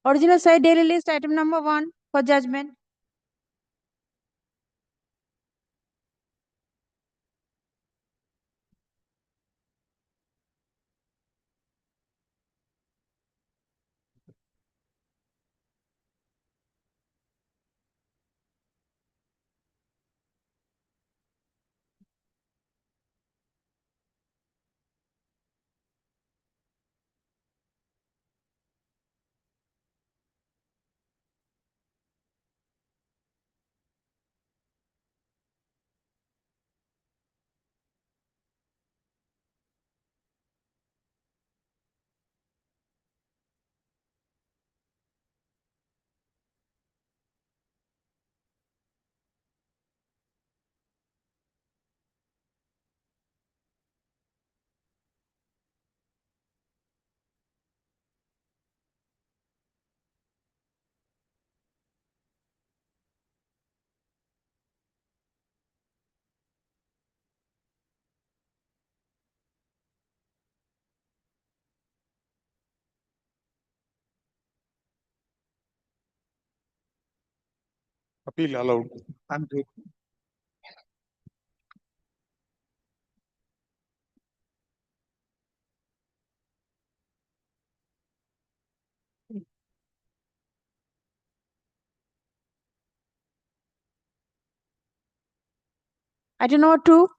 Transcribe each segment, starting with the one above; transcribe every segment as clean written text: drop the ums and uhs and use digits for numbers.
Original side daily list item number 1 for judgment. Appeal allowed. I'm great. Item number 2.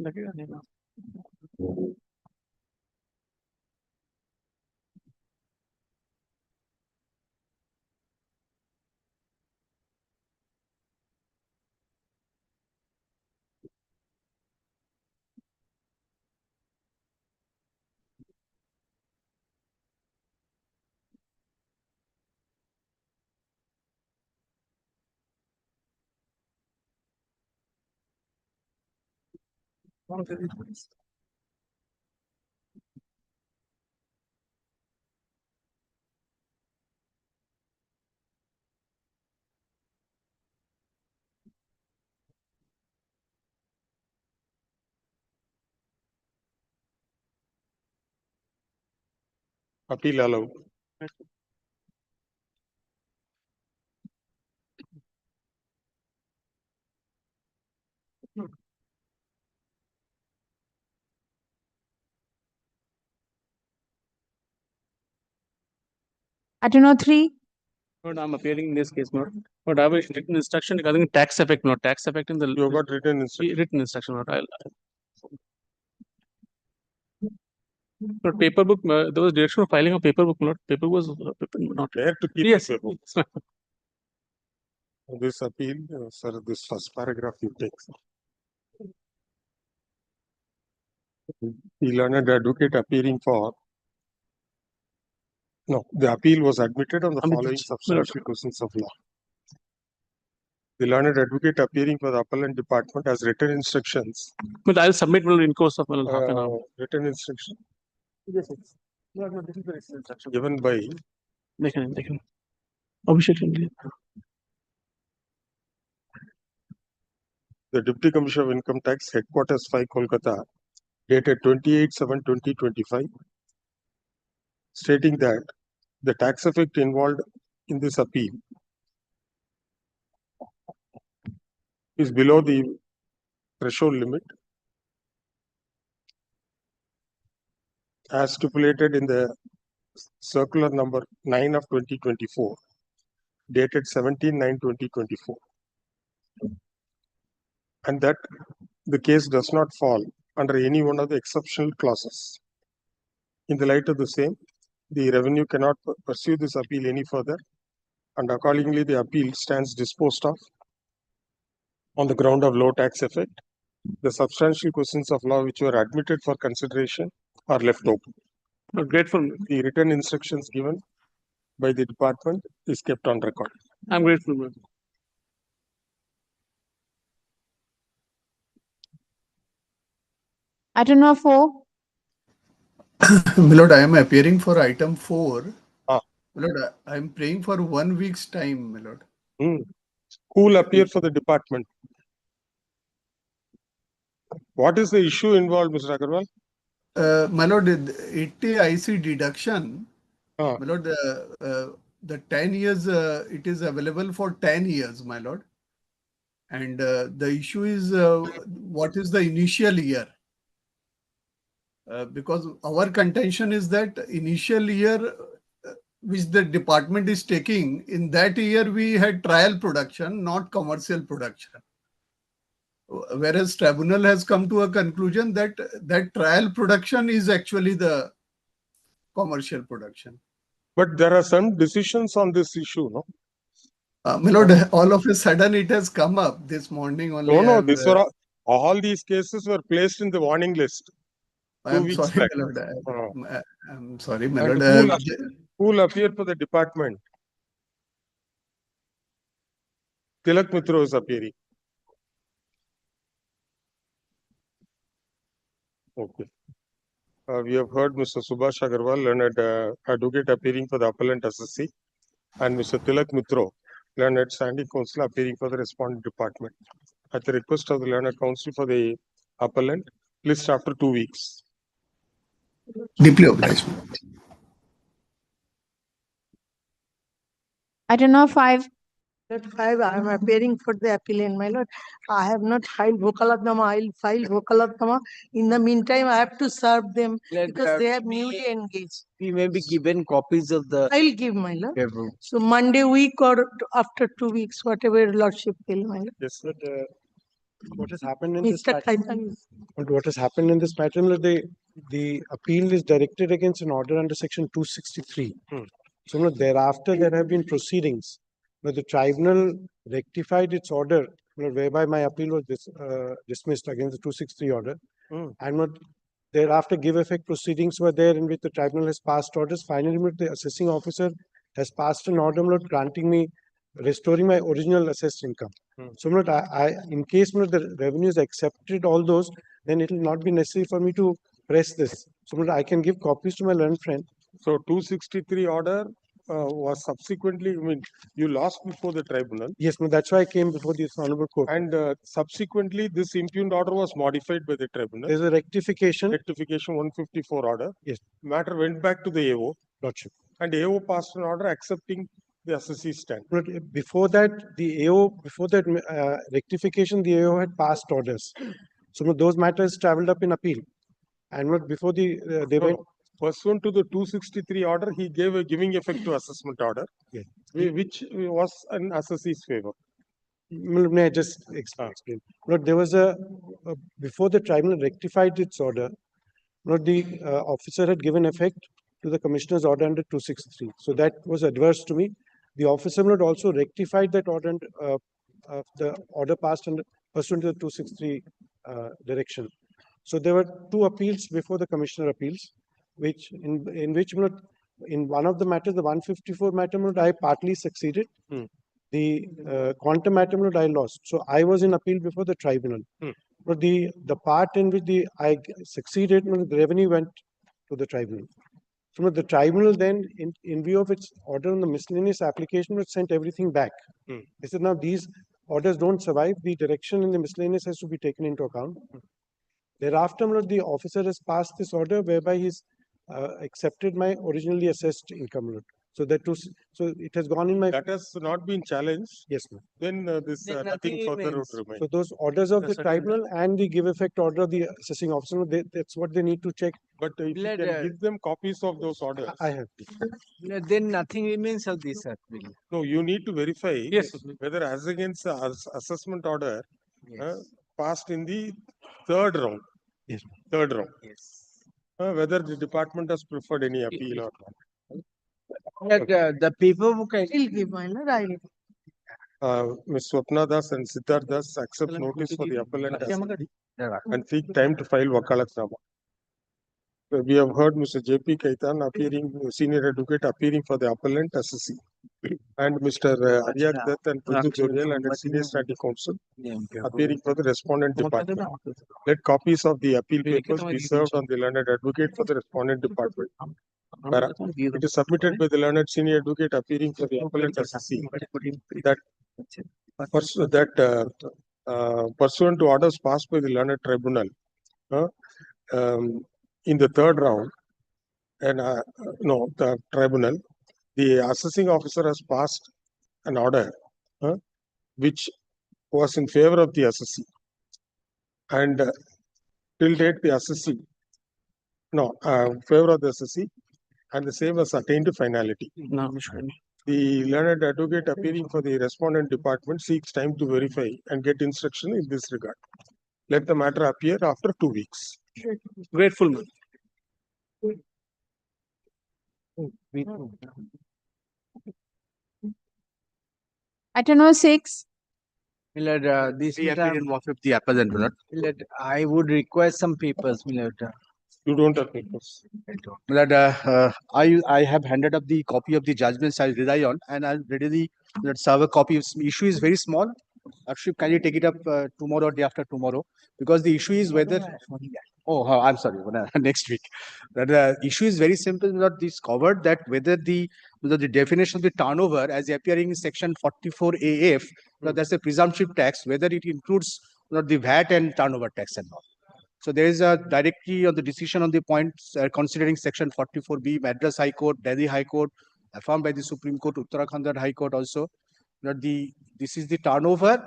लगेगा नहीं ना। Appeal allowed. Item number 3. But I'm appealing in this case, not. But I have written instruction regarding tax effect, not tax effect in the You got written instruction. written instruction. Not but paper book. There was direction of filing a paper book. Not paper was paper, not. There to keep Yes. the paper. This appeal, sir, this first paragraph you take. The learned advocate appearing for. No, the appeal was admitted on the following substantial questions of law. The learned advocate appearing for the appellant department has written instructions. But I'll submit in course of half an hour. Written instruction Yes, yes. No, this is the written instruction. given by They can. Abhishek. the Deputy Commissioner of Income Tax, Headquarters 5, Kolkata, dated 28/7/2025, stating that the tax effect involved in this appeal is below the threshold limit as stipulated in the circular number 9 of 2024, dated 17/9/2024, and that the case does not fall under any one of the exceptional clauses. In the light of the same, the revenue cannot pursue this appeal any further, and accordingly the appeal stands disposed of on the ground of low tax effect. The substantial questions of law which were admitted for consideration are left open. But grateful. The written instructions given by the department is kept on record. I'm grateful. Item number 4. My lord, I am appearing for item 4. Ah. My lord, I am praying for 1 week's time, my lord. Who will appear for the department? What is the issue involved, Mr. Agarwal? My lord, 80 IC deduction. Ah. My lord, the 10 years, it is available for 10 years, my lord. And the issue is, what is the initial year? Because our contention is that initial year which the department is taking, in that year we had trial production, not commercial production. Whereas tribunal has come to a conclusion that that trial production is actually the commercial production. But there are some decisions on this issue, no? My lord, all of a sudden it has come up this morning only. No, this were all these cases were placed in the warning list. I'm weeks sorry, back. my lord. I'm sorry, my And lord. who will appear for the department? Tilak Mitra is appearing. Okay. We have heard Mr. Subhash Agarwal, learned advocate, appearing for the appellant SSC, and Mr. Tilak Mitra, learned standing counsel, appearing for the respondent department. At the request of the learned counsel for the appellant, list after 2 weeks. Deeply obliged. Item number 5. At 5, I am appearing for the appellant, my lord. I have not filed vokalatnama. I will file vokalatnama. In the meantime, I have to serve them because they have newly engaged. We may be given copies of the I will give, my lord. paper. So Monday week or after 2 weeks, whatever your lordship will, my lord. Yes, sir. What has happened in this Mr. matter? Khaitan is What has happened in this matter? The appeal is directed against an order under section 263. So thereafter there have been proceedings. The tribunal rectified its order, whereby my appeal was dismissed against the 263 order, and thereafter give effect proceedings were there in which the tribunal has passed orders. Finally, the assessing officer has passed an order granting me, restoring my original assessed income. So in case the revenues accepted all those, then it will not be necessary for me to press this. So I can give copies to my learned friend. So 263 order was subsequently, I mean, you lost before the tribunal. Yes, that's why I came before this honorable court. And subsequently, this impugned order was modified by the tribunal. There's a rectification. Rectification 154 order. Yes. Matter went back to the AO. Lordship. And AO passed an order accepting the assessee stand. But before that, the AO, before that rectification, the AO had passed orders. So those matters traveled up in appeal. And before they went. Pursuant to the 263 order, he gave a giving effect to assessment order, yes, which was an assessee's favor. May I just explain? But there was before the tribunal rectified its order, the officer had given effect to the commissioner's order under 263. So that was adverse to me. The officer also rectified that order, the order passed under pursuant to the 263 direction. So there were 2 appeals before the commissioner appeals, which in which in one of the matters, the 154 matter, I partly succeeded. The quantum matter, I lost. So I was in appeal before the tribunal. But the part in which I succeeded, the revenue went to the tribunal. So the tribunal then, in view of its order on the miscellaneous application, sent everything back. They said, now these orders don't survive. The direction in the miscellaneous has to be taken into account. Thereafter, the officer has passed this order whereby he's accepted my originally assessed income. So so it has gone in my. That has not been challenged. Yes, ma'am. Then this nothing further would remain. So those orders of the tribunal and the give effect order of the assessing officer, that's what they need to check. But if you can give them copies of those orders. I have. Then nothing remains of this appeal. No, you need to verify Yes. whether as against the assessment order passed in the 3rd round. Yes. 3rd round. Yes. Whether the department has preferred any appeal or not. The paperwork I will give, my lord. I will. Ms. Swapna Das and Siddharth Das accept notice for the appellant and seek time to file wakalatnama. We have heard Mr. J.P. Khaitan appearing, senior advocate appearing for the appellant SSC. and Mr. Aryak Dutt and Prithu Jorial and Senior Standing Counsel appearing for the respondent department. Let copies of the appeal papers be served on the learned advocate for the respondent department. Para. It is submitted by the learned senior advocate appearing for the appellant SSC that pursuant to orders passed by the learned tribunal in the third round, and the tribunal, the assessing officer has passed an order which was in favor of the assessee, and till date the assessee favor of the assessee, and the same has attained to finality. The learned advocate appearing for the respondent department seeks time to verify and get instruction in this regard. Let the matter appear after 2 weeks. Grateful, man. Item number 6. Milord, this We matter, appear in work with the appellant, Milord. Milord, I would request some papers, Milord. You don't have papers. Milord, I have handed up the copy of the judgments I rely on, and I'll readily serve a copy. Issue is very small. Actually, can you take it up tomorrow or day after tomorrow? Because the issue is whether. Oh, I'm sorry. Next week. The issue is very simple. Milord, this covered that whether the definition of the turnover as appearing in section 44 AF, that's a presumptive tax, whether it includes the VAT and turnover tax and all. So there is a directly on the decision on the points considering section 44B, Madras High Court, Delhi High Court, affirmed by the Supreme Court, Uttarakhand High Court also. This is the turnover,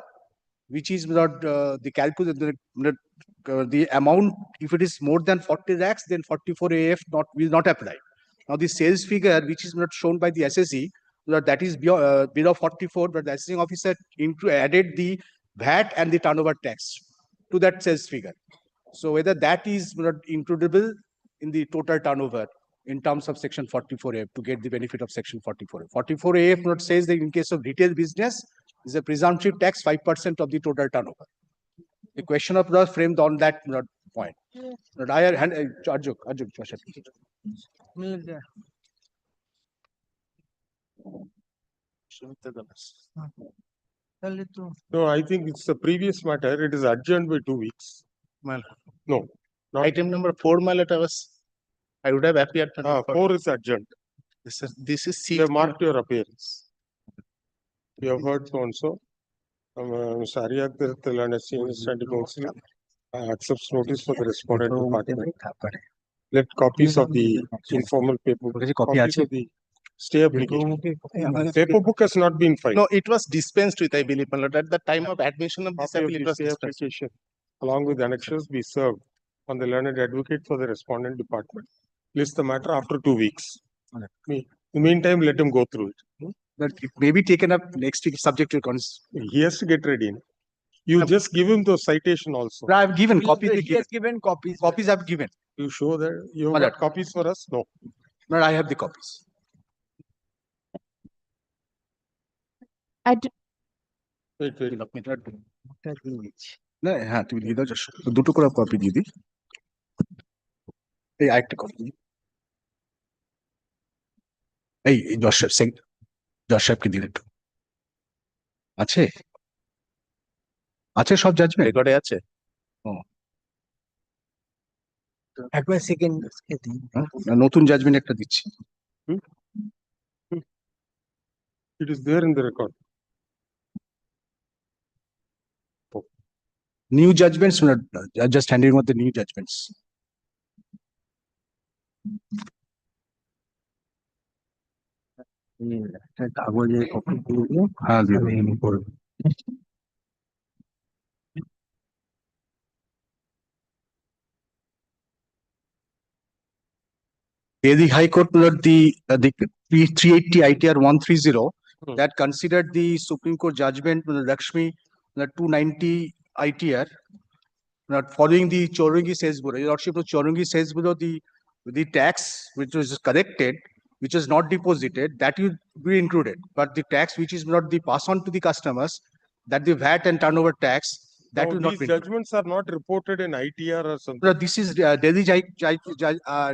which is not the calculate the amount. If it is more than 40 lakhs, then 44 AF will not apply. Now the sales figure, which is not shown by the SSE, that is below 44, but the assessing officer added the VAT and the turnover tax to that sales figure. So whether that is not includable in the total turnover in terms of section 44A to get the benefit of section 44A. 44A not says that in case of retail business is a presumptive tax 5% of the total turnover. The question of the framed on that point. But I hand Arjuk, Joshua. Milord, No, I think it's the previous matter. It is adjourned by 2 weeks. Well, No. Not, item number 4, my letter was. I would have appeared. 4 is adjourned. This is You have marked your appearance. You have heard so and so. Mr. Aryak Dutt, the learned senior standing counsel, accepts notice for the respondent department. Let copies of the informal paper, copies of the stay application. Paper book has not been filed. No, it was dispensed with, I believe, my lord. At the time of admission of this Copy of appeal, it the was stay dispensed. application along with annexures be served on the learned advocate for the respondent department. List the matter after 2 weeks. In the meantime, let him go through it. But it may be taken up next week, subject to He has to get ready. You just give him the citation also. I have given copies. he has given copies. Copies I've given. You show that you My have got lord. copies for us? No. No, I have the copies. Wait. না হ্যাঁ তুমি দিয়ে দাও দুটো করে copy দিয়ে দিই এই আরেকটা কপি এই জশ সাহেবকে দিন একটু আছে আছে সব জাজমেন্ট রেকর্ডে আছে একবার সেকেন্ড নতুন জাজমেন্ট একটা দিচ্ছি It is there in the record. New judgments, just handing out the new judgments. কাগজে কপি দিয়ে দিও হ্যাঁ আমি করব Delhi High Court, the 380 ITR 130 that considered the Supreme Court judgment, Lakshmi, 290 ITR, following the Chorungi says below. Your Lordship, Chorungi says below the tax which was collected, which is not deposited, that will be included. But the tax which is not the pass on to the customers, that the VAT and turnover tax, That No, will not these be. judgments are not reported in ITR or something. No, this is Delhi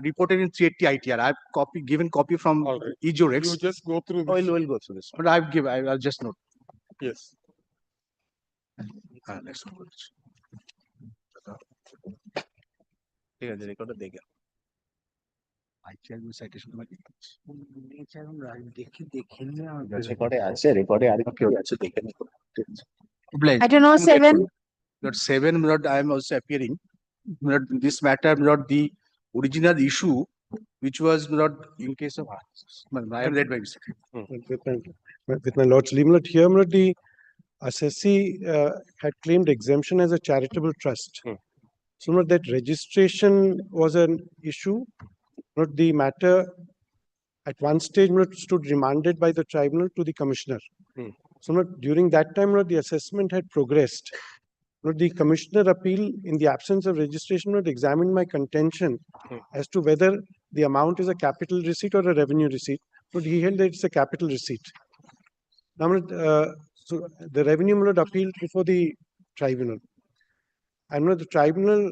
reported in 380 ITR. I've given copy from All right. EJOREX. You just go through I this. will go through this. But I'll just note. Yes. Next one. ঠিক আছে, রেকর্ডটা দেখে রেকর্ডে আছে, রেকর্ডে আর কেউ আছে দেখে নিও। I don't know, 7. Not 7, not I am also appearing. Not this matter, not the original issue, which was not in case of. I am read by mistake. With my lord's leave, not here, not the assessee had claimed exemption as a charitable trust. So not that registration was an issue, not the matter at one stage not stood remanded by the tribunal to the commissioner. So not during that time, not the assessment had progressed. Not the commissioner appeal in the absence of registration not examined my contention as to whether the amount is a capital receipt or a revenue receipt. But he held that it's a capital receipt. Now, so the revenue not appealed before the tribunal. And the tribunal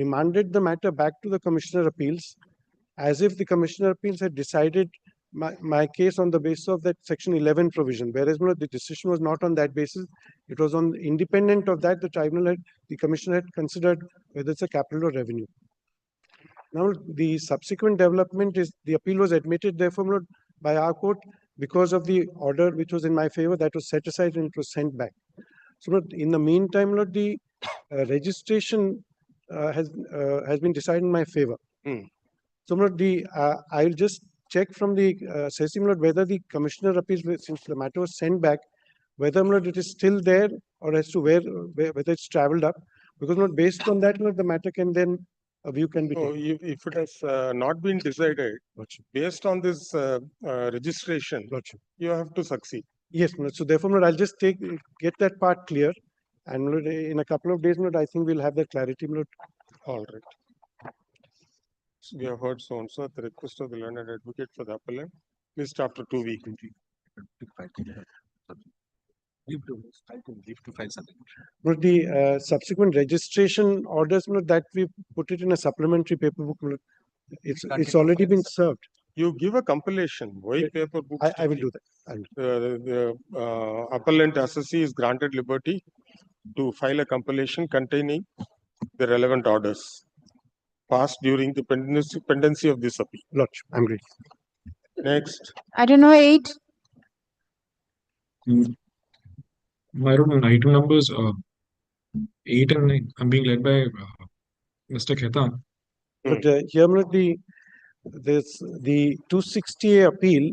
remanded the matter back to the commissioner appeals as if the commissioner appeals had decided my case on the basis of that section 11 provision, whereas the decision was not on that basis. It was on independent of that, the commissioner had considered whether it's a capital or revenue. Now, the subsequent development is the appeal was admitted, therefore, by our court because of the order which was in my favor that was set aside and it was sent back. So, in the meantime, the registration has been decided in my favor. So, I'll just check from the assessing whether the commissioner appeals, since the matter was sent back, whether it is still there or as to whether it's traveled up, because based on that, the matter can then a view can be So taken. if it has not been decided based on this registration, you have to succeed. Yes, so therefore, I'll just get that part clear, and in a couple of days, I think we'll have that clarity. All right. So we have heard so and so at the request of the learned advocate for the appellant, list after 2 weeks. But the subsequent registration orders, that we put it in a supplementary paper book. It's already been served. You give a compilation, white paper book. I will do that. The appellant assessee is granted liberty to file a compilation containing the relevant orders passed during the pendency of this appeal. Lodge, I'm great. Next. I don't know, 8. My item numbers 8 and 9. I'm being led by Mr. Khetan. But here, the 260A appeal,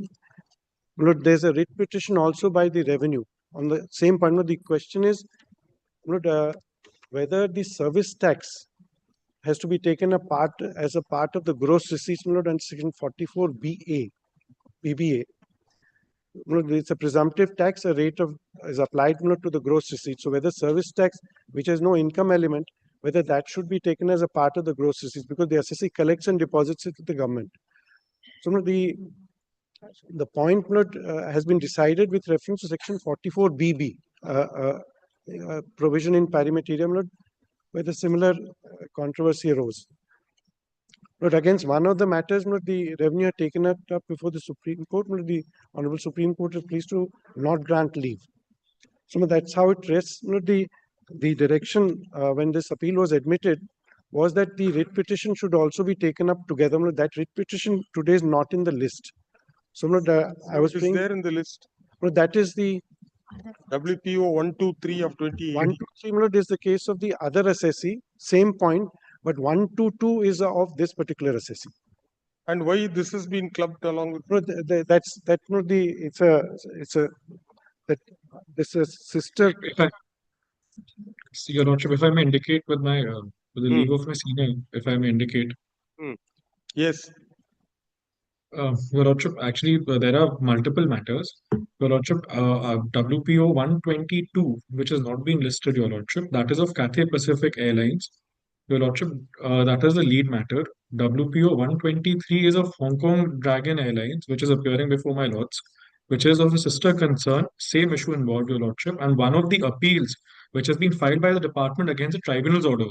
there's a writ petition also by the revenue. On the same point, the question is whether the service tax has to be taken as a part of the gross receipts under section 44 BBA. It's a presumptive tax, a rate is applied to the gross receipts. So whether service tax, which has no income element, whether that should be taken as a part of the gross receipts, because the assessee collects and deposits it to the government. So the point has been decided with reference to section 44 BB, provision in parimaterium, where the similar controversy arose. But against one of the matters, the revenue had taken it up before the Supreme Court. The Honorable Supreme Court is pleased to not grant leave. So that's how it rests. The direction when this appeal was admitted was that the writ petition should also be taken up together. That writ petition today is not in the list. So I was saying there in the list. That is the WPO 123 of 2018. 123 is the case of the other assessee, same point, but 122 is of this particular assessee. And why this has been clubbed along with? This is sister. Your Lordship, if I may indicate with the leave of my senior, if I may indicate. Yes. Your Lordship, actually, there are multiple matters. Your Lordship, WPO 122, which has not been listed, Your Lordship, that is of Cathay Pacific Airlines. Your Lordship, that is the lead matter. WPO 123 is of Hong Kong Dragon Airlines, which is appearing before my lords, which is of a sister concern, same issue involved, Your Lordship. And one of the appeals which has been filed by the department against the tribunal's order.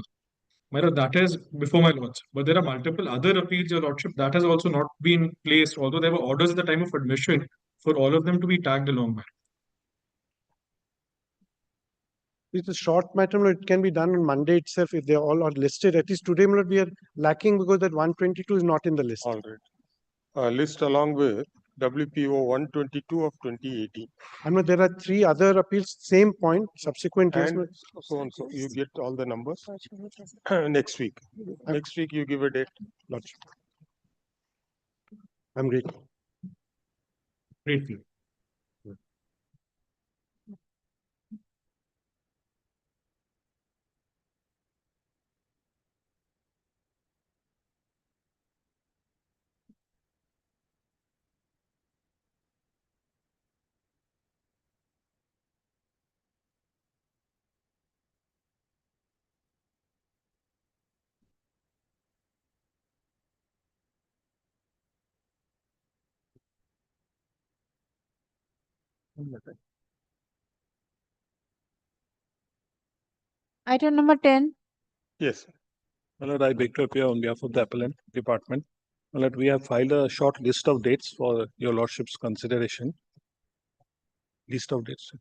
My lord, that is before my lords. But there are multiple other appeals, your lordship, that has also not been placed, although there were orders at the time of admission for all of them to be tagged along. It's a short matter, my lord. It can be done on Monday itself if they all are listed. At least today, my lord, we are lacking because that 122 is not in the list. All right. List along with WPO 122 of 2018. And there are 3 other appeals, same point, subsequent years. And so on. So you get all the numbers next week. Next week you give a date. Lordship. I'm great. Grateful. Item number 10. Yes. My lord, I beg to appear on behalf of the appellant department. My lord, we have filed a short list of dates for your lordship's consideration. List of dates.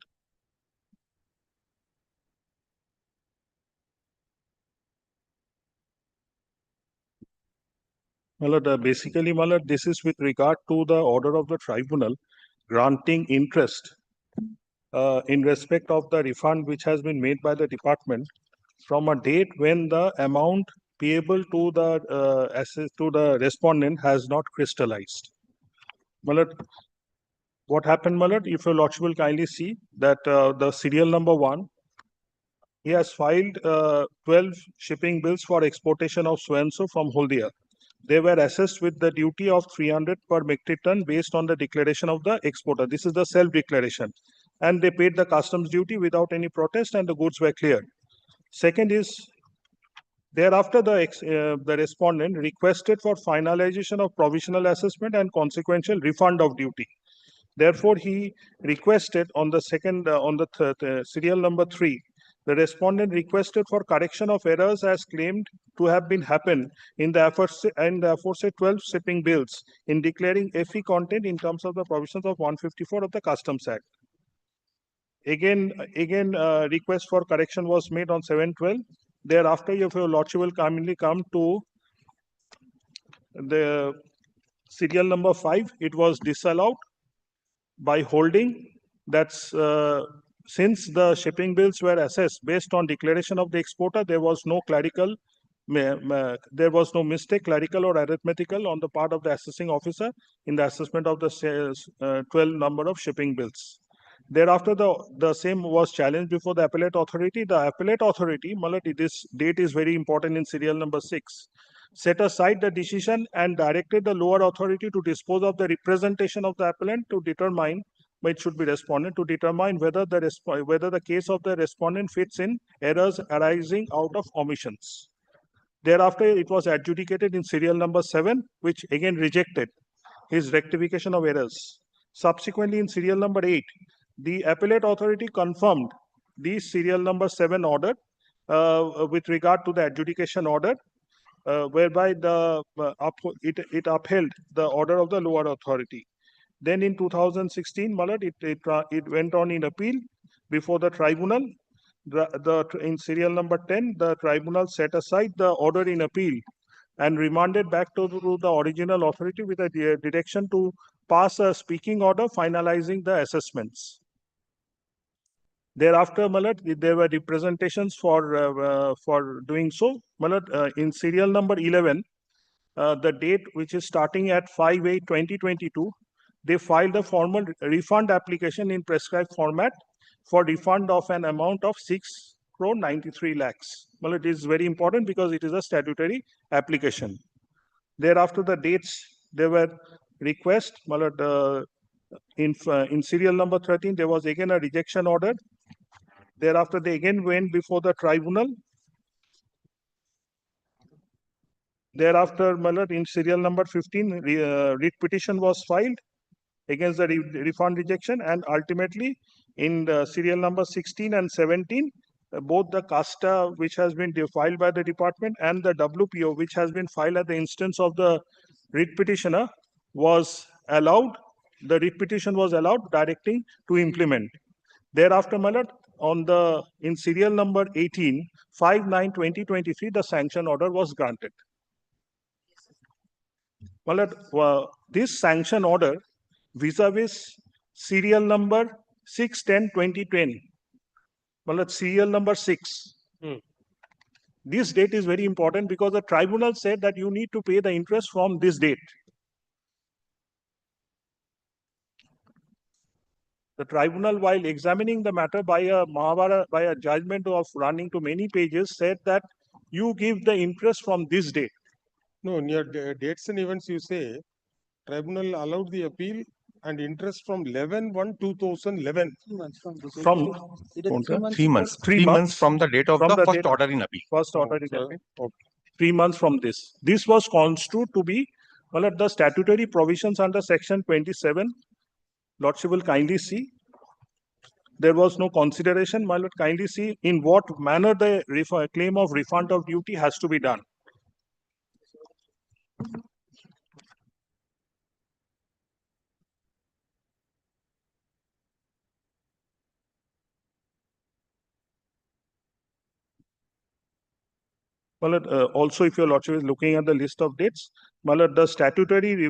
My lord, basically, my lord, this is with regard to the order of the tribunal granting interest in respect of the refund which has been made by the department from a date when the amount payable to the respondent has not crystallized. My lord, what happened, my lord? If your lordship will kindly see that the serial number 1, he has filed 12 shipping bills for exportation of so-and-so from Haldia. They were assessed with the duty of 300 per metric ton based on the declaration of the exporter. This is the self-declaration. And they paid the customs duty without any protest and the goods were cleared. Second is, thereafter the respondent requested for finalization of provisional assessment and consequential refund of duty. Therefore, he requested on the serial number 3, the respondent requested for correction of errors as claimed to have been happened in the aforesaid 12 shipping bills in declaring FE content in terms of the provisions of 154 of the Customs Act. Again, request for correction was made on 7/12. Thereafter, if your lordship will kindly come to the serial number 5, it was disallowed by holding that's since the shipping bills were assessed based on declaration of the exporter, there was no clerical, there was no mistake, clerical or arithmetical on the part of the assessing officer in the assessment of the 12 number of shipping bills. Thereafter, the same was challenged before the appellate authority. The appellate authority, this date is very important in serial number 6, set aside the decision and directed the lower authority to dispose of the representation of the appellant to determine, it should be respondent, to determine whether the case of the respondent fits in errors arising out of omissions. Thereafter, it was adjudicated in serial number 7, which again rejected his rectification of errors. Subsequently, in serial number 8, the appellate authority confirmed the serial number 7 order with regard to the adjudication order, whereby it upheld the order of the lower authority. Then in 2016, it went on in appeal before the tribunal. In serial number 10, the tribunal set aside the order in appeal and remanded back to the original authority with a direction to pass a speaking order finalizing the assessments. Thereafter, there were representations for doing so. In serial number 11, the date which is starting at 5/8/2022, they filed a formal refund application in prescribed format for refund of an amount of 6 crore 93 lakhs. Well, it is very important because it is a statutory application. Thereafter, the dates, there were requests. In serial number 13, there was again a rejection order. Thereafter, they again went before the tribunal. Thereafter, in serial number 15, writ petition was filed against the refund rejection, and ultimately in the serial number 16 and 17, both the CASTA, which has been filed by the department, and the WPO, which has been filed at the instance of the writ petitioner, was allowed. The writ petition was allowed, directing to implement. Thereafter, my lord, in serial number 18, 5/9/2023, the sanction order was granted. My lord, this sanction order vis-a-vis serial number 6/10/2020. My lord, serial number 6. This date is very important because the tribunal said that you need to pay the interest from this date. The tribunal, while examining the matter by a judgment of running to many pages, said that you give the interest from this date. No, near dates and events, you say tribunal allowed the appeal and interest from 11/1/2011. From 3 months. 3 months from the date of from the the first date- order in appeal. first order in sir, appeal. okay. 3 months from this. This was construed to be, well, the statutory provisions under section 27. Lordship will kindly see. There was no consideration. My lord, kindly see in what manner the claim of refund of duty has to be done. My lord, also, if your lordship is looking at the list of dates, my lord, the statutory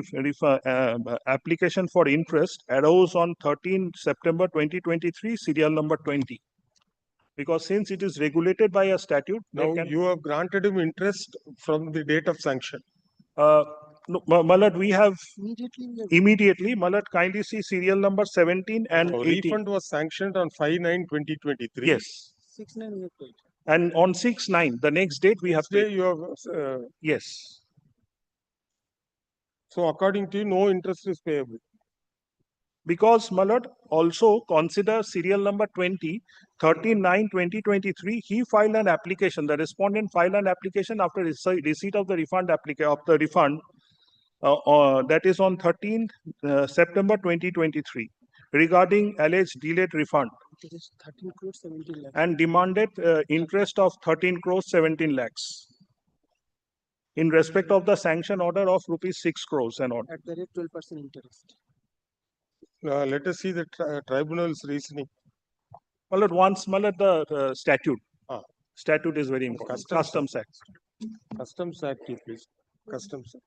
application for interest arose on 13 September 2023, serial number 20. Because since it is regulated by a statute, there Now can, you have granted him interest from the date of sanction. no, my lord, we have immediately, my lord, kindly see serial number 17 and So 18. refund was sanctioned on 5/9/2023. Yes. And on 6/9, the next date we have Say paid. you have, Yes. so according to you, no interest is payable. Because, my lord, also consider serial number 20, 13/9/2023, he filed an application. The respondent filed an application after receipt of the refund that is on 13 September 2023 regarding alleged delayed refund and demanded interest of 13 crores 17 lakhs in respect of the sanction order of rupees 6 crores and odd. At the rate 12% interest. Let us see the tribunal's reasoning. Well, at once, my lord, the statute. Ah. Statute is very important. Customs Act. Customs Act, please. Customs Act.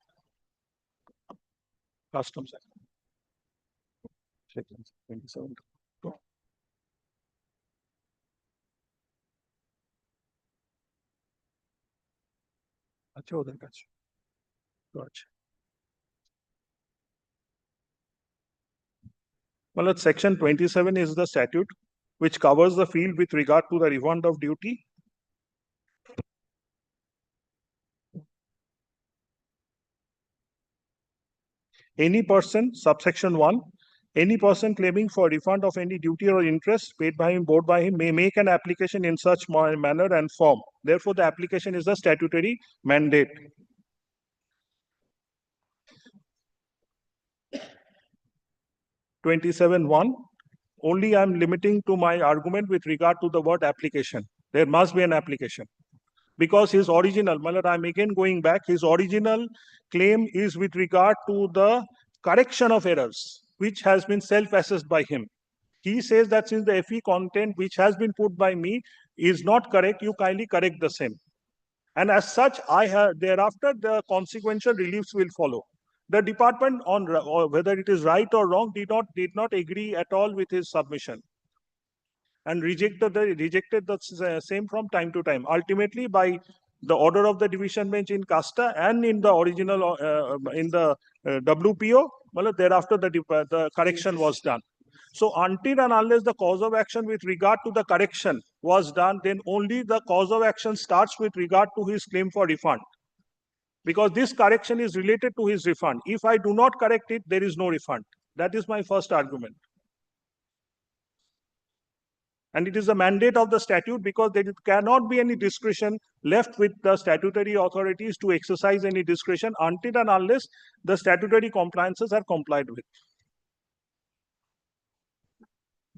Customs Act. Section 27. अच्छा उधर का अच्छा well, section 27 is the statute which covers the field with regard to the refund of duty. Any person, subsection 1, any person claiming for refund of any duty or interest paid by him, bought by him, may make an application in such manner and form. Therefore, the application is a statutory mandate. (27)(1). Only I am limiting to my argument with regard to the word application. There must be an application. Because his original, I'm again going back, his original claim is with regard to the correction of errors, which has been self-assessed by him. He says that since the FE content which has been put by me is not correct, you kindly correct the same. And as such, thereafter the consequential reliefs will follow. The department, on whether it is right or wrong, did not agree at all with his submission and rejected the same from time to time. Ultimately, by the order of the division bench in CASTA and in the original in the WPO, well, thereafter the correction was done. So until and unless the cause of action with regard to the correction was done, then only the cause of action starts with regard to his claim for refund. Because this correction is related to his refund. If I do not correct it, there is no refund. That is my first argument. And it is a mandate of the statute because there cannot be any discretion left with the statutory authorities to exercise any discretion until and unless the statutory compliances are complied with.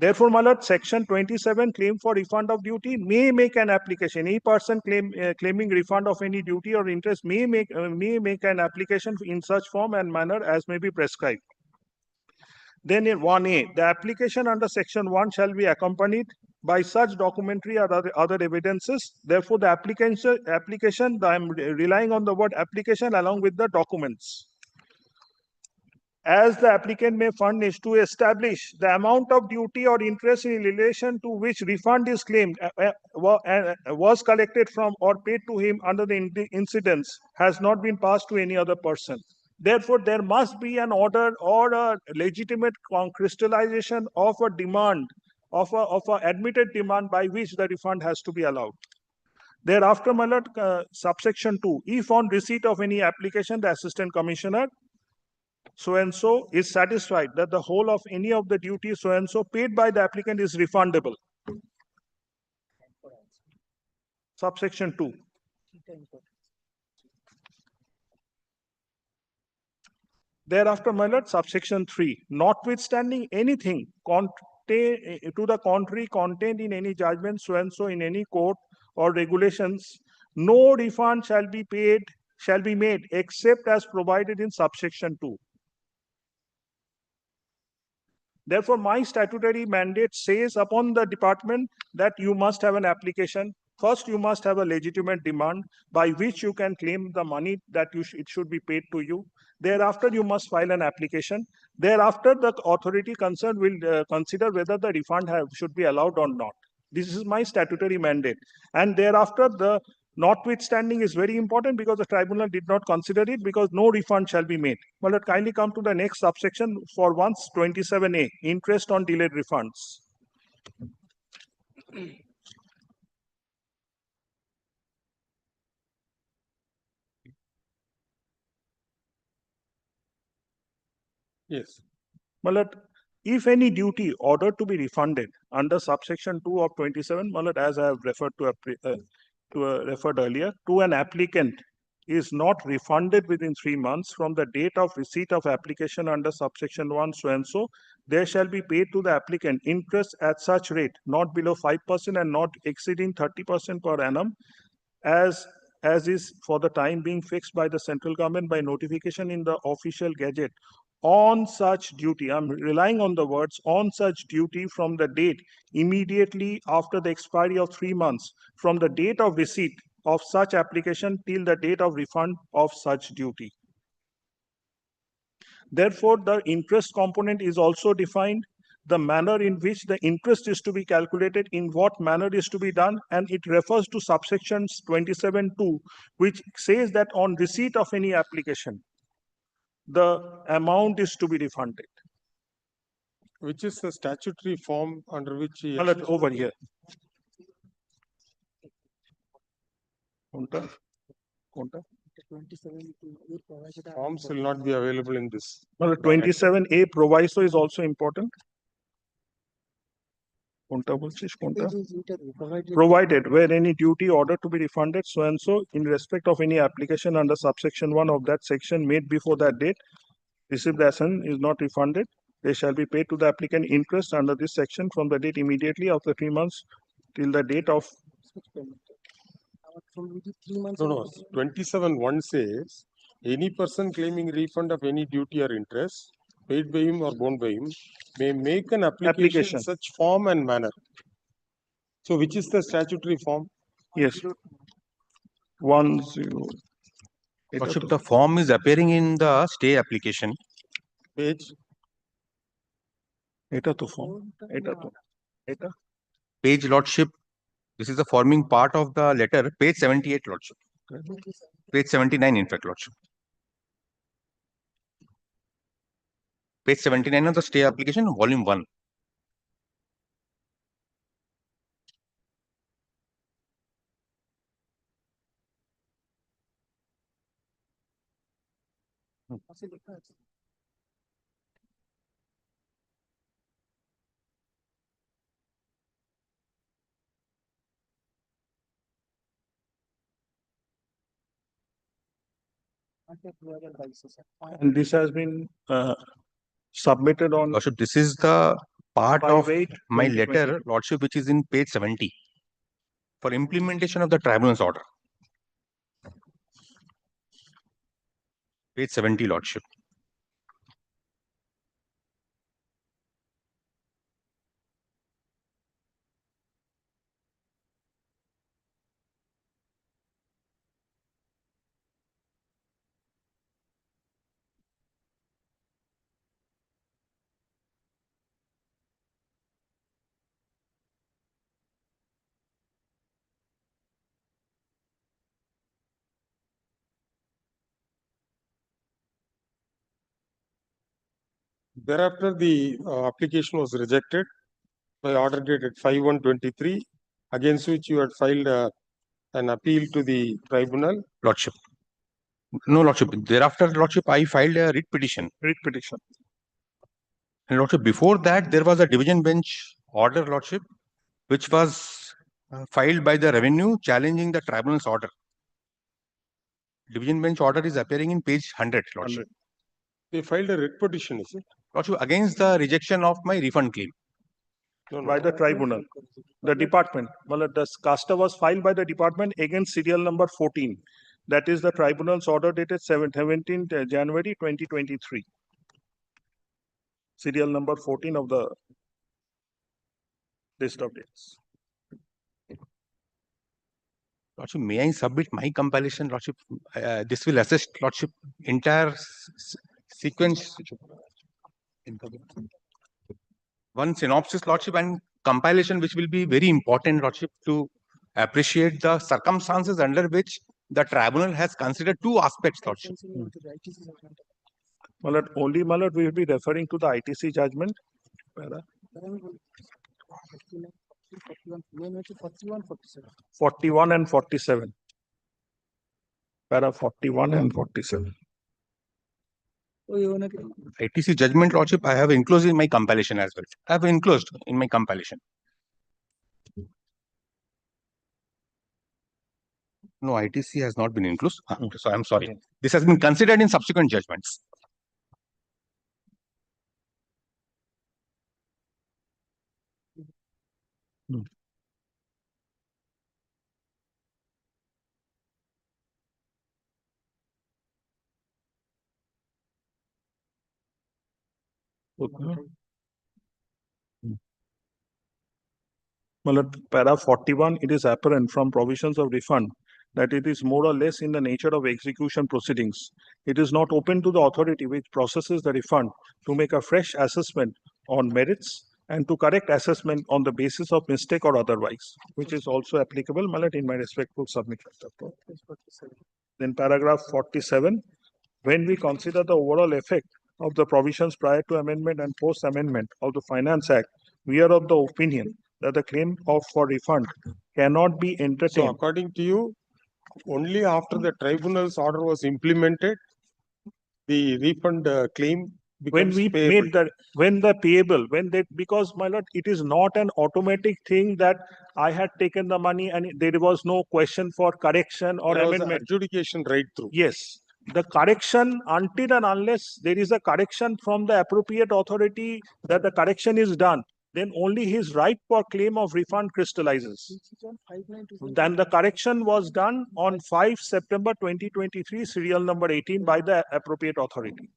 Therefore, my lord, section 27, claim for refund of duty, may make an application. Any person claiming refund of any duty or interest may make an application in such form and manner as may be prescribed. Then in 1A, the application under section 1 shall be accompanied by such documentary or other evidences. Therefore, the application, I'm relying on the word application along with the documents. As the applicant may furnish to establish the amount of duty or interest in relation to which refund is claimed was collected from or paid to him under the incidents has not been passed to any other person. Therefore, there must be an order or a legitimate crystallization of a demand, of a admitted demand by which the refund has to be allowed. Thereafter, my lord, subsection 2, if on receipt of any application, the assistant commissioner so and so is satisfied that the whole of any of the duties so and so paid by the applicant is refundable. Subsection 2. Thereafter, my lord, subsection 3, notwithstanding anything to the contrary contained in any judgment so and so in any court or regulations, no refund shall be made except as provided in subsection 2. Therefore, my statutory mandate says upon the department that you must have an application. First, you must have a legitimate demand by which you can claim the money that it should be paid to you. Thereafter, you must file an application. Thereafter, the authority concerned will consider whether the refund should be allowed or not. This is my statutory mandate. And thereafter, the notwithstanding is very important because the tribunal did not consider it because no refund shall be made. Well, let kindly come to the next subsection for once, 27A, interest on delayed refunds. Yes. Malat, if any duty ordered to be refunded under subsection 2 of 27, Malat, as I have referred earlier, to an applicant is not refunded within 3 months from the date of receipt of application under subsection 1 so and so, there shall be paid to the applicant interest at such rate not below 5% and not exceeding 30% per annum as is for the time being fixed by the central government by notification in the official gazette on such duty. I'm relying on the words on such duty from the date immediately after the expiry of 3 months from the date of receipt of such application till the date of refund of such duty. Therefore, the interest component is also defined, the manner in which the interest is to be calculated, in what manner is to be done, and it refers to subsections 27(2), which says that on receipt of any application, the amount is to be refunded. Which is the statutory form under which he Over here. forms will not be available in this. Well, 27A proviso is also important. Provided where any duty order to be refunded so and so in respect of any application under subsection 1 of that section made before that date, received as an is not refunded, they shall be paid to the applicant interest under this section from the date immediately after 3 months till the date of. No. 27(1) says any person claiming refund of any duty or interest paid by him or borne by him may make an application in such form and manner. So, which is the statutory form? Yes. 10. Lordship, the form is appearing in the stay application. Page. Page, Lordship. This is the forming part of the letter, page 78, Lordship. Page 79, in fact, Lordship. Page 79 of the stay application, volume 1. And this has been submitted on. Lordship, this is the part By of weight my 2022. letter, Lordship, which is in page 70 for implementation of the tribunal's order. Page 70, Lordship. Thereafter, the application was rejected by order dated 5/1/23, against which you had filed an appeal to the tribunal. Lordship. No, Lordship. Thereafter, Lordship, I filed a writ petition. Writ petition. And Lordship, before that, there was a division bench order, Lordship, which was filed by the revenue challenging the tribunal's order. Division bench order is appearing in page 100, Lordship. 100. They filed a writ petition, is it? Lordship, against the rejection of my refund claim. No, By the tribunal. The department. Well, the CASTA was filed by the department against serial number 14. That is the tribunal's order dated 17th January 2023. Serial number 14 of the list of dates. Lordship, may I submit my compilation, Lordship? This will assist, Lordship, entire sequence. One synopsis, Lordship, and compilation, which will be very important, Lordship, to appreciate the circumstances under which the tribunal has considered two aspects, Lordship. Malad, only Malad, we will be referring to the ITC judgment. 41 and 47. Para 41 and 47. ITC judgment, Lordship, I have enclosed in my compilation as well. I have enclosed in my compilation. No, ITC has not been enclosed. So I'm sorry. This has been considered in subsequent judgments. Malad, para 41, it is apparent from provisions of refund that it is more or less in the nature of execution proceedings. It is not open to the authority which processes the refund to make a fresh assessment on merits and to correct assessment on the basis of mistake or otherwise, which is also applicable, Malad, in my respectful submission. Then paragraph 47, when we consider the overall effect of the provisions prior to amendment and post amendment of the Finance Act, we are of the opinion that the claim for refund cannot be So entertained. according to you, only after the tribunal's order was implemented, the refund claim When becomes we payable. made that, when the payable, because my lord, it is not an automatic thing that I had taken the money and there was no question for correction or There was an amendment. adjudication right through. Yes, the correction, until and unless there is a correction from the appropriate authority that the correction is done, then only his right for claim of refund crystallizes. Then the correction was done on 5 September 2023, serial number 18 by the appropriate authority.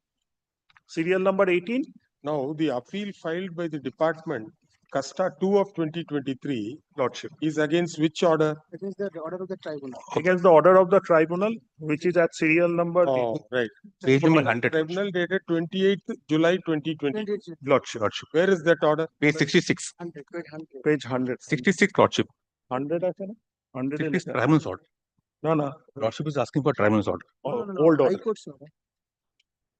Serial number 18, Now, the appeal filed by the department, CASTA 2 of 2023, Lordship, is against which order? against the order of the tribunal, which is at serial number, Oh, right. Page number 100. Tribunal dated 28th July 2020. Lordship, Where is that order? Page 66. page 100. 66, Lordship. 100, I think. 100 It is is tribunal's order. no. Lordship is asking for tribunal's order. Old order.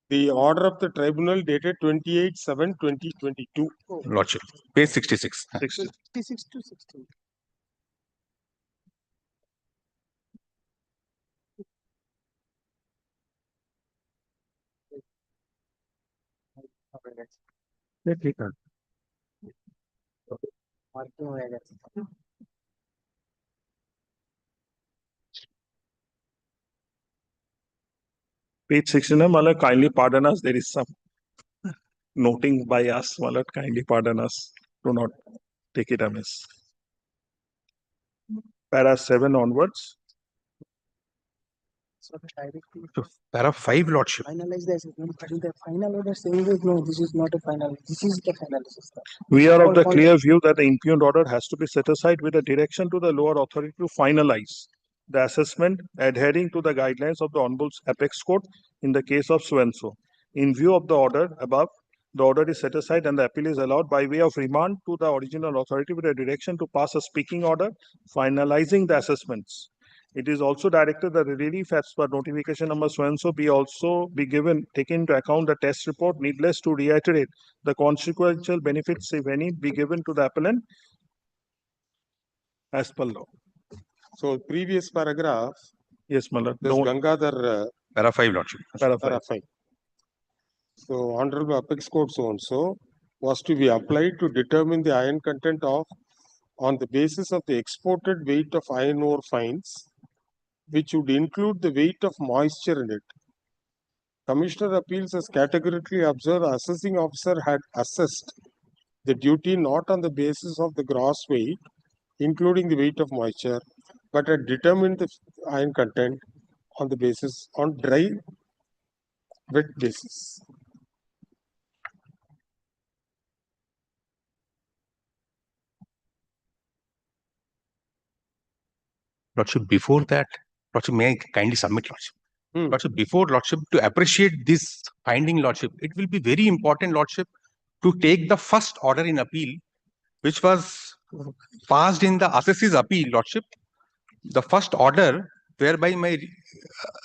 The order of the tribunal dated 28/7/2022. Lordship. Page 66. 60. 56 to 60. Page 69, Mala, kindly pardon us, there is some noting by us, my lord, kindly pardon us. Do not take it amiss. Para 7 onwards. So the directive So para 5, Lordship. finalize the assessment, but in the final order saying that no, this is not a final, this is the final assessment. We are of the All- clear view that the impugned order has to be set aside with a direction to the lower authority to finalize the assessment adhering to the guidelines of the Honorable's Apex Court in the case of so-and-so. In view of the order above, the order is set aside and the appeal is allowed by way of remand to the original authority with a direction to pass a speaking order finalizing the assessments. It is also directed that the relief as per notification number so-and-so be also be given, taking into account the test report, needless to reiterate the consequential benefits, if any, be given to the appellant as per law. So previous paragraph, Yes, Malad. this Gangadhar, Para 5, Lordship. Para para 5. 5. So Honorable Apex Court so-and-so was to be applied to determine the iron content of on the basis of the exported weight of iron ore fines, which would include the weight of moisture in it. Commissioner Appeals has categorically observed the assessing officer had assessed the duty not on the basis of the gross weight, including the weight of moisture, but had determined the iron content on the basis on dry wet basis. Lordship, before that, Lordship, may I kindly submit, Lordship? Hmm. Lordship, before Lordship, to appreciate this finding, Lordship, it will be very important, Lordship, to take the first order in appeal, which was passed in the assessor's appeal, Lordship. The first order whereby my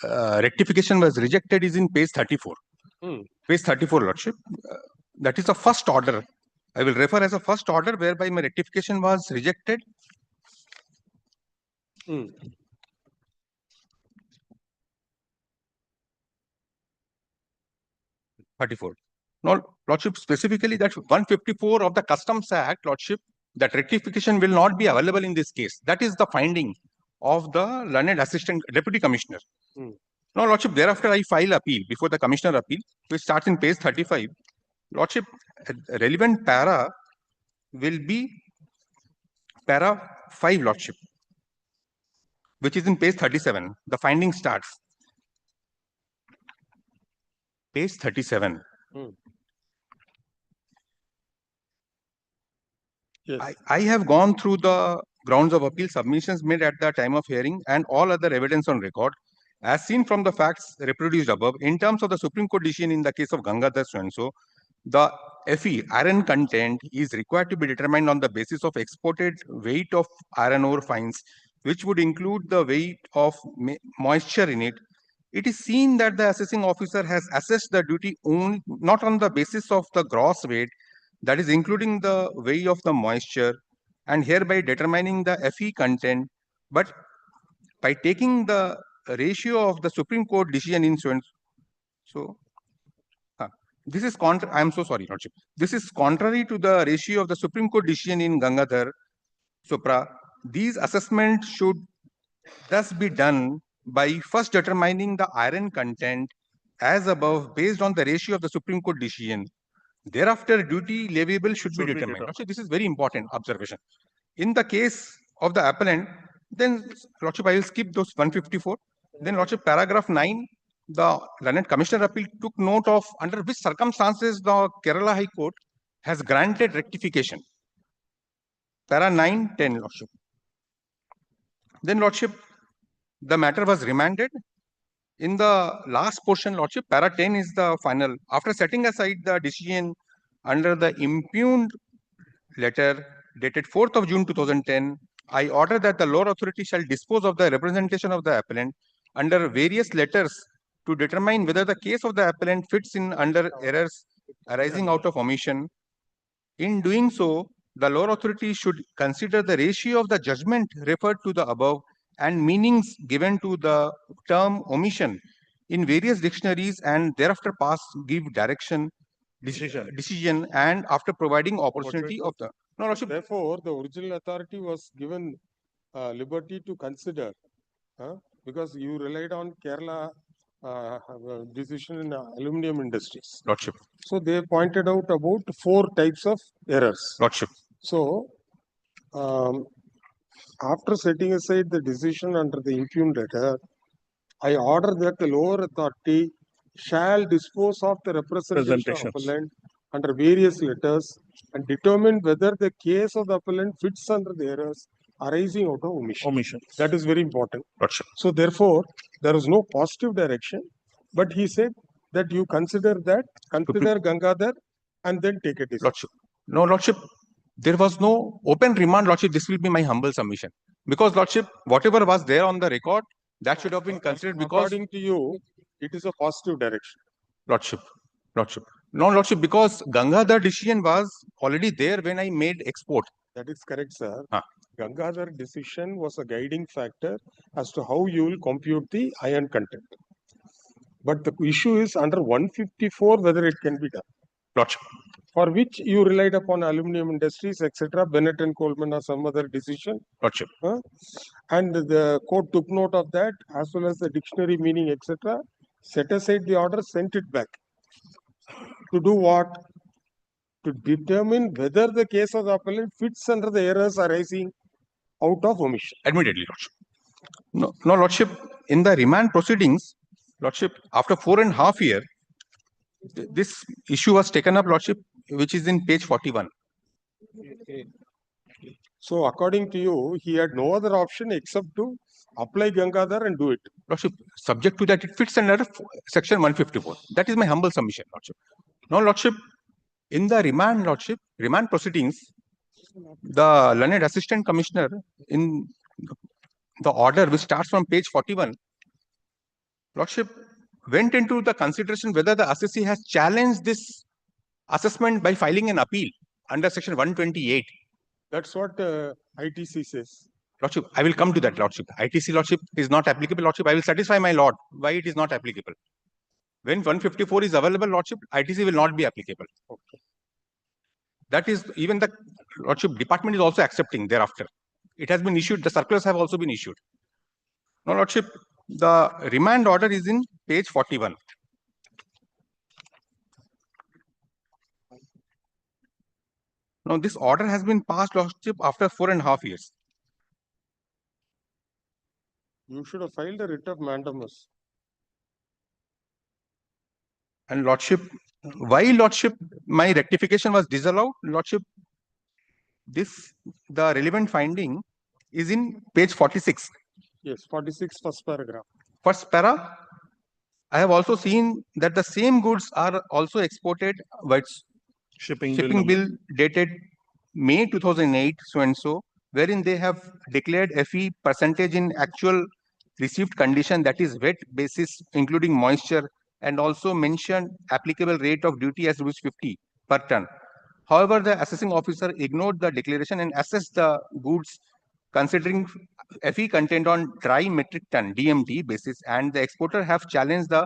rectification was rejected is in page 34. Hmm. Page 34, Lordship. That is the first order. I will refer as a first order whereby my rectification was rejected. Hmm. 34. Now, Lordship, specifically that 154 of the Customs Act, Lordship, that rectification will not be available in this case. That is the finding of the learned assistant deputy commissioner. Hmm. Now, Lordship, thereafter I file appeal before the commissioner appeal, which starts in page 35. Lordship, relevant para will be para 5, Lordship, which is in page 37. The finding starts. Page 37. Hmm. Yes. I have gone through the grounds of appeal, submissions made at the time of hearing, and all other evidence on record. As seen from the facts reproduced above, in terms of the Supreme Court decision in the case of Gangadhar so-and-so, the Fe, iron content, is required to be determined on the basis of exported weight of iron ore fines, which would include the weight of moisture in it. It is seen that the assessing officer has assessed the duty only not on the basis of the gross weight, that is including the weight of the moisture, and hereby determining the Fe content, but by taking the ratio of the Supreme Court decision in this is I am so sorry, Lordship. This is contrary to the ratio of the Supreme Court decision in Gangadhar Supra. These assessments should thus be done by first determining the iron content as above based on the ratio of the Supreme Court decision. Thereafter, duty leviable should be determined. Lordship, this is very important observation. In the case of the appellant, then Lordship, I will skip those 154. Then Lordship, paragraph 9, the learned commissioner appeal took note of under which circumstances the Kerala High Court has granted rectification. Para 9, 10, Lordship. Then Lordship, the matter was remanded. In the last portion, Lordship, para 10 is the final. After setting aside the decision under the impugned letter dated 4th of June 2010, I order that the lower authority shall dispose of the representation of the appellant under various letters to determine whether the case of the appellant fits in under errors arising out of omission. In doing so, the lower authority should consider the ratio of the judgment referred to the above and meanings given to the term omission in various dictionaries and thereafter give decision and after providing opportunity of the no, Lordship. Therefore, the original authority was given liberty to consider, because you relied on Kerala decision in aluminum industries. Lordship, So they pointed out about 4 types of errors. Lordship, So after setting aside the decision under the impugned letter, I order that the lower authority shall dispose of the representation of Presentations. appellant under various letters and determine whether the case of the appellant fits under the errors arising out of omission. Omission. That is very important. Lordship, So therefore, there is no positive direction, but he said that you consider Gangadhar and then take a decision. Lordship. No, Lordship, there was no open remand, Lordship. This will be my humble submission. Because, Lordship, whatever was there on the record, that should have been considered because, According to you, it is a positive direction. Lordship, Lordship. No, Lordship, because Gangadhar decision was already there when I made export. That is correct, sir. Ah. Gangadhar decision was a guiding factor as to how you will compute the iron content. But the issue is under 154 whether it can be done. Lordship, For which you relied upon aluminum industries, etc., Bennett and Coleman or some other decision. Lordship, And the court took note of that as well as the dictionary meaning, etc., set aside the order, sent it back. To do what? To determine whether the case of the appellant fits under the errors arising out of omission. admittedly, Lordship. No, Lordship, in the remand proceedings, Lordship, after 4.5 years, this issue was taken up, Lordship, which is in page 41. So according to you, he had no other option except to apply Gangadhar and do it. Lordship, subject to that, it fits under section 154. That is my humble submission, Lordship. Now, Lordship, in the remand proceedings, the learned assistant commissioner in the order which starts from page 41, Lordship, went into the consideration whether the assessee has challenged this assessment by filing an appeal under section 128. That's what ITC says. Lordship, I will come to that, Lordship. ITC, Lordship, is not applicable, Lordship. I will satisfy my Lord why it is not applicable. When 154 is available, Lordship, ITC will not be applicable. Okay. That is, even the Lordship department is also accepting thereafter. It has been issued, the circulars have also been issued. Now, Lordship, the remand order is in page 41. Now, this order has been passed, Lordship, after 4.5 years. You should have filed a writ of mandamus. And Lordship, why, Lordship, my rectification was disallowed, Lordship, the relevant finding is in page 46. Yes, 46 first paragraph. First para, I have also seen that the same goods are also exported by Shipping bill dated May 2008, so and so, wherein they have declared FE percentage in actual received condition, that is wet basis, including moisture, and also mentioned applicable rate of duty as rupees 50 per ton. However, the assessing officer ignored the declaration and assessed the goods considering FE content on dry metric ton DMT basis, and the exporter have challenged the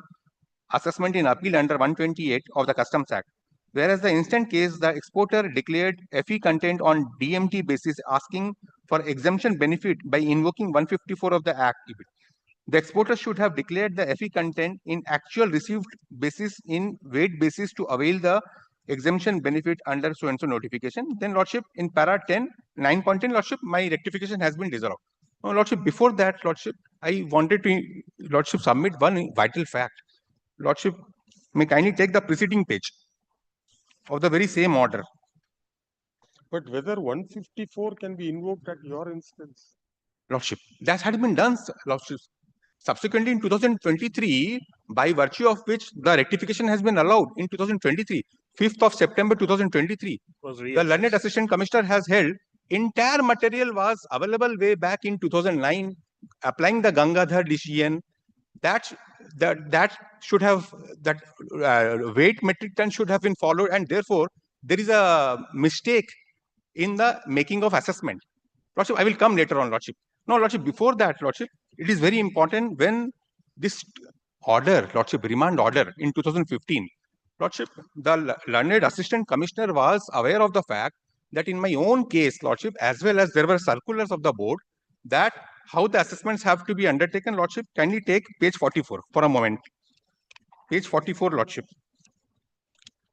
assessment in appeal under 128 of the Customs Act. Whereas the instant case, the exporter declared FE content on DMT basis, asking for exemption benefit by invoking 154 of the Act. The exporter should have declared the FE content in actual received basis in weight basis to avail the exemption benefit under so and so notification. Then, Lordship, in para 10, 9.10, Lordship, my rectification has been disallowed. Now, Lordship, before that, Lordship, I wanted to, Lordship, submit one vital fact. Lordship, may kindly take the preceding page of the very same order. But whether 154 can be invoked at your instance? Lordship, that had been done, Lordship. Subsequently, in 2023, by virtue of which the rectification has been allowed in 2023, 5th of September 2023, the learned assistant commissioner has held entire material was available way back in 2009, applying the Gangadhar decision. That should have, weight metric ton should have been followed, and therefore there is a mistake in the making of assessment. Lordship, I will come later on, Lordship. No, Lordship, before that, Lordship, it is very important when this order, Lordship, remand order in 2015, Lordship, the learned assistant commissioner was aware of the fact that in my own case, Lordship, as well as there were circulars of the board, that how the assessments have to be undertaken, Lordship, kindly take page 44 for a moment. page 44, Lordship.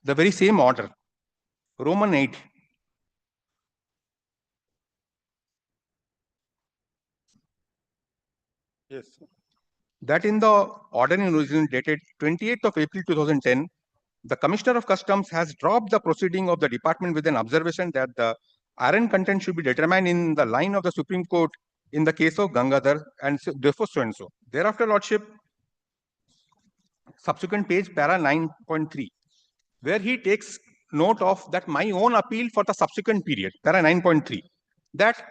The very same order, Roman 8. Yes, sir. That in the order in origin dated 28th of April 2010, the Commissioner of Customs has dropped the proceeding of the department with an observation that the iron content should be determined in the line of the Supreme Court in the case of Gangadhar and so, therefore so and so. Thereafter, Lordship, subsequent page, para 9.3, where he takes note of that my own appeal for the subsequent period, para 9.3, that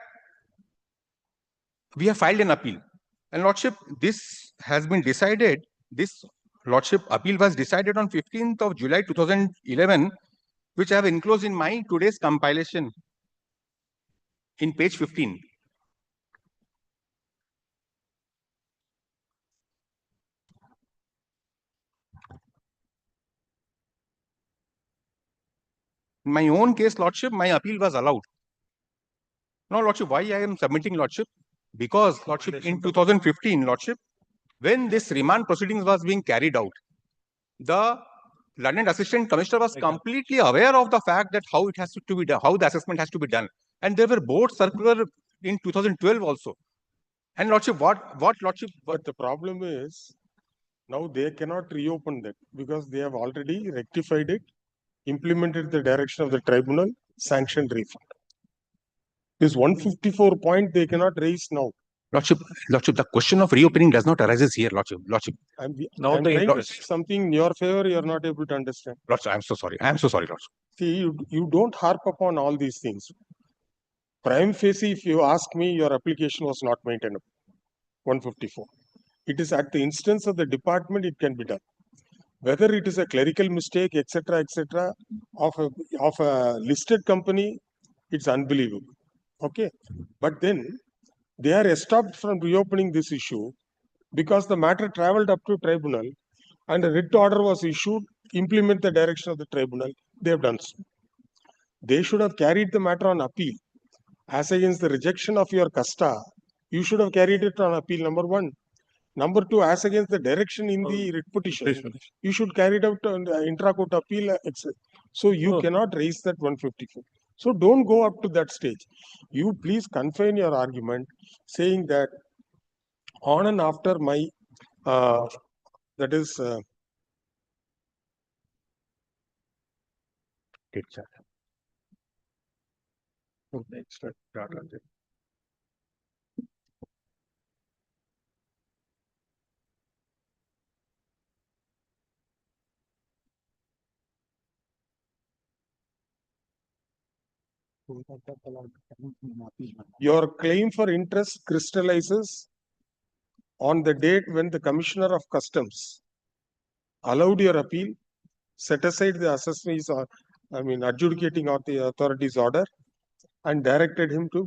we have filed an appeal. And Lordship, this has been decided, this Lordship appeal was decided on 15th of July 2011, which I have enclosed in my today's compilation in page 15. In my own case, Lordship, my appeal was allowed. Now, Lordship, why I am submitting, Lordship? Because, Lordship, in 2015, Lordship, when this remand proceedings was being carried out, the London Assistant Commissioner was completely aware of the fact that how it has to be done, how the assessment has to be done. And there were board circular in 2012 also. And Lordship, what Lordship? But the problem is, now they cannot reopen that because they have already rectified it, implemented the direction of the tribunal, sanctioned refund. This 154 point they cannot raise now. Lordship, the question of reopening does not arise here, Lordship. I'm Now the trying to interest. say something in your favor, you're not able to understand. Lordship, I'm so sorry. I'm so sorry, Lordship. See, you don't harp upon all these things. Prime facie, if you ask me, your application was not maintainable. 154. It is at the instance of the department, it can be done. Whether it is a clerical mistake, etc., of a listed company, it's unbelievable. Okay, but then they are stopped from reopening this issue because the matter traveled up to tribunal and a writ order was issued, implement the direction of the tribunal. They have done so. They should have carried the matter on appeal. As against the rejection of your casta, you should have carried it on appeal, number one. Number two, as against the direction in the writ petition, you should carry it out on the intra-court appeal, etc. So you cannot raise that 154. So don't go up to that stage. You please confine your argument saying that on and after my, that is, your claim for interest crystallizes on the date when the Commissioner of Customs allowed your appeal, set aside the assessment's or adjudicating of the authority's order, and directed him to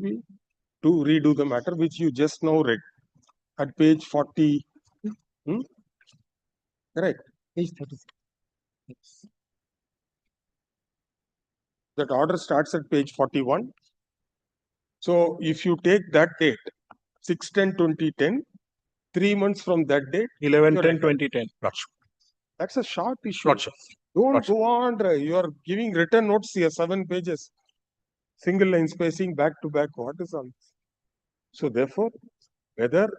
redo the matter, which you just now read at page 40. Correct. Page 36. That order starts at page 41. So if you take that date, 6/10/2010, 3 months from that date, 11/10/2010. that's a short issue. Don't go on. You are giving written notes here, 7 pages, single line spacing, back to back. What is all this? So therefore, whether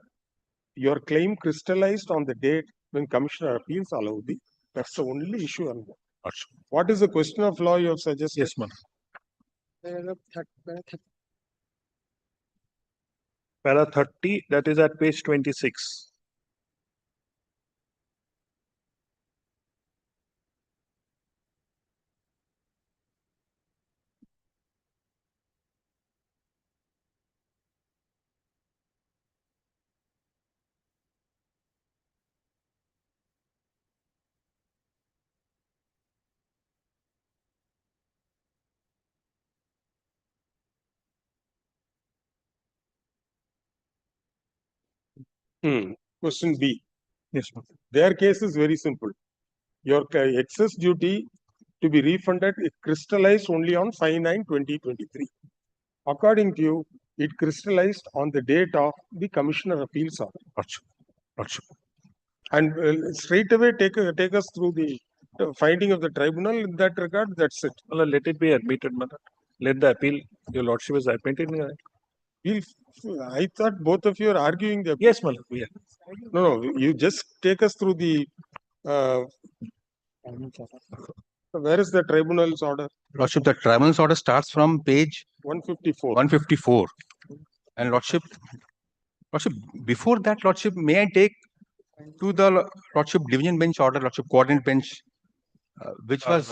your claim crystallized on the date when Commissioner appeals allowed the, that's the only issue on that. What is the question of law you have suggested? Yes, ma'am. Para 30, that is at page 26. Question B. Yes, ma'am. Their case is very simple. Your excess duty to be refunded is crystallized only on 5/9/2023. According to you, it crystallized on the date of the Commissioner Appeals order. And straight away take us through the finding of the tribunal in that regard. That's it. Well, let it be admitted, madam. Let the appeal, your lordship is admitted. I thought both of you are arguing the. Yes, madam. Yeah. No, you just take us through the. Where is the tribunal's order? Lordship, the tribunal's order starts from page 154. 154. And Lordship, before that, Lordship, may I take to the Lordship division bench order, Lordship coordinate bench, which was.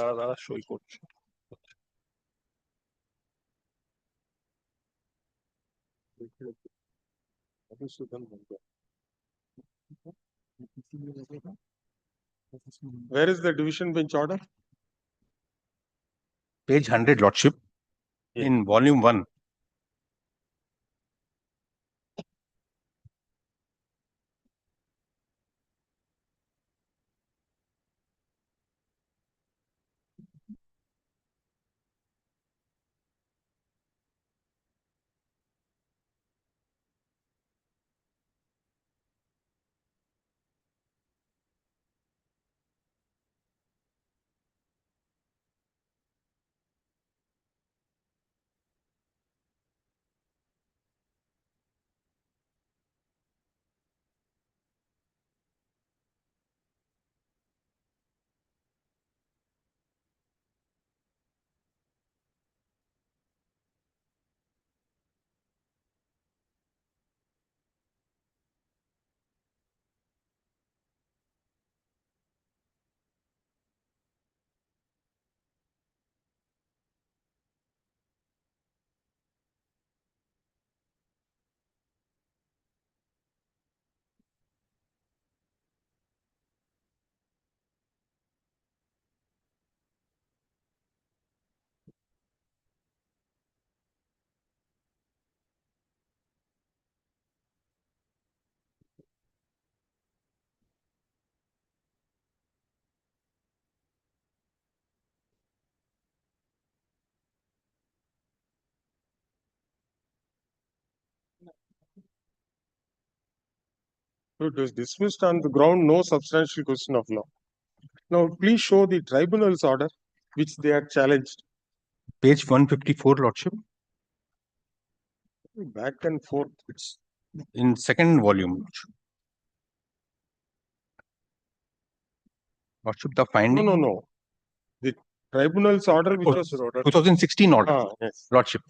Where is the division bench order? Page 100, Lordship, in volume 1. It was dismissed on the ground no substantial question of law. Now, please show the tribunal's order which they had challenged. Page 154, Lordship. Back and forth. It's in second volume. Lordship, the finding. No. The tribunal's order, which was 2016 order. Yes. Lordship.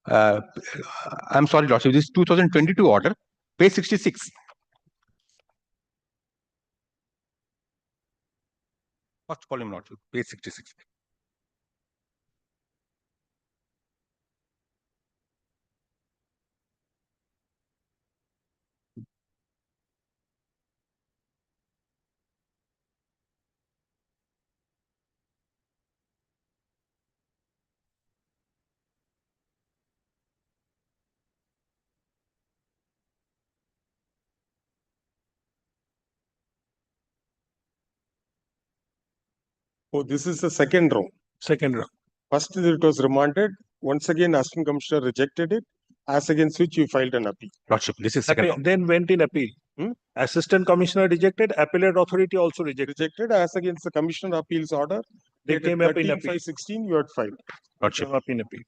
I'm sorry, Lordship. This is 2022 order, page 66. First volume, Lordship, page 66. Oh, this is the second row. Second row. First, it was remanded. Once again, Assistant Commissioner rejected it, as against which you filed an appeal. Lordship, this is second row. Then went in appeal. Assistant Commissioner rejected. Appellate Authority also rejected. Rejected as against the Commissioner Appeals order. They came up in appeal. 13/5/16, you had filed. Lordship. Came up in appeal.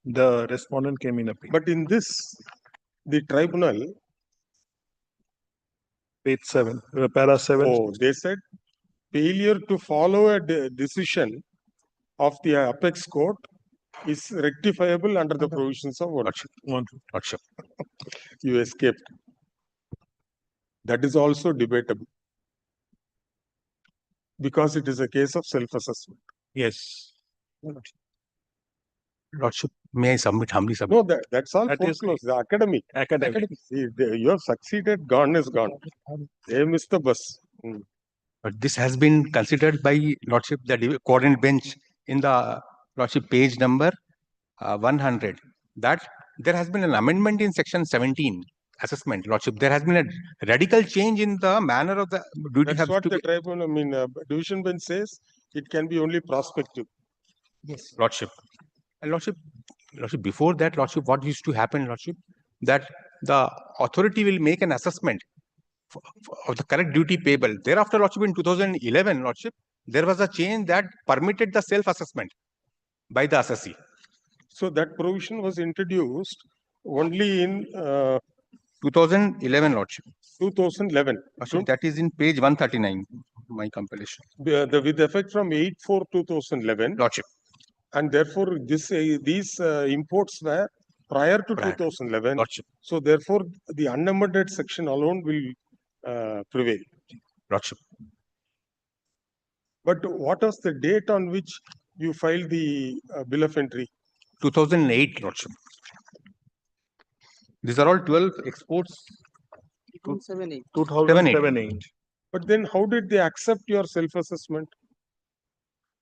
The respondent came in appeal. But in this, the tribunal. Page 7, para 7. Oh, they said failure to follow a decision of the apex court is rectifiable under the provisions of Lordship. Lordship. You escaped. That is also debatable, because it is a case of self-assessment. Yes. Lordship, may I humbly submit? No, that's all foreclosed. The academic. See, you have succeeded, gone is gone. They missed the bus. But this has been considered by Lordship, the coordinate bench, in the Lordship page number 100. That there has been an amendment in section 17, assessment, Lordship. There has been a radical change in the manner of the duty. That's what the tribunal, division bench says. It can be only prospective. Yes, Lordship. And Lordship, before that, Lordship, what used to happen, Lordship, that the authority will make an assessment of the correct duty payable. Thereafter, Lordship, in 2011, Lordship, there was a change that permitted the self-assessment by the assessee. So that provision was introduced only in 2011, Lordship. 2011. Lordship, that is in page 139, my compilation. With effect from 8/4/2011. Lordship. And therefore, these imports were prior to Prior. 2011. Lordship. So therefore, the unamended section alone will prevail. Lordship. But what was the date on which you filed the bill of entry? 2008, Lordship. These are all 12 exports. 2007-8. But then how did they accept your self-assessment?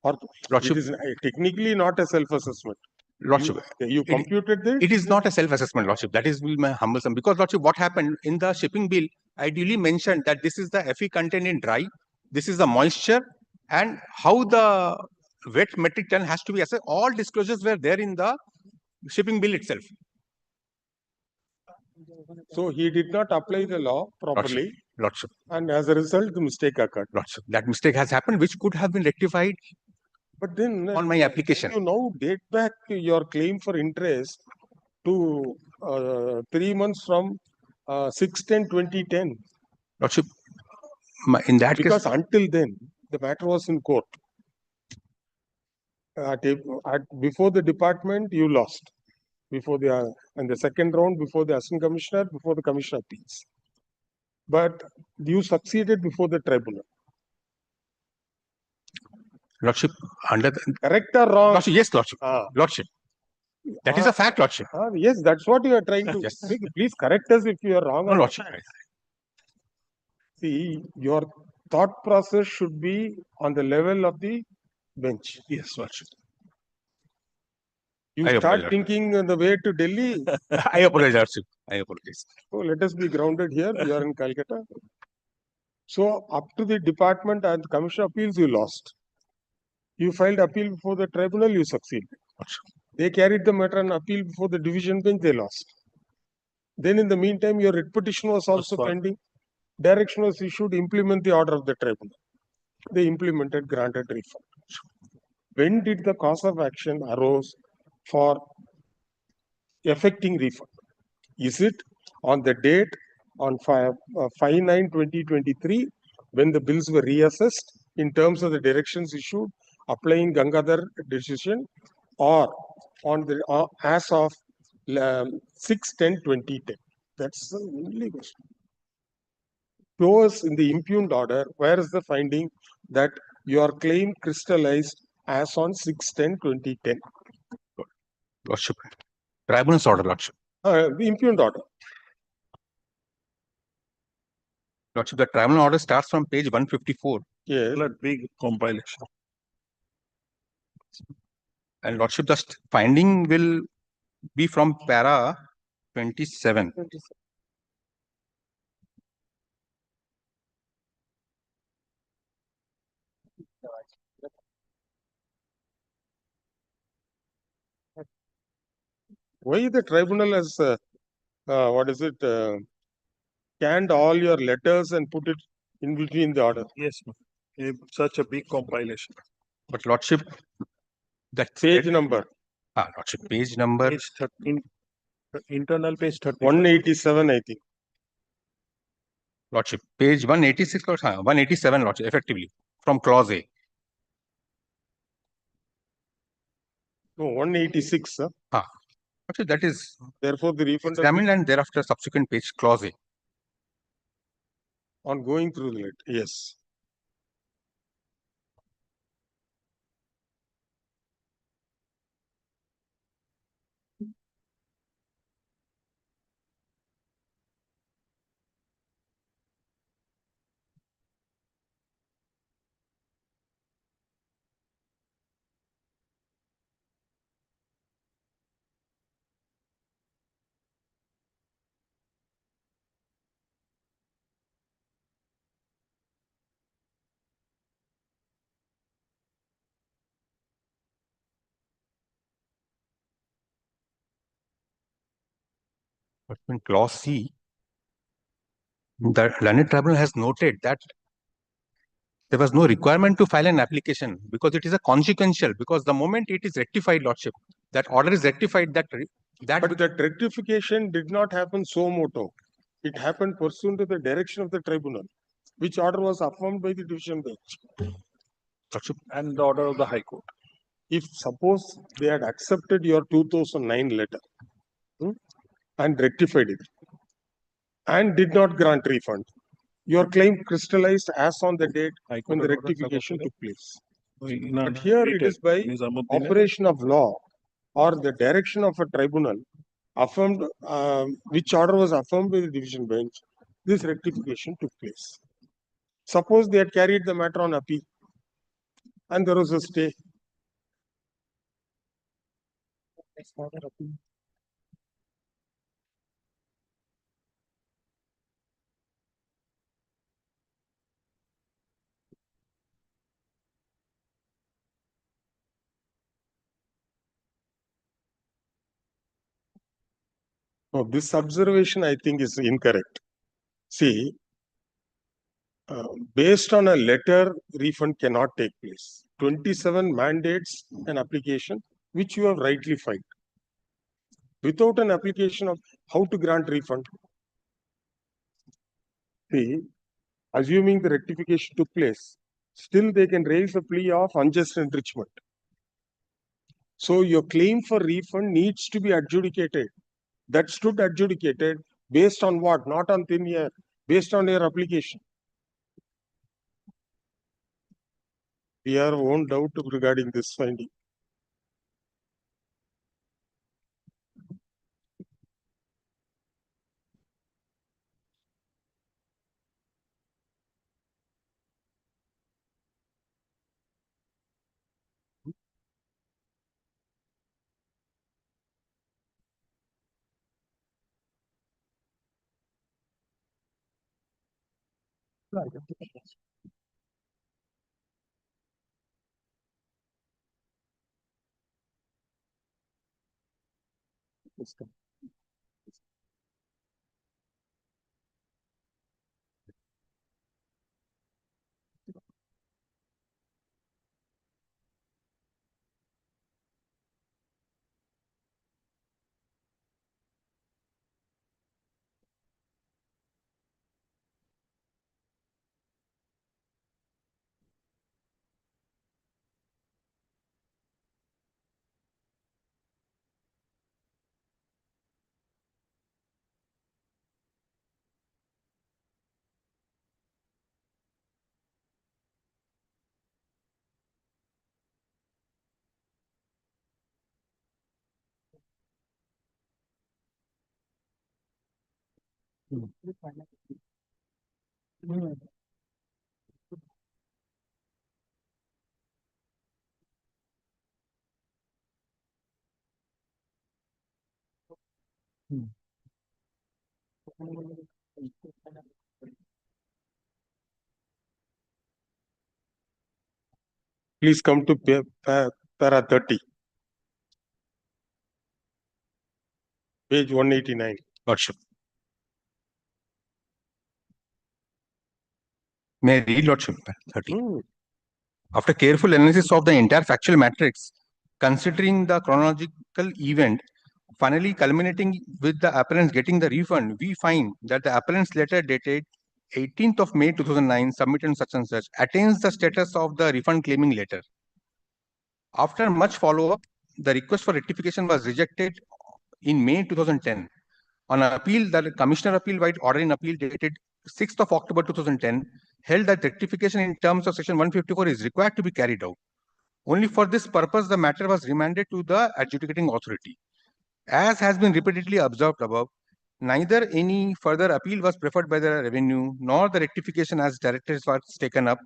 Or Lordship. it is technically not a self-assessment. Lordship. You computed this? It is not a self-assessment, Lordship. That is my humble sum. Because, Lordship, what happened in the shipping bill, I duly mentioned that this is the Fe content in dry, this is the moisture, and how the wet metric ton has to be assessed. All disclosures were there in the shipping bill itself. So he did not apply the law properly. Lordship. And as a result, the mistake occurred. Lordship. That mistake has happened, which could have been rectified But then on my application. You now date back your claim for interest to 3 months from 6/10/2010. Lordship, in that Because case, until then, the matter was in court. Before the department, you lost. Before and the second round, before the Assistant Commissioner, before the Commissioner Appeals. But you succeeded before the tribunal. Lordship, under the, Correct or wrong? Lordship, yes, Lordship. Lordship. That is a fact, Lordship. Yes, that's what you are trying to. Yes. Please correct us if you are wrong. No, Lordship. See, your thought process should be on the level of the bench. Yes, Lordship. You I start apologize. thinking on the way to Delhi. I apologize, Lordship. I apologize. So let us be grounded here. We are in Calcutta. So up to the department and the Commission of Appeals, you lost. You filed appeal before the tribunal, you succeeded. They carried the matter and appeal before the division bench, they lost. Then in the meantime, your writ petition was also pending. Direction was issued, implement the order of the tribunal. They implemented, granted refund. When did the cause of action arose for effecting refund? Is it on the date on 5/9/2023 when the bills were reassessed in terms of the directions issued applying Gangadhar decision, or on the as of 6/10/2010? That's the only question. Show us in the impugned order where is the finding that your claim crystallized as on 6/10/2010. Lordship. Tribunal's order, Lordship. The impugned order. Lordship, the tribunal order starts from page 154. Yes. Big compilation. And Lordship, the finding will be from para 27. Why the tribunal has, scanned all your letters and put it in between the order? Yes, such a big compilation. But Lordship, that Page number? Lordship, page number. Page 13, internal page 13. 187, I think. Lordship, page 186, 187, Lordship, effectively, from clause A. No, 186, sir. Lordship, that is Therefore, the refund examined and thereafter subsequent page, clause A. on going through the letter. Yes. But in clause C, the learned tribunal has noted that there was no requirement to file an application because it is a consequential, because the moment it is rectified, Lordship, that order is rectified, that But that rectification did not happen so moto. It happened pursuant to the direction of the tribunal, which order was affirmed by the division bench. Lordship, And the order of the High Court. If suppose they had accepted your 2009 letter and rectified it and did not grant refund, your claim crystallized as on the date High when Court the order rectification took place. No, But here it is by operation of law or the direction of a tribunal affirmed, which order was affirmed by the division bench, this rectification took place. Suppose they had carried the matter on appeal and there was a stay. No, this observation I think is incorrect. See, based on a letter, refund cannot take place. 27 mandates an application which you have rightly filed. Without an application of how to grant refund. See, assuming the rectification took place, still they can raise a plea of unjust enrichment. So your claim for refund needs to be adjudicated. That stood adjudicated based on what? Not on thin air, based on your application. We have our own doubt regarding this finding. Please come to para 30, page 189. Lordship. May I read, Lordship? 30. After careful analysis of the entire factual matrix, considering the chronological event, finally culminating with the appellants getting the refund, we find that the appellant's letter dated 18th of May 2009, submitted such and such, attains the status of the refund claiming letter. After much follow-up, the request for rectification was rejected in May 2010. On appeal, the Commissioner Appeal White order in appeal dated 6th of October 2010 held that rectification in terms of section 154 is required to be carried out. Only for this purpose, the matter was remanded to the adjudicating authority. As has been repeatedly observed above, neither any further appeal was preferred by the revenue, nor the rectification as directed was taken up.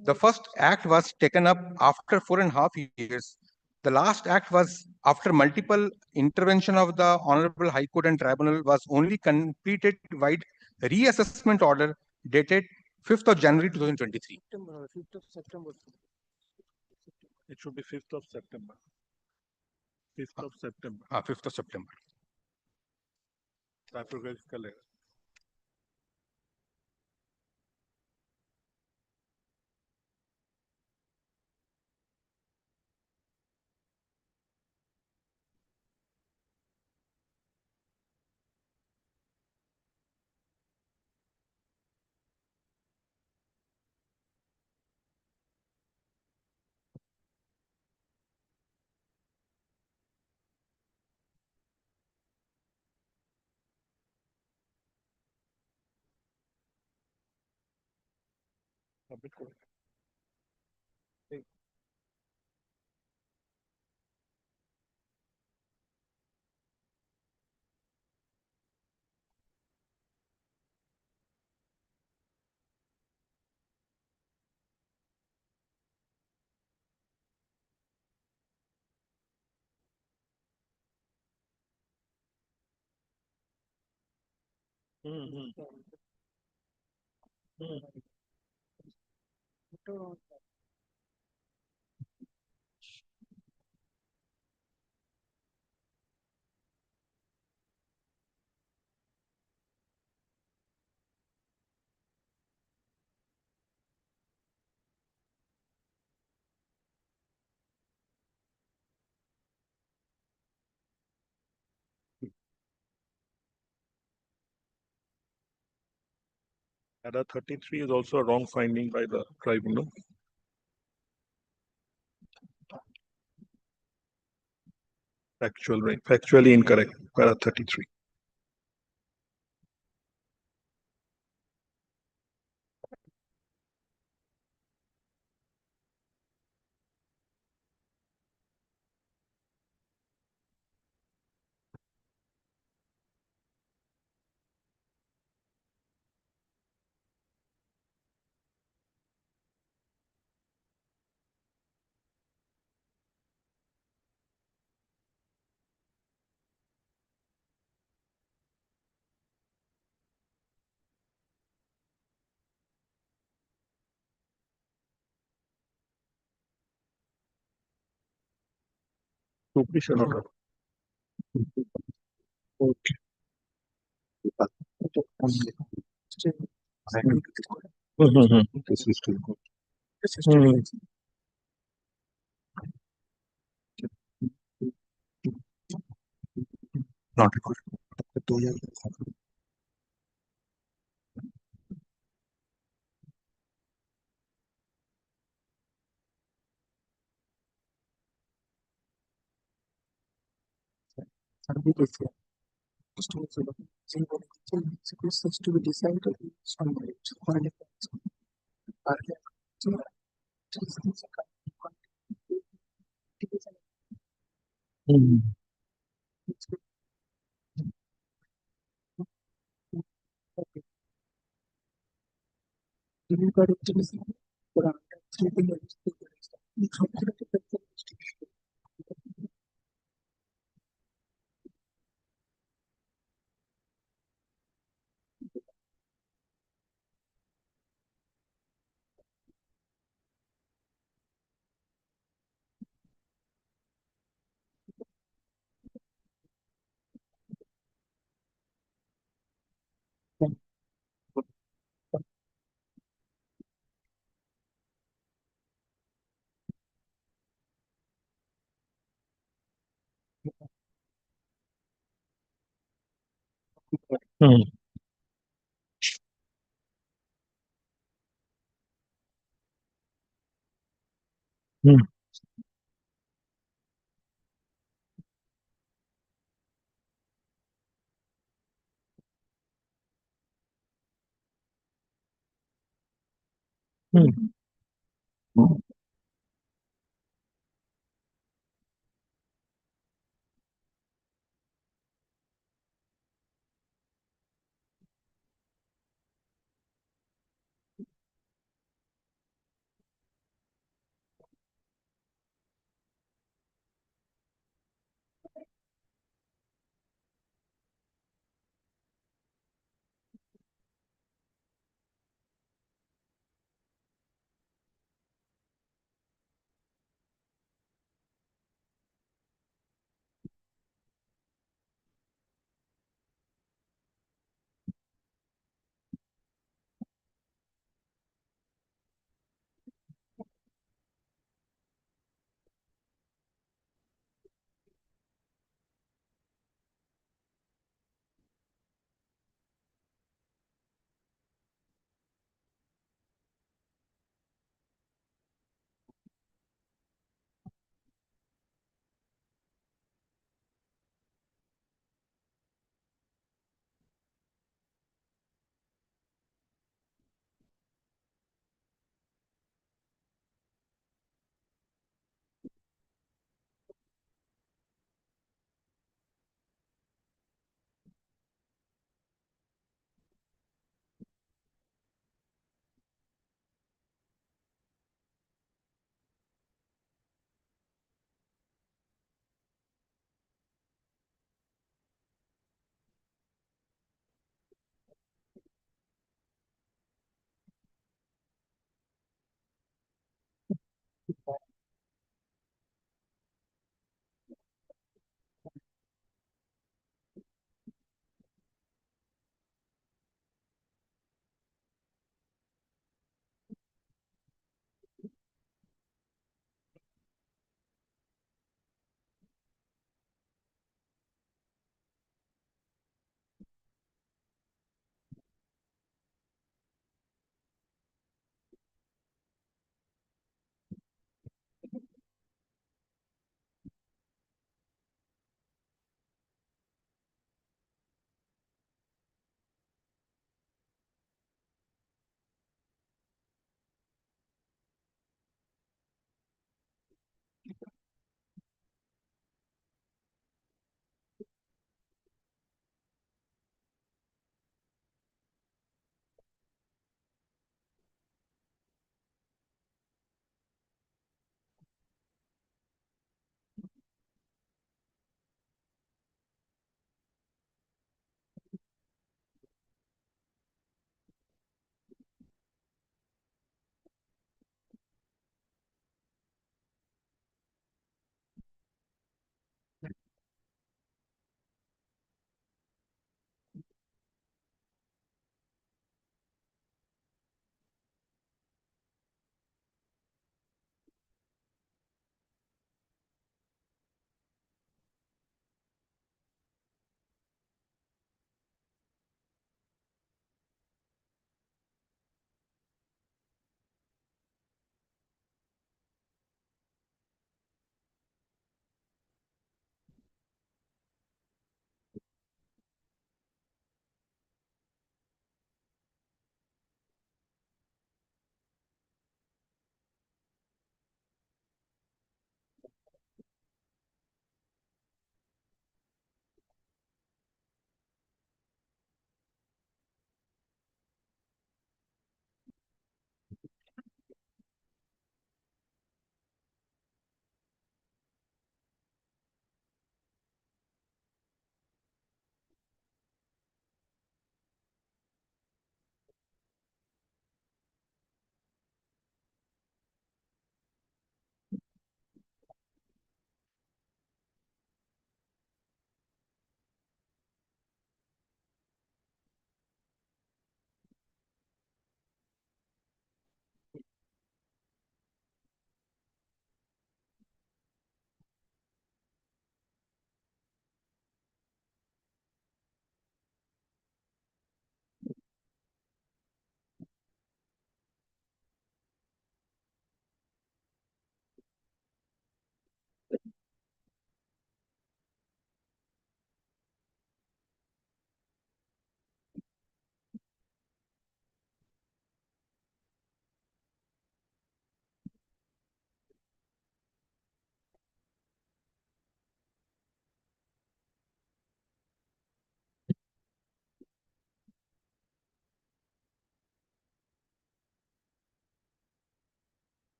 The first act was taken up after 4.5 years. The last act was after multiple intervention of the Honorable High Court and Tribunal was only completed by reassessment order dated 5th of January 2023. 5th of September. It should be 5th of September. 5th of September. 5th of September. Typographical error. Ada 33 is also a wrong finding by the tribunal. Factually incorrect, para 33. Superficial order. Okay. This is still good. Not good. To be decided on merit.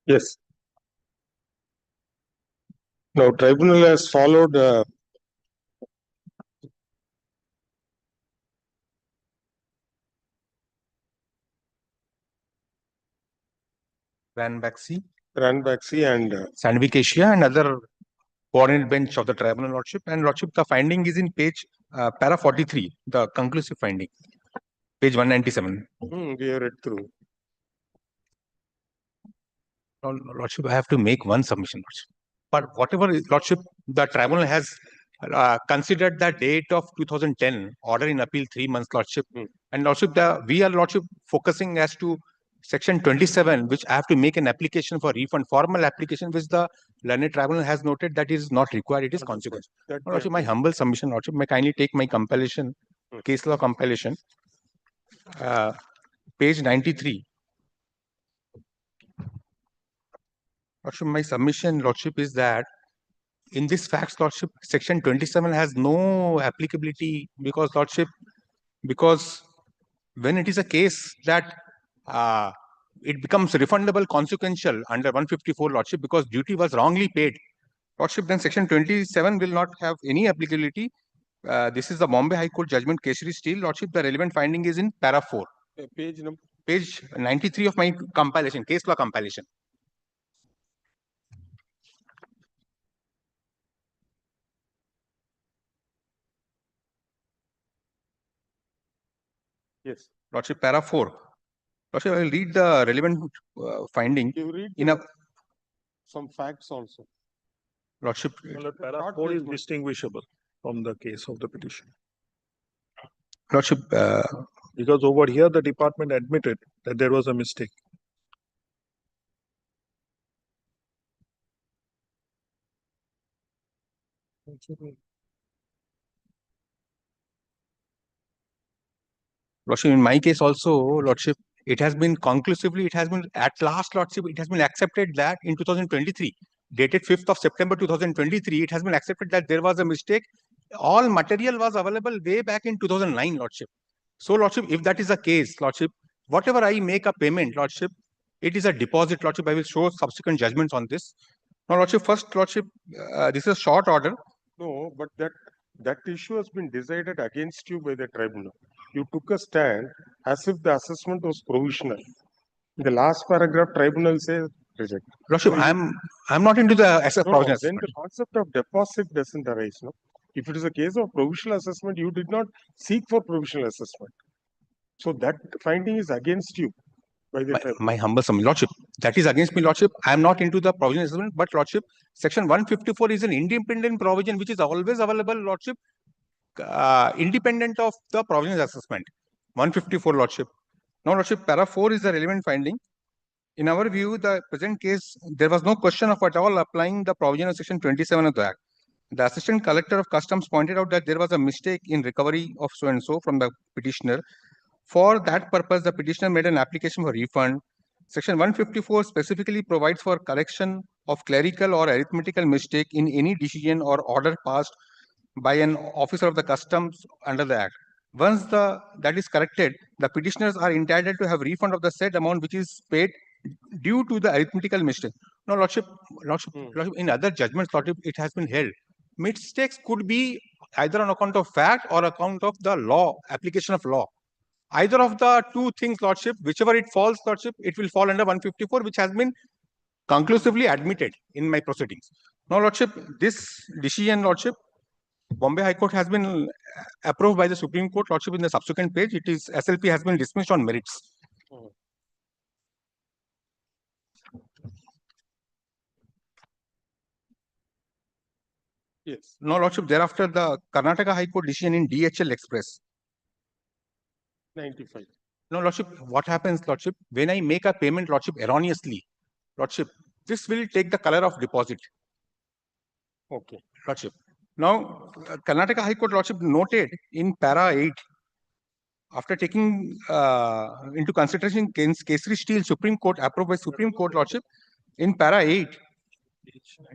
Yes. Now, tribunal has followed Ranbaxy, Ranbaxy and Sandvik Asia, and other coordinate bench of the tribunal, Lordship. And Lordship, the finding is in page para 43, the conclusive finding, page 197. we have read through. Lordship, I have to make one submission, Lordship. But whatever, Lordship, the tribunal has considered the date of 2010 order in appeal 3 months, Lordship. And Lordship, we are, Lordship, focusing as to section 27, which I have to make an application for refund, formal application, which the learned tribunal has noted that is not required, it is consequence. Lordship, my humble submission, Lordship, may kindly take my compilation, case law compilation, page 93. Lordship, my submission, Lordship, is that in this facts, Lordship, section 27 has no applicability because, Lordship, because when it is a case that it becomes refundable consequential under 154, Lordship, because duty was wrongly paid, Lordship, then section 27 will not have any applicability. This is the Bombay High Court judgment, Kesari Steel, Lordship. The relevant finding is in para 4, Page number. page 93 of my compilation, case law compilation. Yes. Lordship, para 4. Lordship, I will read the relevant finding You read in a some facts also. Lordship. Well, para 4 is distinguishable from the case of the petition. Lordship, Because over here, the department admitted that there was a mistake. Lordship, in my case also, Lordship, it has been conclusively, it has been at last, Lordship, it has been accepted that in 2023, dated 5th of September 2023, it has been accepted that there was a mistake. All material was available way back in 2009, Lordship. So, Lordship, if that is the case, Lordship, whatever I make a payment, Lordship, it is a deposit, Lordship. I will show subsequent judgments on this. Now, Lordship, first, Lordship, this is a short order. No, but that issue has been decided against you by the tribunal. You took a stand as if the assessment was provisional. In the last paragraph, tribunal says reject. Lordship, So I'm not into the no, provisional then assessment. the concept of deposit doesn't arise. No, if it is a case of provisional assessment, you did not seek for provisional assessment. So that finding is against you by the tribunal. My humble submission, Lordship, that is against me, Lordship. I am not into the provisional assessment, but Lordship, section 154 is an independent provision which is always available, Lordship, independent of the provisional assessment. 154, Lordship. Now, Lordship, para 4 is the relevant finding. In our view, the present case, there was no question of at all applying the provision of section 27 of the Act. The Assistant Collector of Customs pointed out that there was a mistake in recovery of so and so from the petitioner. For that purpose, the petitioner made an application for refund. Section 154 specifically provides for correction of clerical or arithmetical mistake in any decision or order passed by an officer of the customs under the Act. Once that is corrected, the petitioners are entitled to have refund of the said amount which is paid due to the arithmetical mistake. Now, Lordship, in other judgments, Lordship, it has been held. Mistakes could be either on account of fact or account of the law, application of law. Either of the two things, Lordship, whichever it falls, Lordship, it will fall under 154, which has been conclusively admitted in my proceedings. Now, Lordship, this decision, Lordship, Bombay High Court has been approved by the Supreme Court, Lordship, in the subsequent page. It is SLP has been dismissed on merits. Yes. Now, Lordship, thereafter, the Karnataka High Court decision in DHL Express. 95. No, Lordship, what happens, Lordship, when I make a payment, Lordship, erroneously, Lordship, this will take the color of deposit. Okay. Lordship. Now, Karnataka High Court, Lordship, noted in para 8, after taking into consideration Kesari Steel, Supreme Court, approved by Supreme Court, Lordship, in para 8,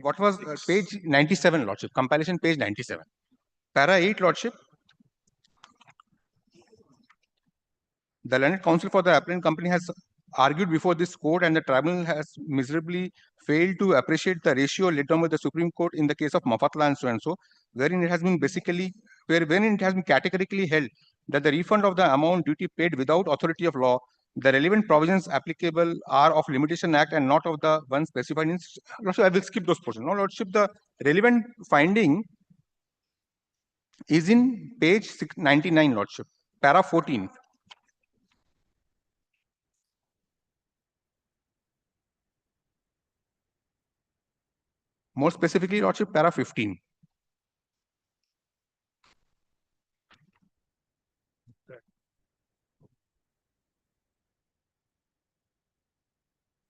what was page 97, Lordship, compilation page 97. Para 8, Lordship, the learned counsel for the appellant company has argued before this court, and the tribunal has miserably failed to appreciate the ratio laid down by the Supreme Court in the case of Mafatla and so and so, wherein it has been wherein it has been categorically held that the refund of the amount duty paid without authority of law, the relevant provisions applicable are of Limitation Act and not of the one specified in. Lordship, I will skip those portions. Now, Lordship, the relevant finding is in page 99, Lordship, para 14. More specifically, Lordship, para 15.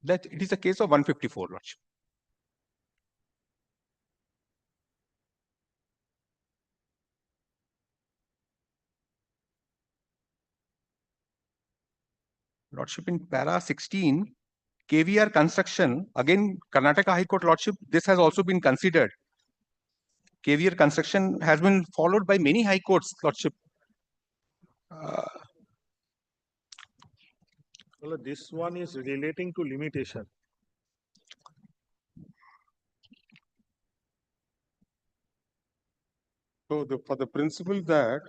That it is a case of 154, Lordship. Lordship, in para 16, KVR construction, again, Karnataka High Court, Lordship, this has also been considered. KVR construction has been followed by many high courts, Lordship. Well, this one is relating to limitation. So for the principle that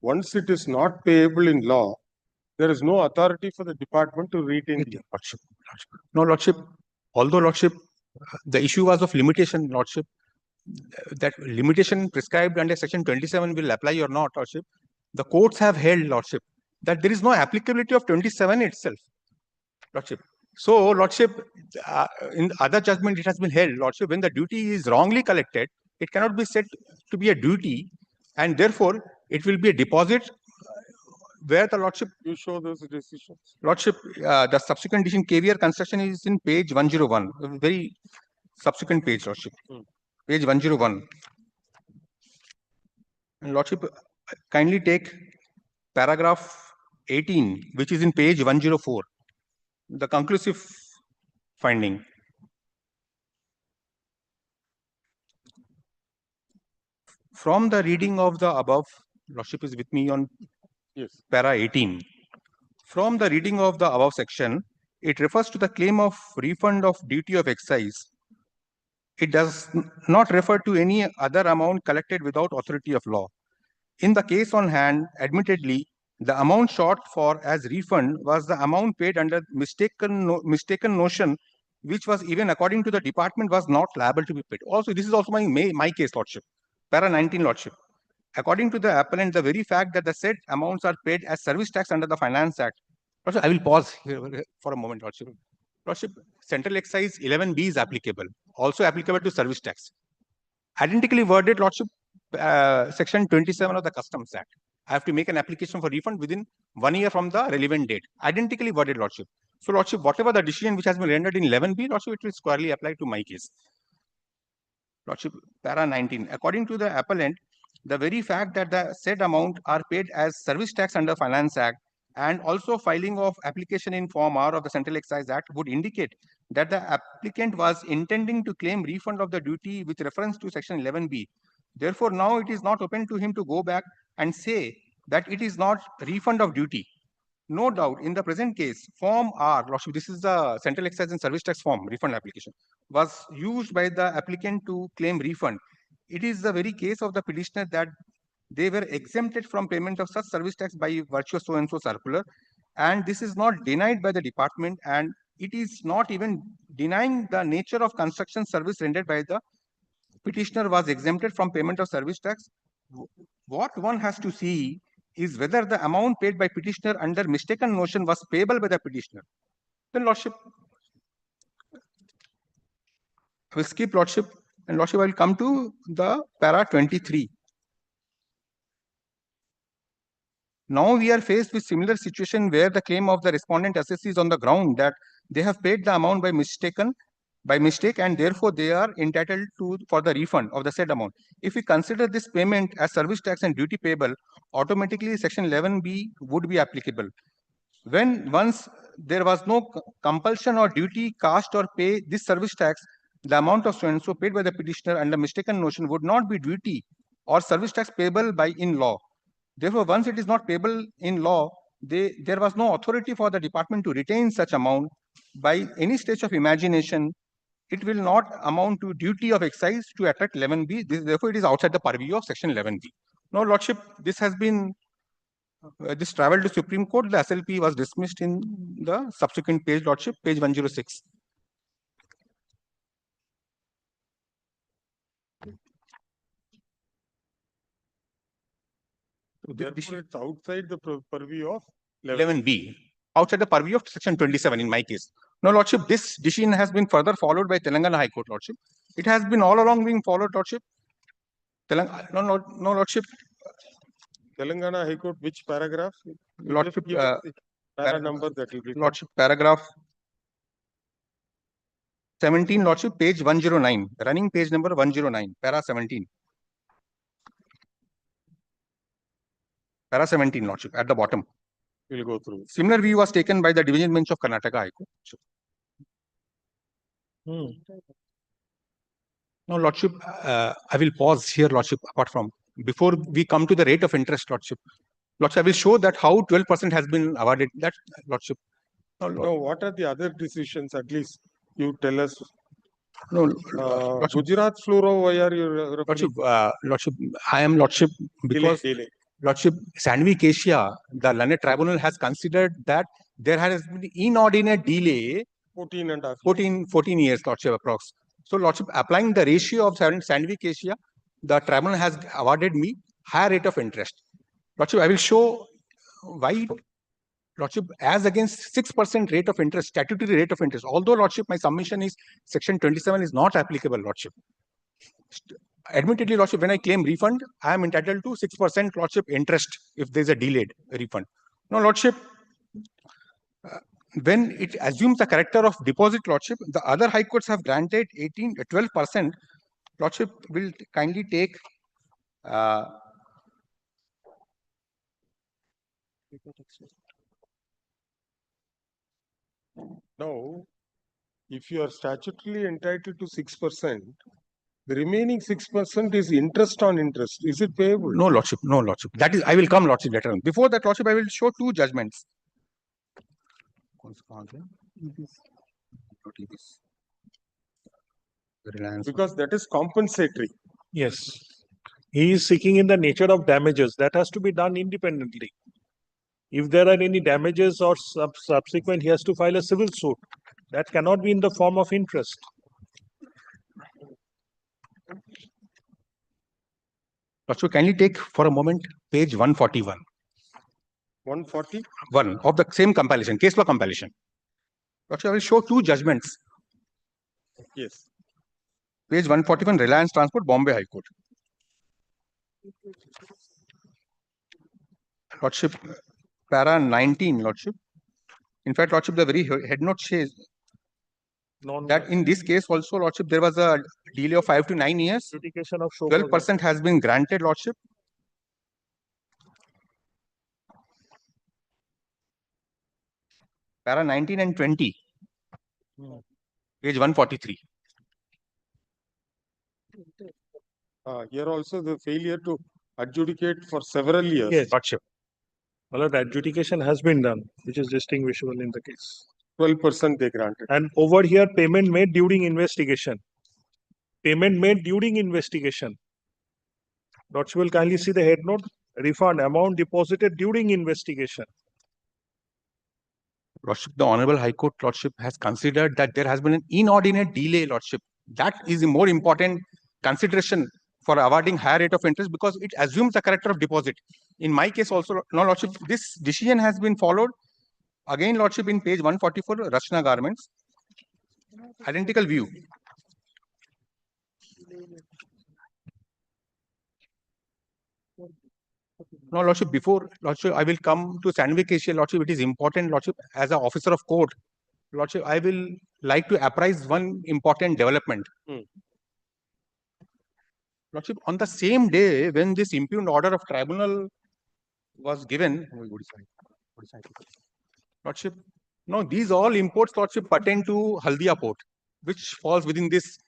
once it is not payable in law, there is no authority for the department to retain the Lordship. No, Lordship, although Lordship, the issue was of limitation, Lordship, that limitation prescribed under section 27 will apply or not, Lordship. The courts have held, Lordship, that there is no applicability of 27 itself, Lordship. So, Lordship, in other judgment, it has been held, Lordship, when the duty is wrongly collected, it cannot be said to be a duty, and therefore, it will be a deposit where the Lordship. You show those decisions. Lordship, the subsequent decision KVR construction is in page 101, a very subsequent page, Lordship. Page 101. And Lordship, kindly take paragraph 18, which is in page 104, the conclusive finding. From the reading of the above, Lordship is with me on para 18. From the reading of the above section, it refers to the claim of refund of duty of excise. It does not refer to any other amount collected without authority of law. In the case on hand, admittedly, the amount sought for as refund was the amount paid under mistaken notion, which was even according to the department was not liable to be paid. Also, this is also my case, Lordship. Para 19, Lordship. According to the appellant, the very fact that the said amounts are paid as service tax under the Finance Act. Lordship, I will pause here for a moment, Lordship. Lordship, Central Excise 11B is applicable, also applicable to service tax. Identically worded, Lordship, section 27 of the Customs Act. I have to make an application for refund within 1 year from the relevant date. Identically worded, Lordship. So, Lordship, whatever the decision which has been rendered in 11B, Lordship, it will squarely apply to my case. Lordship, para 19. According to the appellant, the very fact that the said amount are paid as service tax under Finance Act and also filing of application in Form R of the Central Excise Act would indicate that the applicant was intending to claim refund of the duty with reference to section 11B. Therefore, now it is not open to him to go back and say that it is not refund of duty. No doubt, in the present case, Form R, Lordship, this is the Central Excise and Service Tax form, refund application, was used by the applicant to claim refund. It is the very case of the petitioner that they were exempted from payment of such service tax by virtue of so-and-so circular, and this is not denied by the department, and it is not even denying the nature of construction service rendered by the petitioner was exempted from payment of service tax. What one has to see is whether the amount paid by petitioner under mistaken notion was payable by the petitioner. Then, Lordship, I will skip, Lordship, and Lordship, I will come to the para 23. Now we are faced with similar situation where the claim of the respondent assesses on the ground that they have paid the amount by mistake, and therefore they are entitled for the refund of the said amount. If we consider this payment as service tax and duty payable, automatically section 11B would be applicable. Once there was no compulsion or duty cast or pay this service tax, the amount of so-and-so paid by the petitioner under mistaken notion would not be duty or service tax payable by in law. Therefore, once it is not payable in law, there was no authority for the department to retain such amount by any stretch of imagination. It will not amount to duty of excise to attract 11B. Therefore, it is outside the purview of section 11B. Now, Lordship, this has been, this traveled to Supreme Court. The SLP was dismissed in the subsequent page, Lordship, page 106. So therefore, it's outside the purview of 11B, outside the purview of section 27 in my case. Now, Lordship, this decision has been further followed by Telangana High Court, Lordship. It has been all along being followed, Lordship. No, Lordship. Telangana High Court, which paragraph? Lordship, para number that will be. Lordship, paragraph 17, Lordship, page 109, running page number 109, para 17. Para 17, Lordship, at the bottom. We'll go through. Similar view was taken by the Division Bench of Karnataka High Court. Now, Lordship, I will pause here, Lordship, apart from, before we come to the rate of interest, Lordship. Lordship, I will show that how 12% has been awarded. That, Lordship. No, what are the other decisions? At least you tell us No, Gujarat fluoro, why are you referring? Lordship, I am Lordship because Delay. Lordship, Sandvik Asia, the learned tribunal has considered that there has been inordinate delay 14 and a half. 14 years, Lordship, approx. So, Lordship, applying the ratio of Sandvik Asia, the tribunal has awarded me higher rate of interest. Lordship, I will show why, Lordship, as against 6% rate of interest, statutory rate of interest. Although, Lordship, my submission is section 27 is not applicable, Lordship. Admittedly, Lordship, when I claim refund, I am entitled to 6% Lordship interest if there is a delayed refund. No, Lordship, when it assumes the character of deposit, Lordship, the other high courts have granted 12%. Lordship will kindly take Now, if you are statutorily entitled to 6%, the remaining 6% is interest on interest. Is it payable? No, Lordship, no, Lordship. That is, I will come, Lordship, later on. Before that, Lordship, I will show two judgments. Because that is compensatory. Yes. He is seeking in the nature of damages. That has to be done independently. If there are any damages or subsequent, he has to file a civil suit. That cannot be in the form of interest. Lordship, kindly take for a moment page 141. 140? One of the same compilation, case law compilation. Lordship, I will show two judgments. Yes. Page 141, Reliance Transport, Bombay High Court. Lordship, para 19, Lordship. In fact, Lordship, the very head note says that in this case also, Lordship, there was a delay of 5 to 9 years. 12% has been granted, Lordship. Para 19 and 20. Page 143. Here also the failure to adjudicate for several years. Yes. Lordship. Well, the adjudication has been done, which is distinguishable in the case. 12% they granted. And over here, payment made during investigation. Payment made during investigation. Lordship will kindly see the head note. Refund amount deposited during investigation. Lordship, the Honorable High Court, Lordship, has considered that there has been an inordinate delay, Lordship. That is a more important consideration for awarding higher rate of interest because it assumes the character of deposit. In my case also, no, Lordship, this decision has been followed. Again, Lordship, in page 144, Rachna Garments. Identical view. No, Lordship, before, Lordship, I will come to Sandvik Asia, Lordship. It is important, Lordship, as an officer of court, Lordship, I will like to apprise one important development. Lordship, on the same day when this impugned order of tribunal was given, Lordship, no, these all imports, Lordship, pertain to Haldia port, which falls within this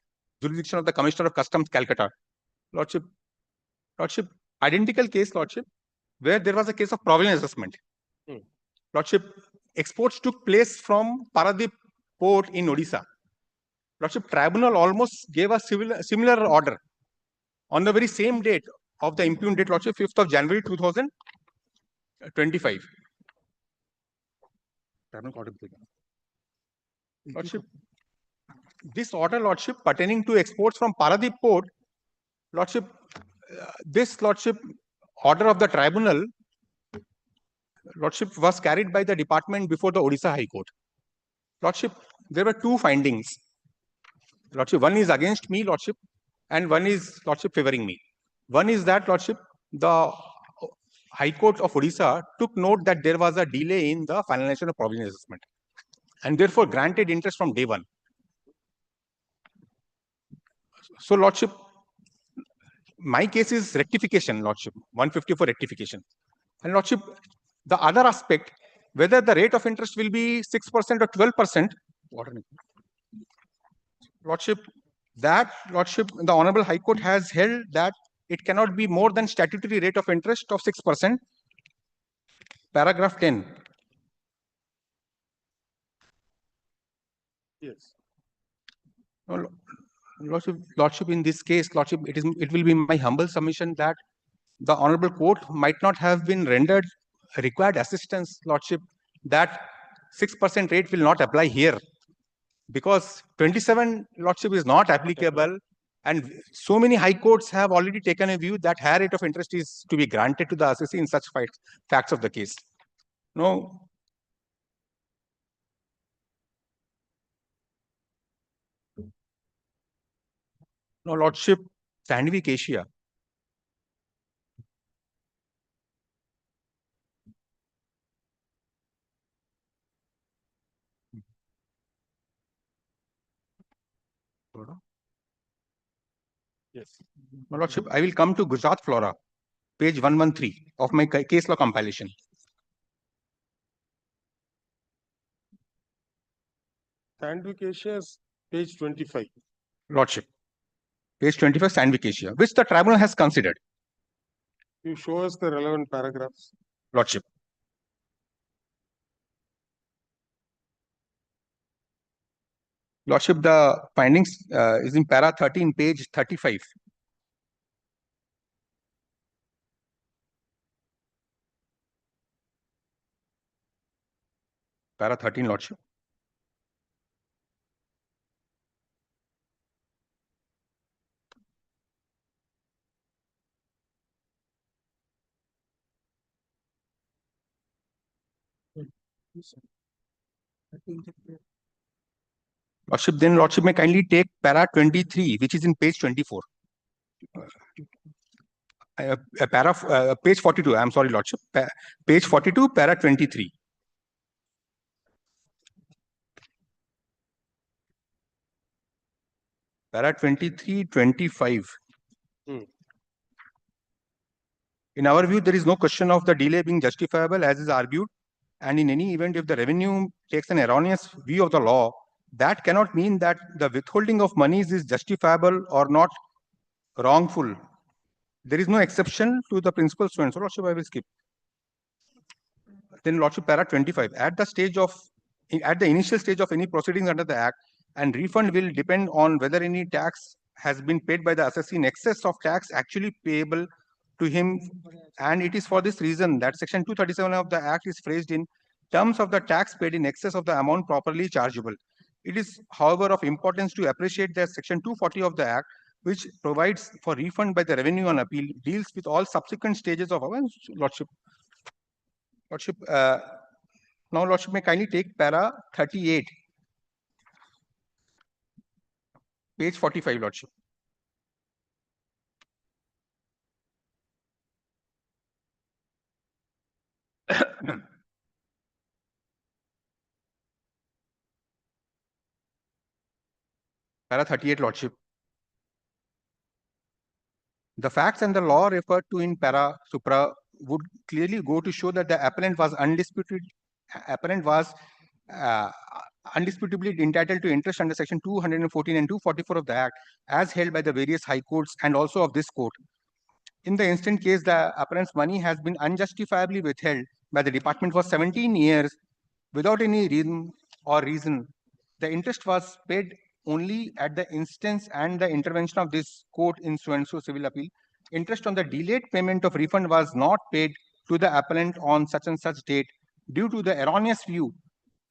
jurisdiction of the Commissioner of Customs, Calcutta. Lordship, identical case, Lordship, where there was a case of provisional assessment. Lordship, exports took place from Paradip port in Odisha. Lordship, tribunal almost gave a similar order on the very same date of the impugned date, Lordship, 5th of January 2025. Lordship, this order, Lordship, pertaining to exports from Paradip port, Lordship, this Lordship order of the tribunal, Lordship, was carried by the department before the Odisha High Court. Lordship, there were two findings. Lordship, one is against me, Lordship, and one is, Lordship, favoring me. One is that, Lordship, the High Court of Odisha took note that there was a delay in the finalization of provisional assessment and therefore granted interest from day one. So, Lordship, my case is rectification, Lordship, 154 rectification. And Lordship, the other aspect, whether the rate of interest will be 6% or 12%, Lordship, that, Lordship, the Honorable High Court has held that it cannot be more than statutory rate of interest of 6%. Paragraph 10. Yes. No, Lordship, in this case, Lordship, it will be my humble submission that the Honorable Court might not have been rendered required assistance, Lordship, that 6% rate will not apply here, because 27, Lordship, is not applicable, and so many high courts have already taken a view that higher rate of interest is to be granted to the assessee in such facts of the case. No. No, Lordship, Sandvik Asia. Yes. No, Lordship, I will come to Gujarat Flora, page 113 of my case law compilation. Sandvik Asia is page 25. Lordship, page 25, Sandvik Asia, which the tribunal has considered. You show us the relevant paragraphs. Lordship. Lordship, the findings is in para 13, page 35. Para 13, Lordship. Lordship, then Lordship may kindly take para 23, which is in page 24. Page 42, I'm sorry, Lordship. Page 42, para 23. Para 23, 25. In our view, there is no question of the delay being justifiable as is argued. And in any event, if the revenue takes an erroneous view of the law, that cannot mean that the withholding of monies is justifiable or not wrongful. There is no exception to the principle. So, Lordship, I will skip. Then, Lordship, para 25. At the initial stage of any proceedings under the Act, and refund will depend on whether any tax has been paid by the assessee in excess of tax actually payable to him. And it is for this reason that Section 237 of the Act is phrased in terms of the tax paid in excess of the amount properly chargeable. It is, however, of importance to appreciate that Section 240 of the Act, which provides for refund by the revenue on appeal, deals with all subsequent stages of our Lordship. Lordship, now Lordship may kindly take para 38, page 45, Lordship. Para 38, Lordship. The facts and the law referred to in para supra would clearly go to show that the appellant was undisputably entitled to interest under Section 214 and 244 of the Act, as held by the various high courts and also of this court. In the instant case, the appellant's money has been unjustifiably withheld by the department for 17 years without any reason. The interest was paid only at the instance and the intervention of this court in so-and-so civil appeal. Interest on the delayed payment of refund was not paid to the appellant on such and such date due to the erroneous view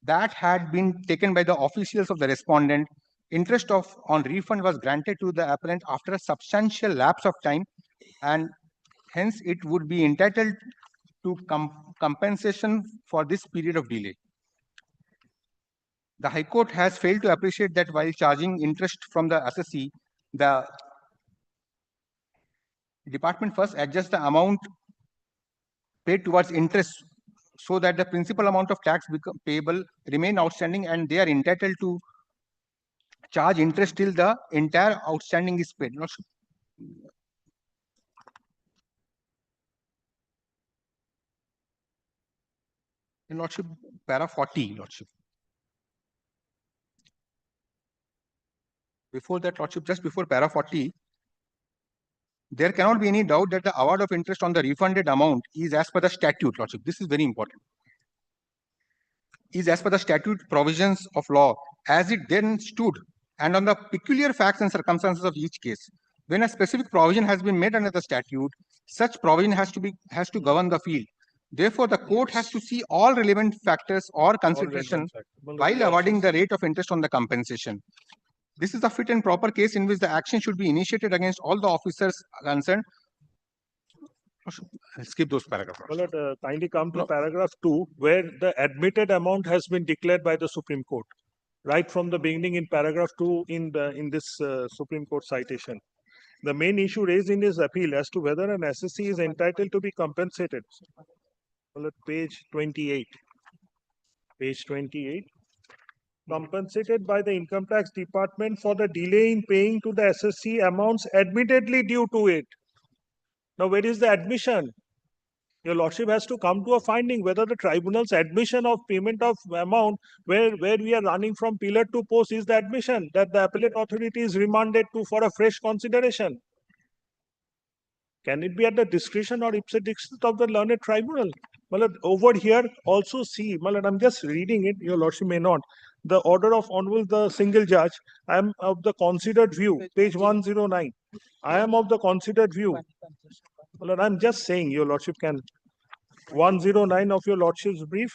that had been taken by the officials of the respondent. Interest on refund was granted to the appellant after a substantial lapse of time, and hence it would be entitled to compensation for this period of delay. The High Court has failed to appreciate that while charging interest from the assessee, the department first adjusts the amount paid towards interest so that the principal amount of tax payable remain outstanding, and they are entitled to charge interest till the entire outstanding is paid. Lordship, para 40, Lordship. Before that, Lordship, just before para 40, there cannot be any doubt that the award of interest on the refunded amount is as per the statute, Lordship. This is very important. Is as per the statute provisions of law as it then stood and on the peculiar facts and circumstances of each case. When a specific provision has been made under the statute, such provision has to govern the field. Therefore, the court has to see all relevant factors or consideration while awarding the rate of interest on the compensation. This is a fit and proper case in which the action should be initiated against all the officers concerned. I'll skip those paragraphs. Well, kindly come to paragraph 2, where the admitted amount has been declared by the Supreme Court. Right from the beginning in paragraph 2 in this Supreme Court citation. The main issue raised in his appeal as to whether an assessee is entitled to be compensated. Well, at page 28. Page 28. Compensated by the Income Tax Department for the delay in paying to the assessee amounts admittedly due to it. Now, where is the admission? Your Lordship has to come to a finding whether the tribunal's admission of payment of amount where we are running from pillar to post is the admission that the appellate authority is remanded to for a fresh consideration. Can it be at the discretion or ipse dixit of the learned tribunal? Well, over here also see, well, I'm just reading it, your Lordship may not. The order of Honorable the single judge, I am of the considered view, page 109. I am of the considered view. Well, I'm just saying, your Lordship can. 109 of your Lordship's brief,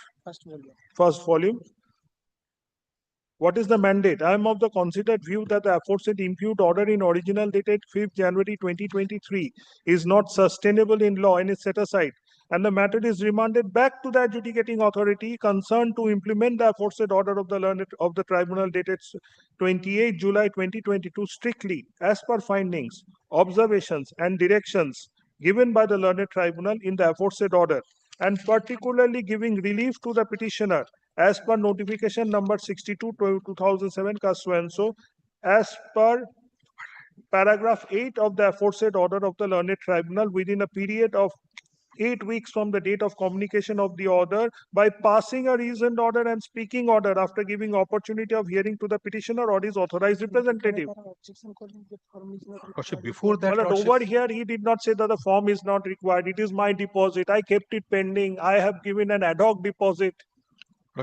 first volume. What is the mandate? I am of the considered view that the aforesaid impute order in original dated 5th January 2023 is not sustainable in law and is set aside, and the matter is remanded back to the adjudicating authority concerned to implement the aforesaid order of the tribunal dated 28 July 2022 strictly as per findings, observations, and directions given by the learned tribunal in the aforesaid order, and particularly giving relief to the petitioner as per notification number 62/2007 so as per paragraph 8 of the aforesaid order of the learned tribunal within a period of 8 weeks from the date of communication of the order by passing a reasoned order and speaking order after giving opportunity of hearing to the petitioner or his authorized representative. Before that, Well, over here, he did not say that the form is not required. It is my deposit. I kept it pending. I have given an ad hoc deposit.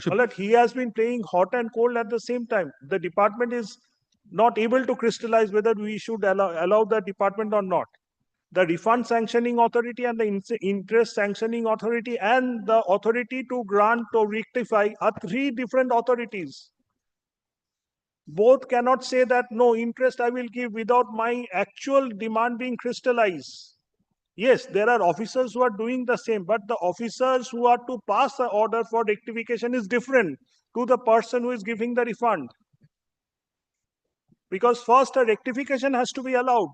Well, he has been playing hot and cold at the same time. The department is not able to crystallize whether we should allow the department or not. The refund sanctioning authority and the interest sanctioning authority and the authority to grant or rectify are 3 different authorities. Both cannot say that no interest I will give without my actual demand being crystallized. Yes, there are officers who are doing the same, but the officers who are to pass the order for rectification is different to the person who is giving the refund. Because first a rectification has to be allowed.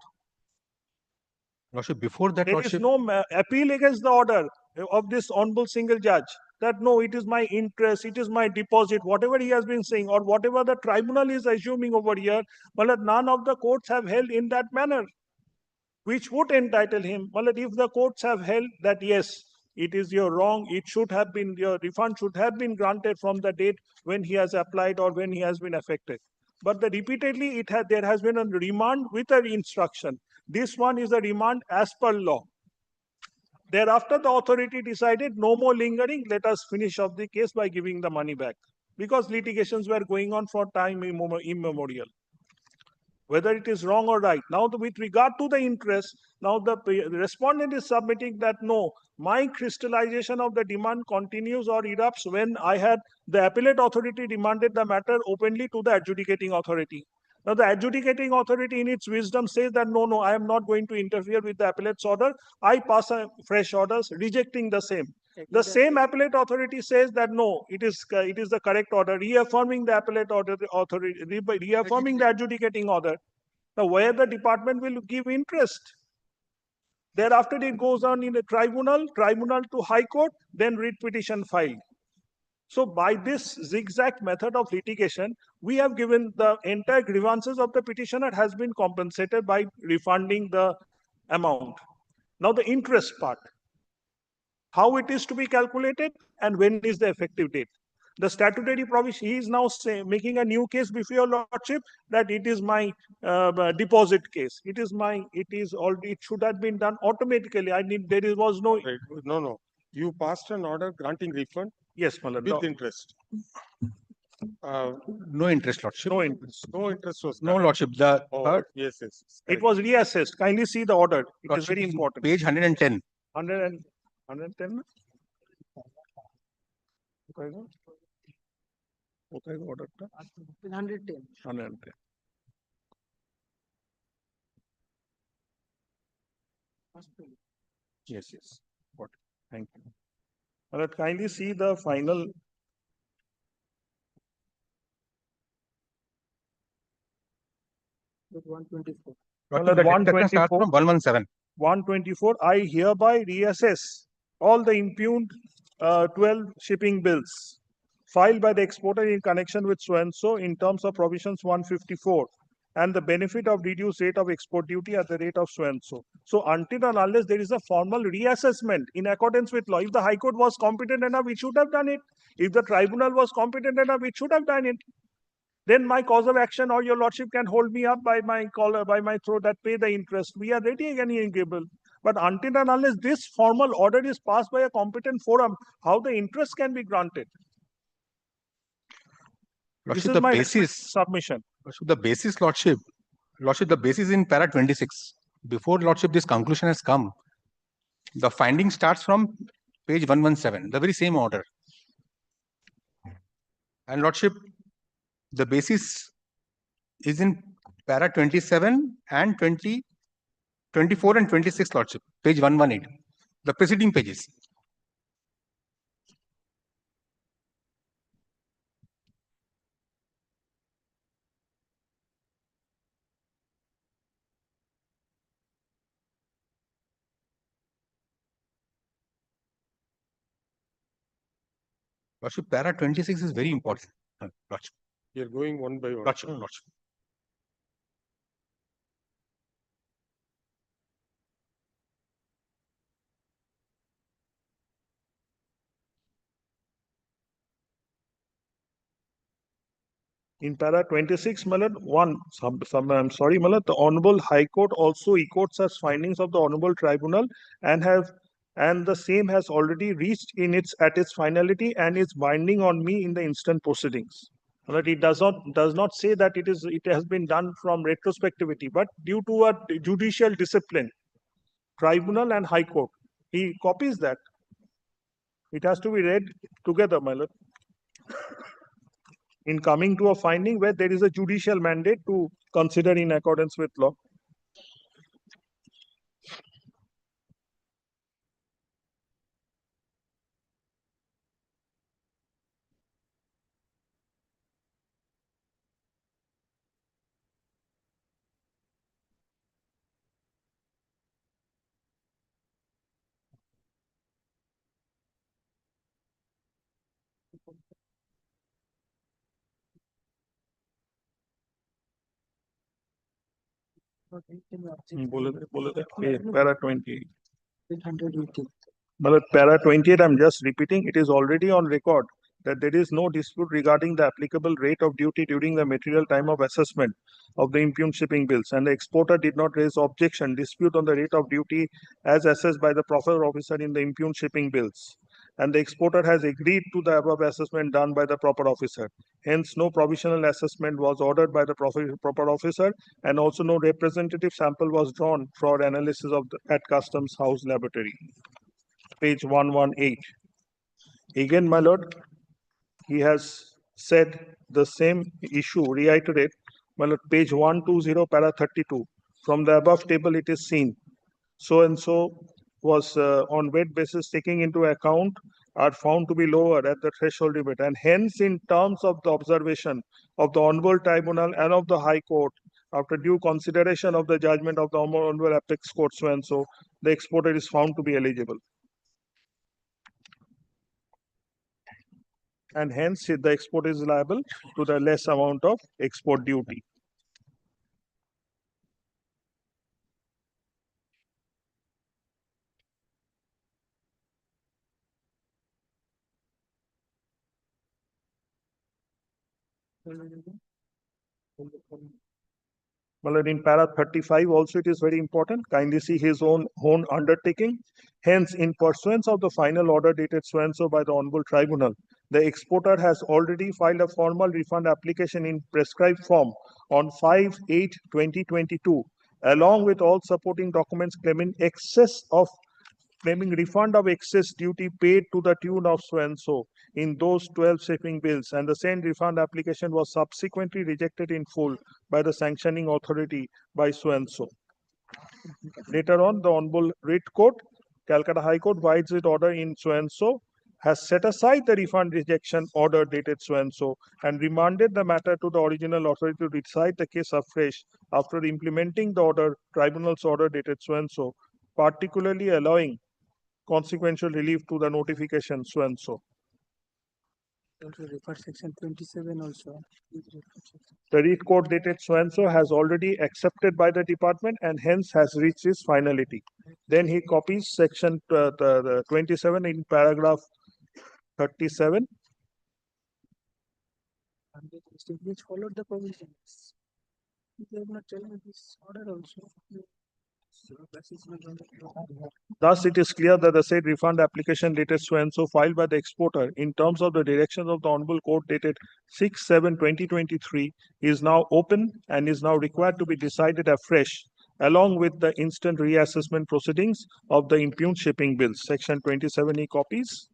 Lordship, before that, There is no appeal against the order of this honorable single judge that no, it is my interest, it is my deposit, whatever he has been saying or whatever the tribunal is assuming over here, but none of the courts have held in that manner, which would entitle him. Well, if the courts have held that yes, it is your wrong, it should have been, your refund should have been granted from the date when he has applied or when he has been affected. But repeatedly, there has been a remand with an instruction. This one is a remand as per law. Thereafter, the authority decided no more lingering. Let us finish off the case by giving the money back because litigations were going on for time immemorial. Whether it is wrong or right. Now, with regard to the interest, now the respondent is submitting that no, my crystallization of the demand continues or erupts when the appellate authority demanded the matter openly to the adjudicating authority. Now, the adjudicating authority in its wisdom says that no, I am not going to interfere with the appellate's order. I pass a fresh orders rejecting the same. The same appellate authority says that no, it is the correct order, reaffirming the appellate order, reaffirming the adjudicating order. Now, where the department will give interest. Thereafter, it goes on in a tribunal to High Court, then writ petition filed. So, by this zigzag method of litigation, we have given the entire grievances of the petitioner has been compensated by refunding the amount. Now, the interest part. How it is to be calculated and when is the effective date. The statutory provision, he is now making a new case before your Lordship that it is my deposit case. It should have been done automatically. No. You passed an order granting refund. Yes, my lord. With interest. No interest, Lordship. No interest. No interest was No, done. Lordship. The Oh, third, yes, yes. It was reassessed. Kindly see the order. It is Lordship, very important. page 110. 110 কোথায় গো orderটা? 110. 110. Yes, yes. Got it. Thank you. But kindly see the final. That 124. Lordship, the discussion starts 124. from 117. 124, I hereby reassess all the impugned 12 shipping bills filed by the exporter in connection with so-and-so in terms of provisions 154 and the benefit of reduced rate of export duty at the rate of so-and-so. So until and unless there is a formal reassessment in accordance with law, if the High Court was competent enough, it should have done it. If the tribunal was competent enough, it should have done it. Then my cause of action or your lordship can hold me up by my collar, by my throat that pay the interest. We are ready again agreeable. But until and unless this formal order is passed by a competent forum, how the interest can be granted? This Lordship, is the my basis, submission. Lordship, the basis, Lordship, the basis in para 26. Before, Lordship, this conclusion has come. The finding starts from page 117, the very same order. And Lordship, the basis is in para 27 and 20, 24 and 26, Lordship, page 118, the preceding pages. Lordship, para 26 is very important. Lordship, You're going one by one. Lordship, Lordship. In para 26, Malad, I'm sorry, Malad, the Honorable High Court also echoes as findings of the Honorable Tribunal and the same has already reached at its finality and is binding on me in the instant proceedings. But it does not say that it has been done from retrospectivity, but due to a judicial discipline, Tribunal and High Court. He copies that. It has to be read together, my lord, in coming to a finding where there is a judicial mandate to consider in accordance with law. बोले थे, para 28. 880. But para 28, I'm just repeating, it is already on record that there is no dispute regarding the applicable rate of duty during the material time of assessment of the impugned shipping bills, and the exporter did not raise dispute on the rate of duty as assessed by the proper officer in the impugned shipping bills. And the exporter has agreed to the above assessment done by the proper officer. Hence, no provisional assessment was ordered by the proper officer, and also no representative sample was drawn for analysis at Customs House Laboratory. Page 118. Again, my lord, he has said the same issue, reiterate, my lord, page 120, para 32. From the above table, it is seen. So and so was on weight basis taking into account are found to be lower at the threshold limit, and hence in terms of the observation of the Honorable Tribunal and of the High Court, after due consideration of the judgment of the Honorable Apex Court, so and so, the exporter is found to be eligible. And hence the export is liable to the less amount of export duty. Well, in para 35 also it is very important. Kindly see his own undertaking. Hence, in pursuance of the final order dated so and so by the Honorable Tribunal, the exporter has already filed a formal refund application in prescribed form on 5/8/2022, along with all supporting documents claiming refund of excess duty paid to the tune of so and so in those 12 shipping bills, and the same refund application was subsequently rejected in full by the sanctioning authority by so and so. Later on, the Honorable Writ Court, Calcutta High Court, by its order in so and so, has set aside the refund rejection order dated so and so and remanded the matter to the original authority to decide the case afresh after implementing the tribunal's order dated so and so, particularly allowing consequential relief to the notification so and so. Also refer section 27 also. Please refer section. The writ court dated so and so has already accepted by the department and hence has reached its finality. Then he copies section the 27 in paragraph 37. And they just followed the provisions. They have not challenged this order also. So that is not on the Thus, it is clear that the said refund application dated so and so filed by the exporter in terms of the directions of the Honorable Court dated 6/7/2023 is now open and is now required to be decided afresh, along with the instant reassessment proceedings of the impugned shipping bills. Section 27E copies.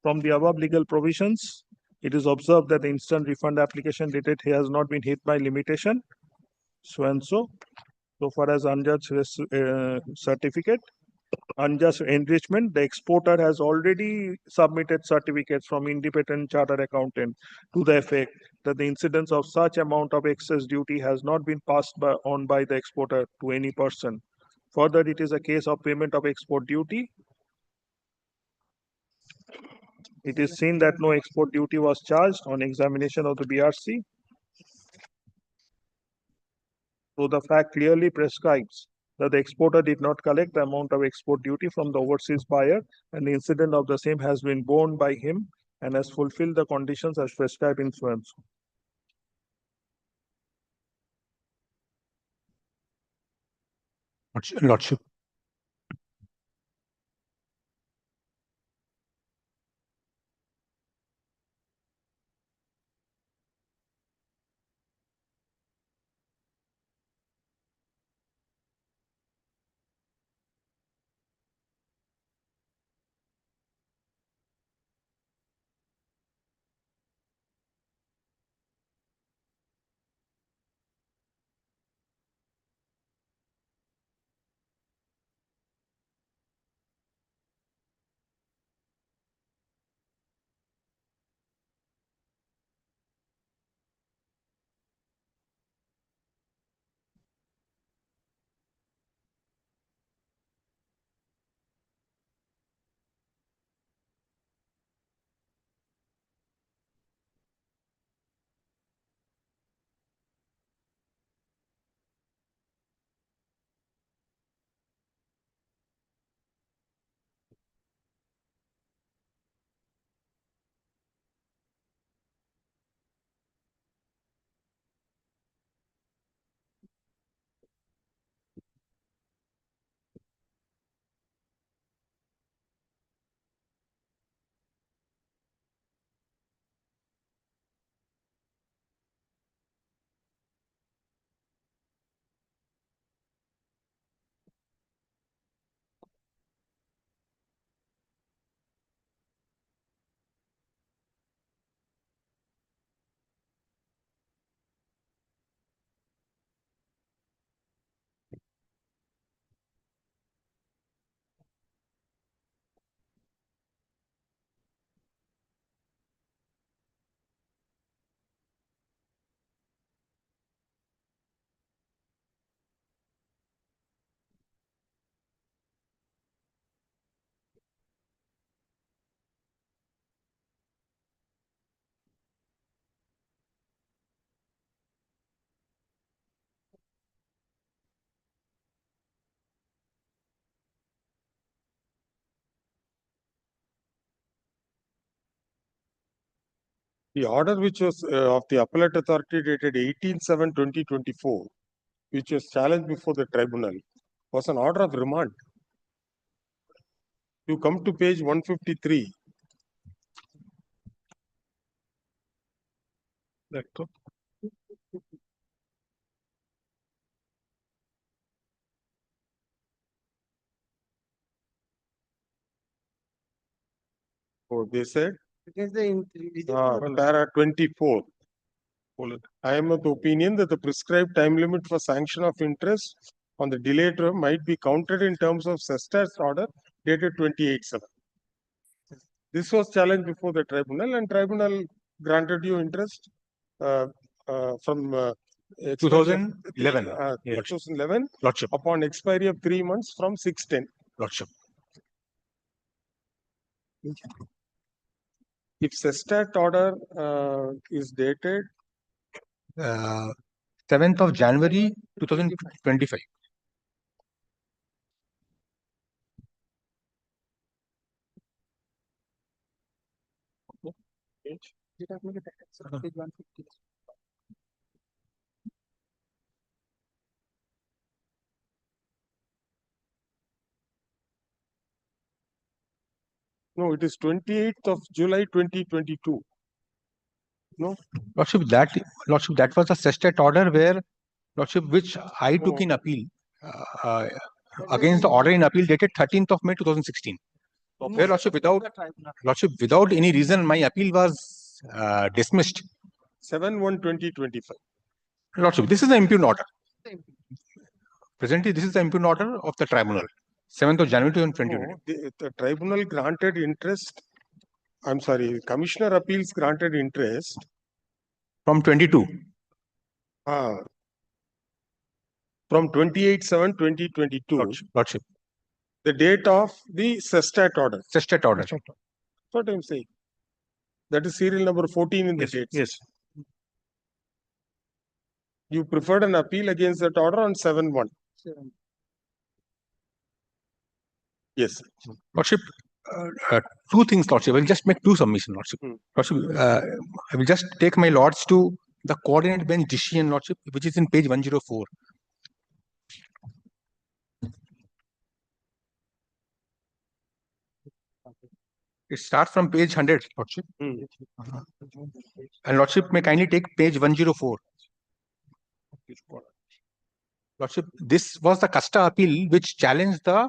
From the above legal provisions, it is observed that the instant refund application dated here has not been hit by limitation, so and so. So far as unjust certificate, unjust enrichment, the exporter has already submitted certificates from independent chartered accountant to the effect that the incidence of such amount of excess duty has not been passed on by the exporter to any person. Further, it is a case of payment of export duty. It is seen that no export duty was charged on examination of the BRC. So the fact clearly prescribes that the exporter did not collect the amount of export duty from the overseas buyer and the incident of the same has been borne by him and has fulfilled the conditions as prescribed in so and so. Lordship. The order which was of the appellate authority dated 18/7/2024, which was challenged before the tribunal, was an order of remand. You come to page 153. Oh, they said, para 24. I am of the opinion that the prescribed time limit for sanction of interest on the delayed term might be counted in terms of Sestat's order dated 28/7. This was challenged before the tribunal, and tribunal granted you interest from 2011. 2011 Lordship. upon expiry of 3 months from 6/10. Lordship. If Sestat order is dated 7th of January 2025. যেটা আপনাকে দেখাচ্ছে page 150 no, it is 28th of July 2022. No, Lordship, that was a Sestat order where, Lordship, which I took in appeal against the order in appeal dated 13th of May 2016. Where, Lordship, without any reason, my appeal was dismissed. 7/1/2025. Lordship, this is the impugned order. Presently, this is the impugned order of the tribunal. 7th of January 2020. No, the tribunal granted interest. I'm sorry, Commissioner Appeals granted interest From 22. From 28/7/2022. Lordship. The date of the Sestat order. Sestat order. That's what I'm saying. That is serial number 14 in the date. Yes. You preferred an appeal against that order on 7/1. Yes. Lordship, two things, Lordship. I will just make two submissions, Lordship. Lordship, I will just take my lords to the coordinate bench decision, Lordship, which is in page 104. It starts from page 100, Lordship. And Lordship may kindly take page 104. Lordship, this was the Casta appeal which challenged the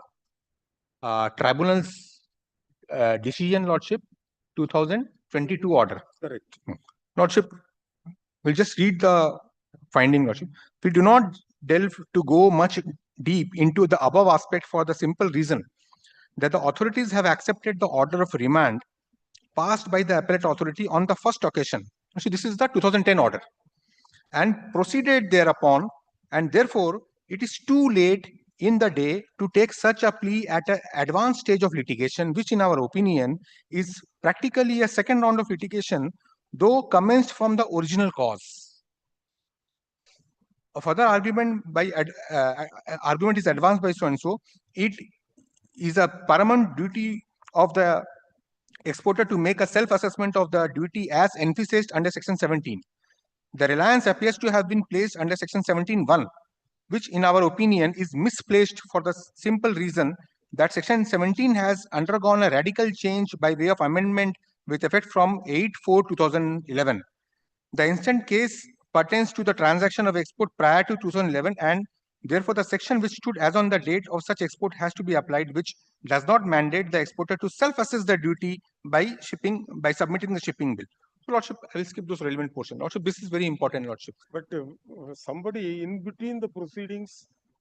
tribunal's decision, Lordship, 2022 order. Correct. Lordship, we'll just read the finding, Lordship. We do not delve to go much deep into the above aspect for the simple reason that the authorities have accepted the order of remand passed by the appellate authority on the first occasion. Actually, this is the 2010 order, and proceeded thereupon, and therefore it is too late in the day to take such a plea at an advanced stage of litigation, which in our opinion is practically a second round of litigation, though commenced from the original cause. A further argument argument is advanced by so and so. It is a paramount duty of the exporter to make a self-assessment of the duty as emphasized under section 17. The reliance appears to have been placed under section 17(1), which in our opinion is misplaced for the simple reason that section 17 has undergone a radical change by way of amendment with effect from 8/4/2011. The instant case pertains to the transaction of export prior to 2011, and therefore the section which stood as on the date of such export has to be applied, which does not mandate the exporter to self-assess the duty by submitting the shipping bill. So, Lordship, I will skip those relevant portions. Lordship, this is very important, Lordship. But somebody in between the proceedings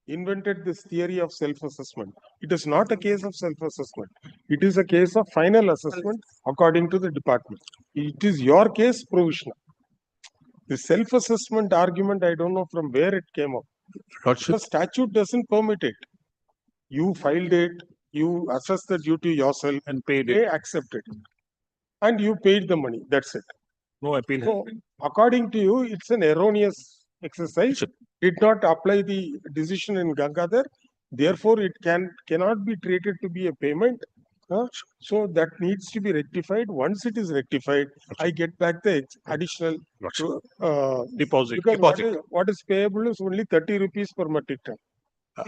invented this theory of self-assessment. It is not a case of self-assessment. It is a case of final assessment according to the department. It is your case provisional. The self-assessment argument, I don't know from where it came up. Lordship. The statute doesn't permit it. You filed it, you assessed the duty yourself and paid it. They accepted it. And you paid the money. That's it. No appeal. So, according to you, it's an erroneous exercise. Did not apply the decision in Gangadhar. Therefore, it cannot be treated to be a payment. So that needs to be rectified. Once it is rectified, I get back the additional Lordship. Deposit. because Deposit. what is payable is only 30 rupees per metric ton.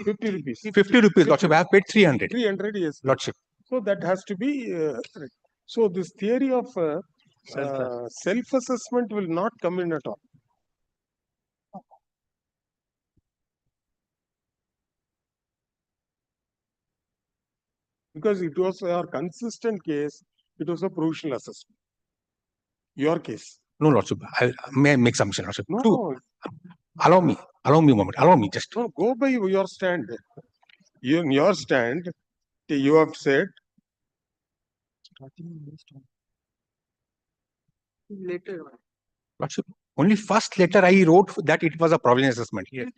50 rupees. 50 rupees, Lordship. I have paid 300. 300, yes. Lordship. So that has to be correct. So this theory of self-assessment will not come in at all. Because it was our consistent case, it was a provisional assessment. Your case. No, Lordship. May I make submission, Lordship? No, Two. Allow me a moment. Allow me just. no, go by your stand. In your stand, you have said Later. Lordship, only first letter I wrote that it was a provisional assessment. Yes.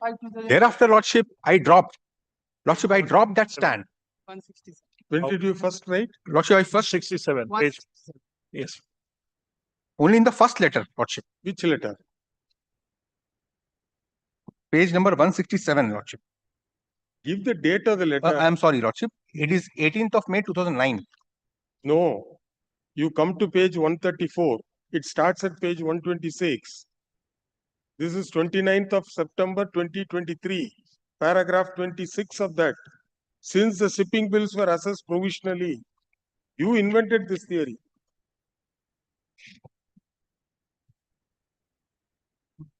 Thereafter, Lordship, I dropped. Lordship, I dropped that stand. 167. when did you first write? Lordship, I first 67 page. Yes. only in the first letter, Lordship. Which letter? Page number 167, Lordship. Give the date of the letter. I am sorry, Lordship. It is 18th of May 2009. No, you come to page 134. It starts at page 126. This is 29th of September 2023. Paragraph 26 of that. Since the shipping bills were assessed provisionally, you invented this theory.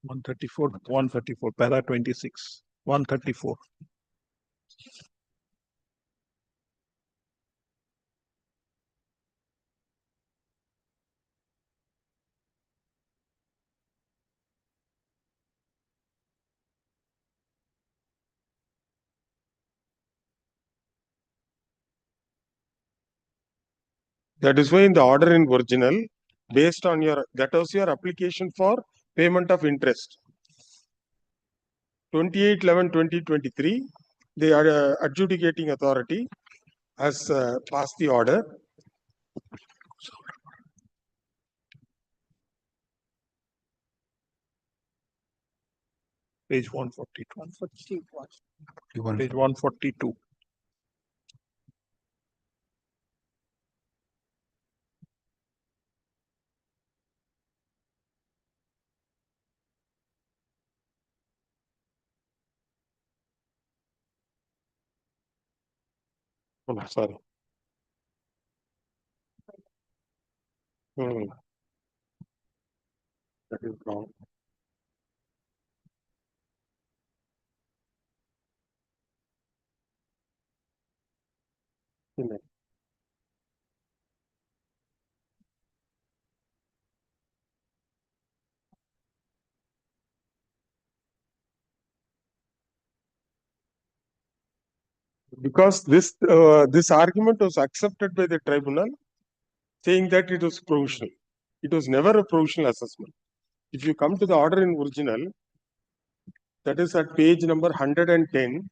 One 134, para 26, 134. That is why in the order in original, based on that was your application for payment of interest. 28/11/2023, the adjudicating authority has passed the order. Page 142. 141. Page 142. Oh, sorry. That is wrong. Because this argument was accepted by the tribunal, saying that it was provisional. It was never a provisional assessment. If you come to the order in original, that is at page number 110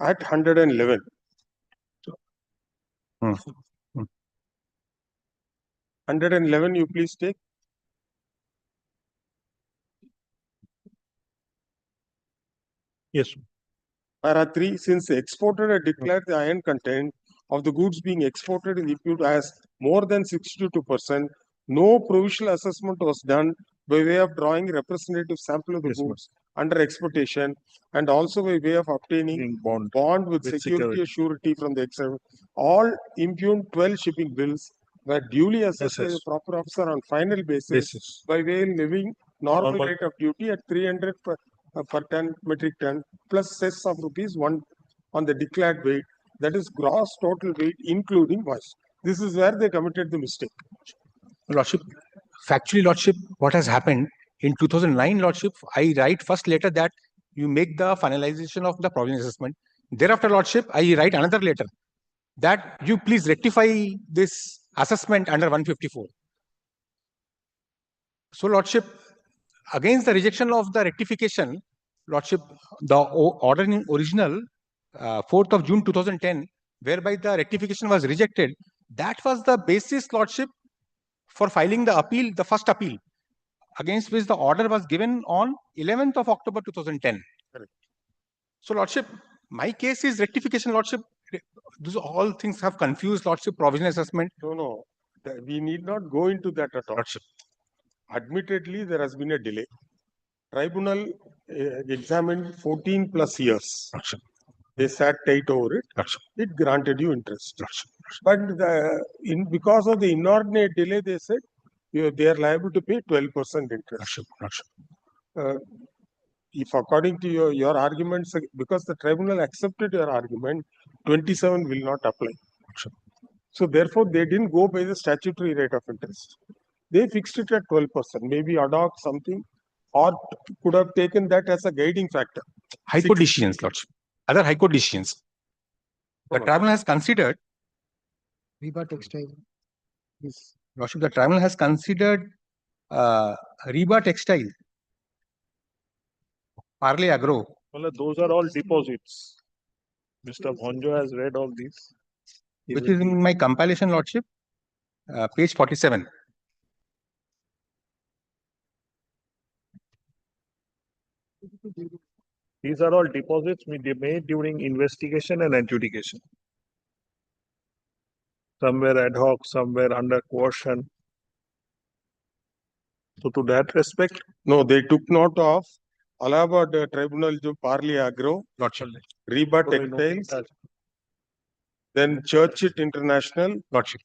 at 111. 111, you please take. Yes. Para 3, since the exporter had declared the iron content of the goods being exported in the impute as more than 62%, no provisional assessment was done by way of drawing a representative sample of the Yes, ma'am. goods under exportation and also by way of obtaining In bond. with With security or surety from the external. All impugned 12 shipping bills were duly assessed by the Assessed. proper officer on final basis by way of levying normal Normal. rate of duty at 300 per ton metric ton plus cess of ₹1 on the declared weight, that is gross total weight including waste. This is where they committed the mistake. Lordship, factually, Lordship, what has happened in 2009, Lordship, I write first letter that you make the finalization of the provisional assessment. Thereafter, Lordship, I write another letter that you please rectify this assessment under 154. So, Lordship, against the rejection of the rectification, Lordship, the order in original, 4th of June 2010, whereby the rectification was rejected, that was the basis, Lordship, for filing the appeal, the first appeal, against which the order was given on 11th of October 2010. Correct. So, Lordship, my case is rectification, Lordship. these all things have confused Lordship. Provisional assessment. No. We need not go into that at all. Lordship. Admittedly, there has been a delay. Tribunal examined 14 plus years. Lordship. They sat tight over it. Lordship. It granted you interest. Lordship. But because of the inordinate delay, they said they are liable to pay 12% interest. Lordship. If according to your arguments, because the tribunal accepted your argument, 27 will not apply. Lordship. So therefore, they didn't go by the statutory rate of interest. They fixed it at 12%, maybe ad hoc something, or could have taken that as a guiding factor. High Court decisions, Lordship. Other High Court decisions. The tribunal has considered. Reba Textile. Yes. Lordship, the tribunal has considered Reba Textile, Parle Agro. Well, those are all deposits. Mr. Bhonjo has read all these. Which is in my compilation, Lordship, page 47. These are all deposits made during investigation and adjudication. Somewhere ad hoc, somewhere under coercion. So to that respect, No, they took note of Allahabad Tribunal, jo Parle Agro, Lordship. Reba Textiles, then Churchit International, Lordship.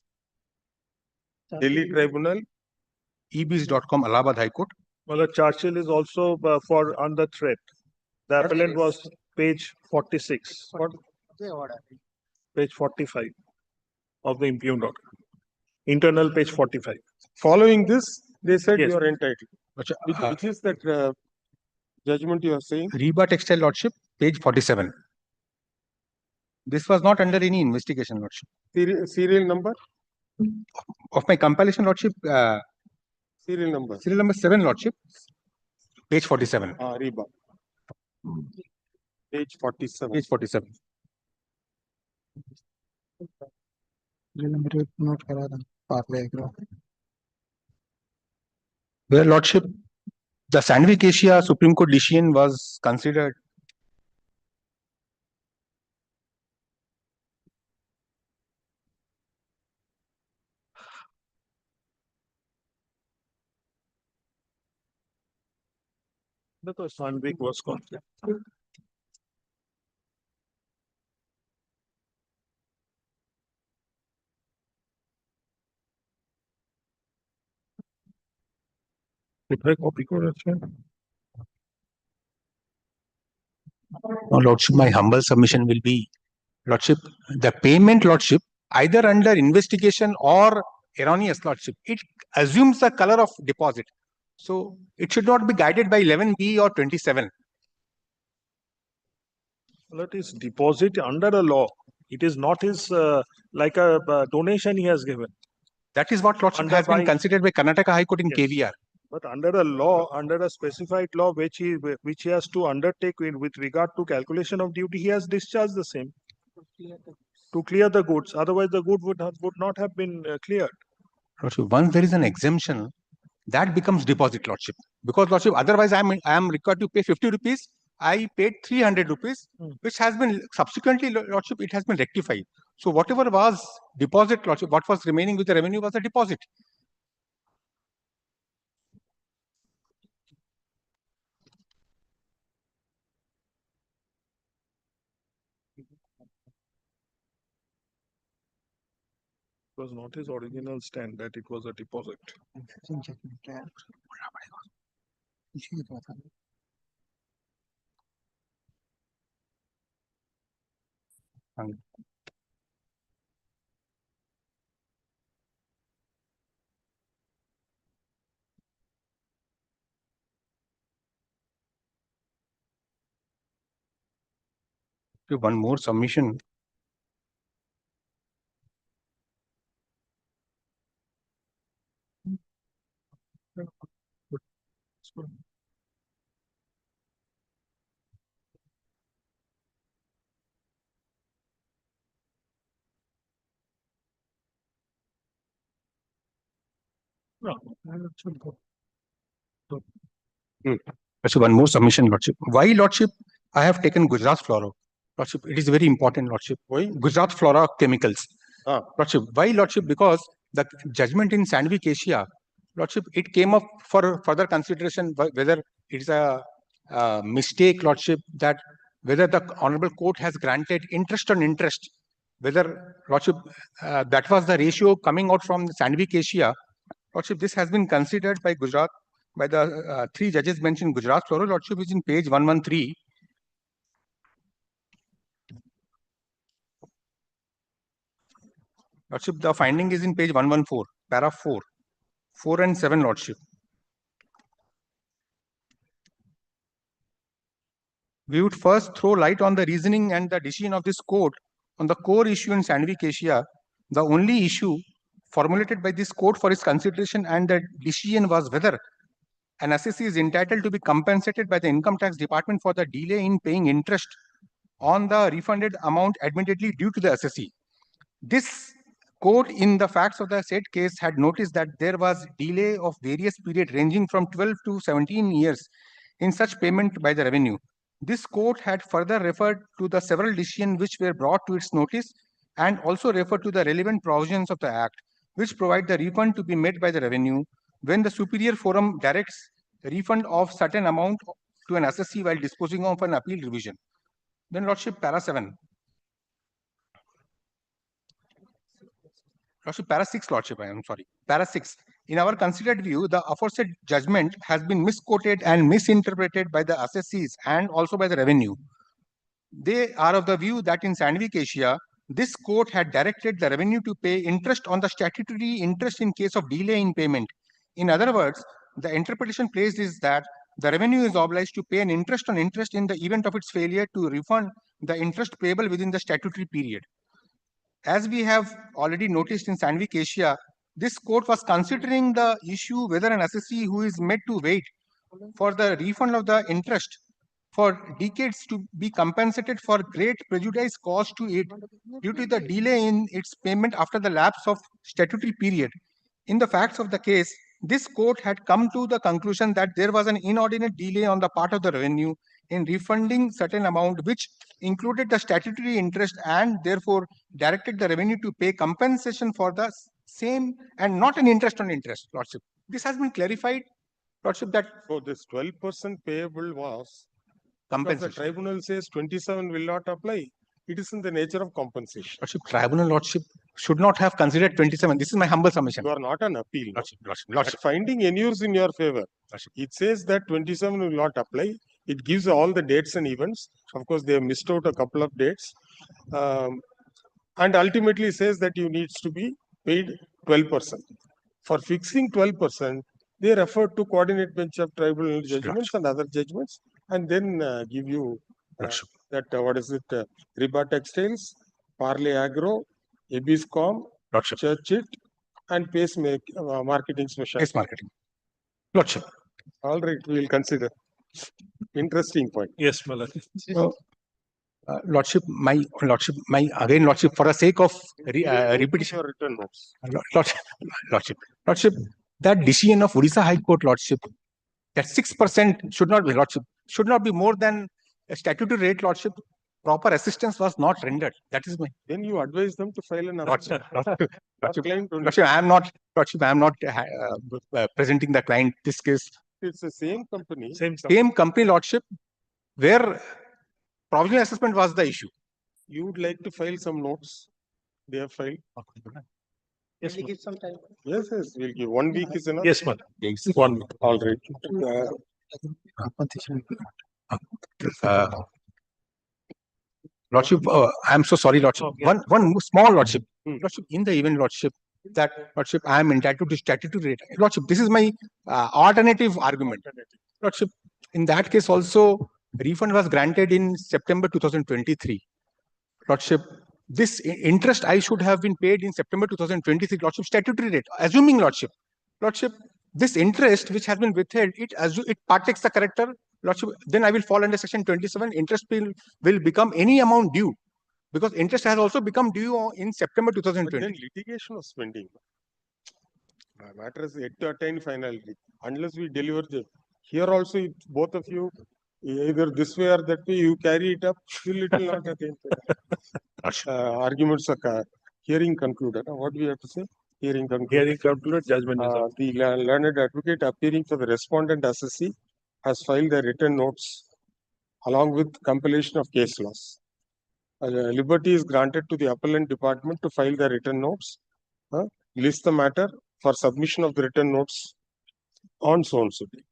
Delhi Tribunal, ebis.com, Allahabad High Court. well, Churchill is also for under threat. The appellant was page 46, page 45 of the impugned order. Internal page 45. Following this, they said Yes. you are entitled. Lordship, Which is that judgment you are saying? Reba Textile, Lordship, page 47. This was not under any investigation, Lordship. Serial number? Of my compilation, Lordship, Serial number. serial number 7, Lordship, page 47. Reba. Page 47. Page 47. Note करा था Parle Agro. Where, Lordship, the Sandvik Asia Supreme Court decision was considered. Because Sandvik was conflict. Copy Now, Lordship, my humble submission will be, Lordship, the payment, Lordship, either under investigation or erroneous, Lordship, it assumes the color of deposit. So it should not be guided by 11B or 27. Well, it is deposit under a law. It is not his like a donation he has given. That is what, Lordship, Under has been by- considered by Karnataka High Court in Yes. KVR. But under a law, under a specified law which he has to undertake with regard to calculation of duty, he has discharged the same to clear the goods. Otherwise, the good would not have been cleared. Lordship, once there is an exemption, that becomes deposit, Lordship. Because, Lordship, otherwise I am required to pay 50 rupees. I paid 300 rupees, which has been subsequently, Lordship, it has been rectified. So whatever was deposit, Lordship, what was remaining with the revenue was a deposit. It was not his original stand that it was a deposit. One more submission. No. So one more submission, Lordship. Why, Lordship, I have taken Gujarat Fluoro? Lordship, it is very important, Lordship. Why? Gujarat Flora Chemicals. Ah. Lordship, why, Lordship? Because the judgment in Sandvik Asia, Lordship, it came up for further consideration whether it is a mistake, Lordship, that whether the Honorable Court has granted interest on interest, whether, Lordship, that was the ratio coming out from Sandvik Asia. Lordship, this has been considered by Gujarat, by the 3 judges mentioned Gujarat Flora, Lordship, is in page 113. Lordship, the finding is in page 114, para 4, 4 and 7, Lordship. We would first throw light on the reasoning and the decision of this court on the core issue in Sandvik Asia. The only issue formulated by this court for its consideration and the decision was whether an assessee is entitled to be compensated by the income tax department for the delay in paying interest on the refunded amount admittedly due to the assessee. This court, in the facts of the said case, had noticed that there was delay of various periods ranging from 12 to 17 years in such payment by the revenue. This court had further referred to the several decisions which were brought to its notice and also referred to the relevant provisions of the Act, which provide the refund to be made by the revenue when the superior forum directs a refund of certain amount to an assessee while disposing of an appeal revision. Then, Lordship, para 7. Lordship, para 6, Lordship, I am sorry. Para 6. In our considered view, the aforesaid judgment has been misquoted and misinterpreted by the assessees and also by the revenue. They are of the view that in Sandvik Asia, this court had directed the revenue to pay interest on the statutory interest in case of delay in payment. In other words, the interpretation placed is that the revenue is obliged to pay an interest on interest in the event of its failure to refund the interest payable within the statutory period. As we have already noticed in Sandvik Asia, this court was considering the issue whether an assessee who is made to wait for the refund of the interest for decades to be compensated for great prejudice caused to it due to the delay in its payment after the lapse of statutory period. In the facts of the case, this court had come to the conclusion that there was an inordinate delay on the part of the revenue in refunding certain amount which included the statutory interest and therefore directed the revenue to pay compensation for the same and not an interest on interest, Lordship. This has been clarified, Lordship, that So this 12% payable was, because the compensation. tribunal says 27 will not apply. It is in the nature of compensation. Lordship, tribunal, Lordship, should not have considered 27. This is my humble submission. You are not an appeal. Lordship, Lordship, That Lordship. finding inures in your favor. Lordship. It says that 27 will not apply. It gives all the dates and events. Of course, they have missed out a couple of dates. And ultimately says that you needs to be paid 12%. For fixing 12%, they refer to coordinate bench of tribunal judgments and other judgments, and then give you Lordship. that, what is it, Riba Textiles, Parley Agro, Ebiscom, Lordship. Churchit, and Pace Marketing Special. Yes, marketing. Lordship. All right, we will consider. Interesting point. Yes, Malak. Lordship, my again, Lordship, for the sake of repetition, Your written notes. Lordship, that decision of Odisha High Court, Lordship, that 6% should not be, Lordship, should not be more than a statutory rate, Lordship. Proper assistance was not rendered. That is my. Then you advise them to file an Lordship, appeal. Lordship, I am not presenting the client this case. It's the same company. Same company, Lordship, where provisional assessment was the issue. You would like to file some notes. They have filed. Yes, Will you give some time? Yes, we'll give 1 week is enough. yes, Malak. 1 week. All right. Lordship, I'm so sorry, Lordship. One small Lordship. Lordship, in the event, Lordship, that Lordship, I am entitled to statutory rate. Lordship, this is my alternative argument. Lordship, in that case also, refund was granted in September 2023. Lordship, this interest I should have been paid in September 2023, Lordship, statutory rate. Assuming, Lordship, this interest which has been withheld, it partakes the character, Lordship, then I will fall under section 27. Interest will become any amount due, because interest has also become due in September But 2020. then litigation was pending. Matter is yet to attain finality. Unless we deliver the, here also, if both of you Either this way or that way, you carry it up, still it will not attain. Arguments are hearing concluded. What do we have to say? Hearing concluded. Hearing concluded, judgment is up. The learned advocate appearing for the respondent assessee has filed the written notes along with compilation of case laws. Liberty is granted to the appellant department to file the written notes, list the matter for submission of the written notes on so and so date.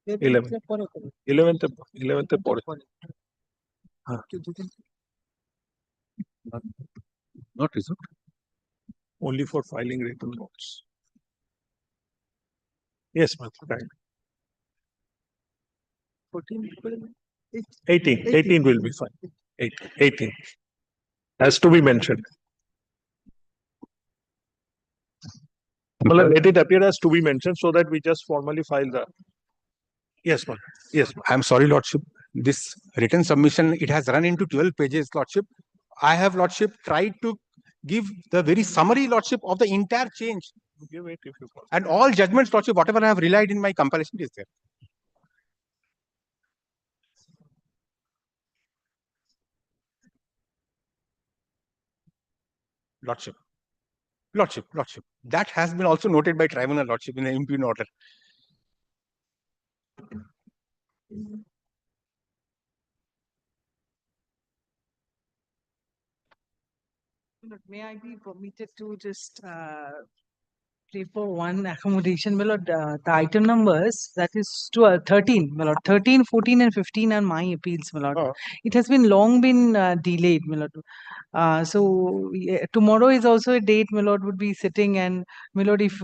11th পরে। Not resolved. Only for filing written notes. Yes, ma'am. Right. 18 will be fine. 18 has to be mentioned. Well, let it appear as to be mentioned so that we just formally file the. Yes, ma'am. Yes, ma'am. I'm sorry, Lordship. This written submission, it has run into 12 pages, Lordship. I have, Lordship, tried to give the very summary, Lordship, of the entire change. Give it if you want. And all judgments, Lordship, whatever I have relied in my compilation is there. Lordship. Lordship. That has been also noted by tribunal, Lordship, in the impugn order. May I be permitted to just pray for one accommodation? My lord, the item numbers, that is 13, my lord. 13, 14 and 15 are my appeals, my lord. It has been long been delayed, my lord. So tomorrow is also a date, my lord would be sitting, and my lord, if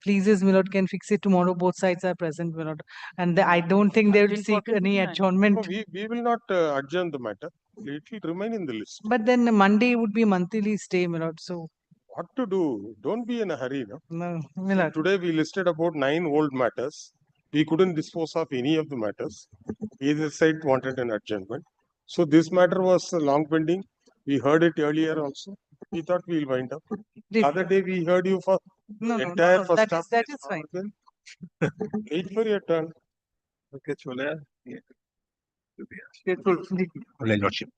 pleases, my lord can fix it tomorrow. Both sides are present, my lord, and I don't think they will seek any adjournment. We will not adjourn the matter. It will remain in the list. But then Monday would be monthly stay, my lord. So What to do? Don't be in a hurry. No? no, my See, lord. today we listed about 9 old matters. We couldn't dispose of any of the matters. Either side wanted an adjournment. So this matter was long pending. We heard it earlier also. We thought we'll wind up. The other day we heard you for entire first half. That is fine. Wait for your turn. Okay, chole. Lordship.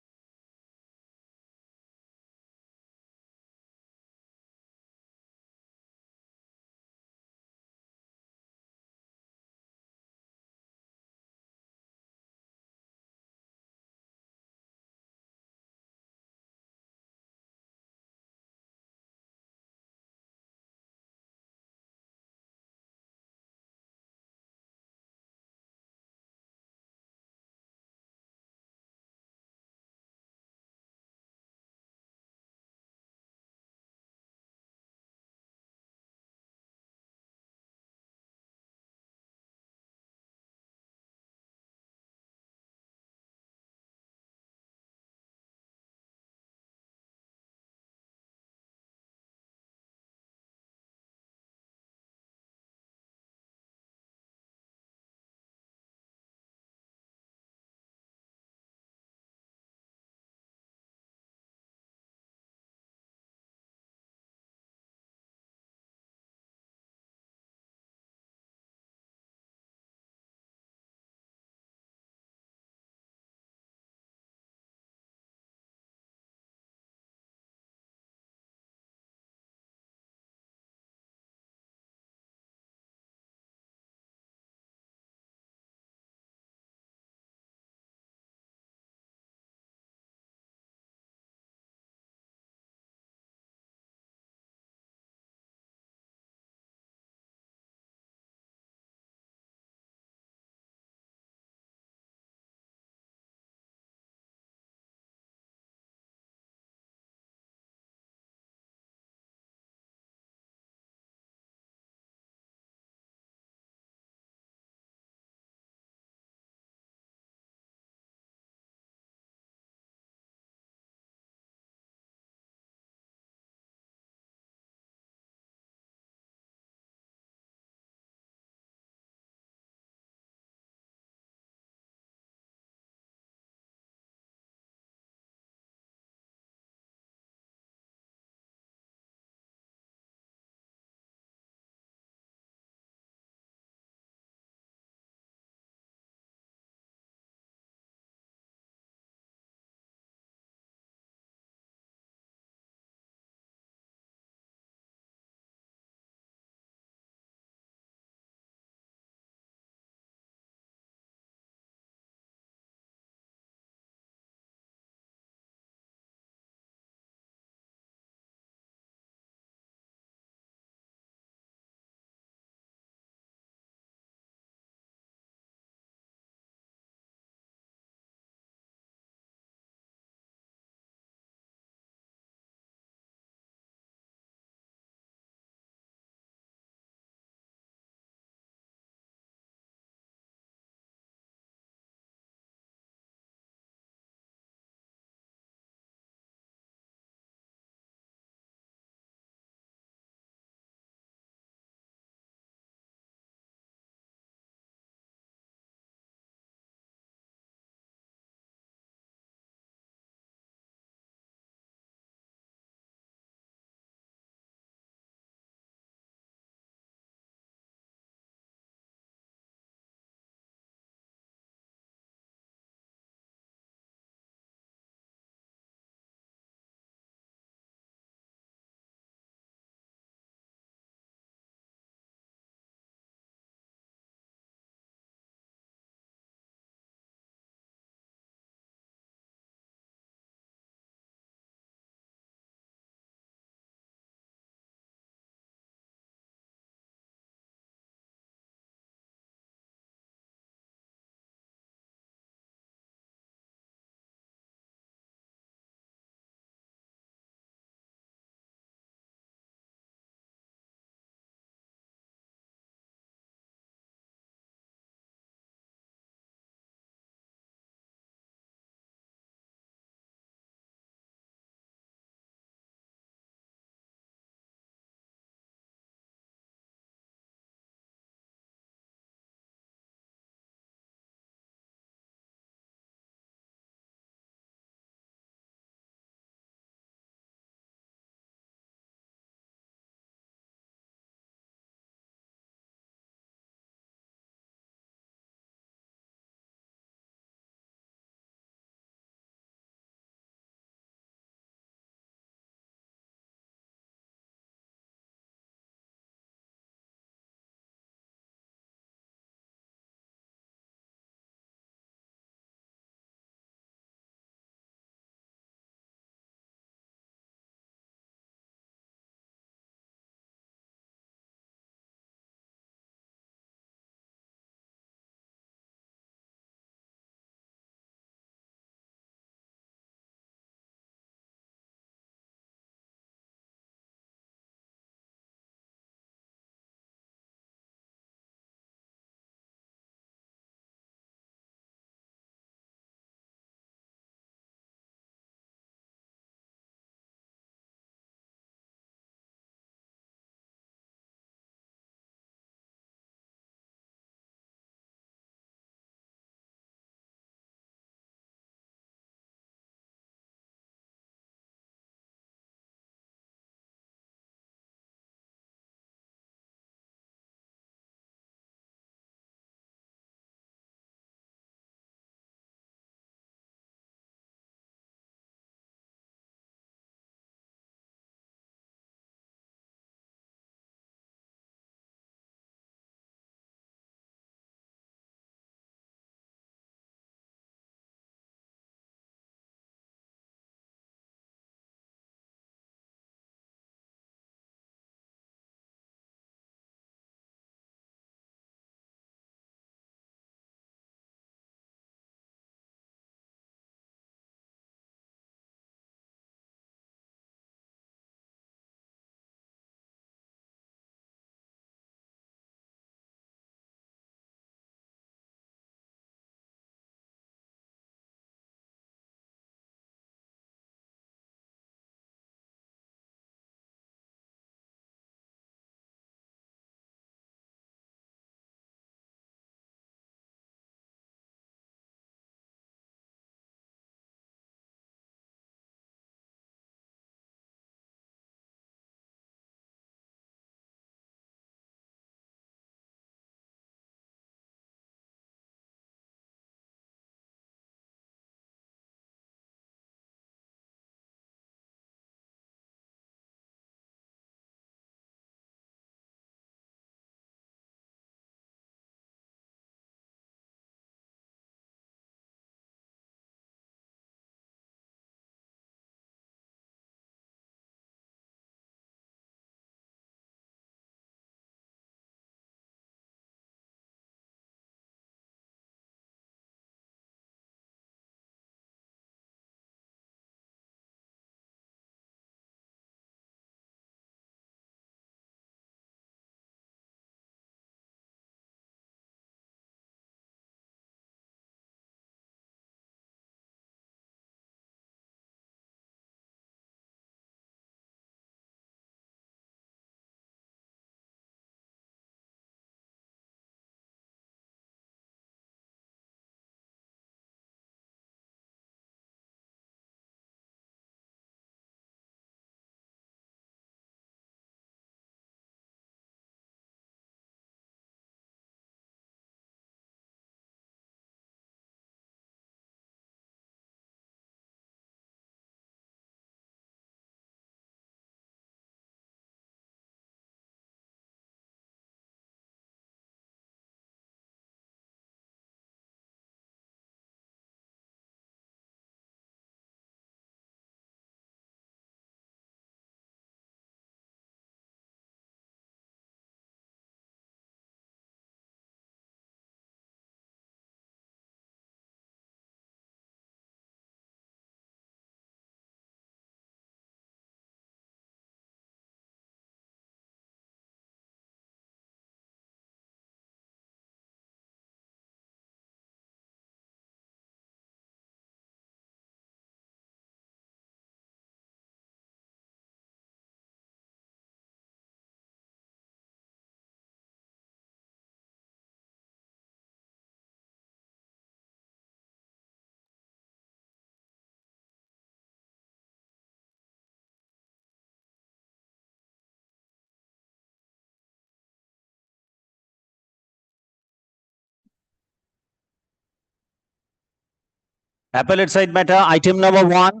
Appellate side matter, item number 1.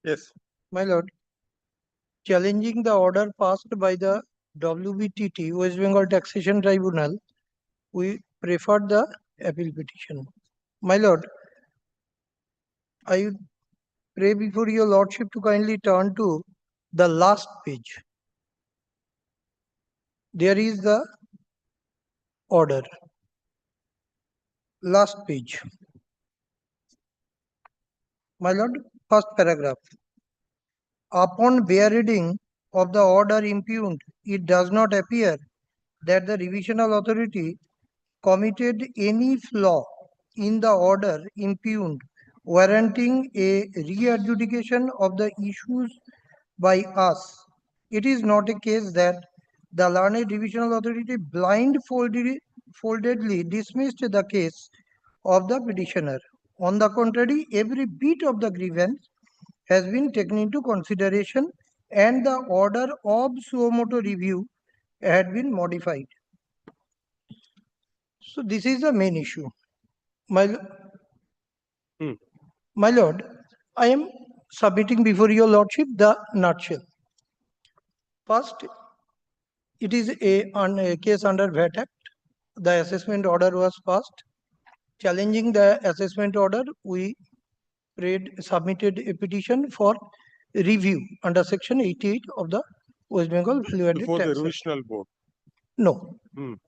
Yes. My lord, challenging the order passed by the WBTT, West Bengal Taxation Tribunal, we preferred the appeal petition. My lord, I would pray before your lordship to kindly turn to the last page. There is the order. Last page. My lord, first paragraph. Upon bare reading of the order impugned, it does not appear that the revisional authority committed any flaw in the order impugned, warranting a re-adjudication of the issues by us. It is not a case that the learned revisional authority blindfoldedly dismissed the case of the petitioner. On the contrary, every bit of the grievance has been taken into consideration and the order of suo motu review had been modified. So this is the main issue. My lord, I am submitting before your lordship the nutshell. First, it is a case under VAT Act. The assessment order was passed. Challenging the assessment order, we submitted a petition for review under section 88 of the West Bengal Value Added Before Tax the Act. revisional board. No.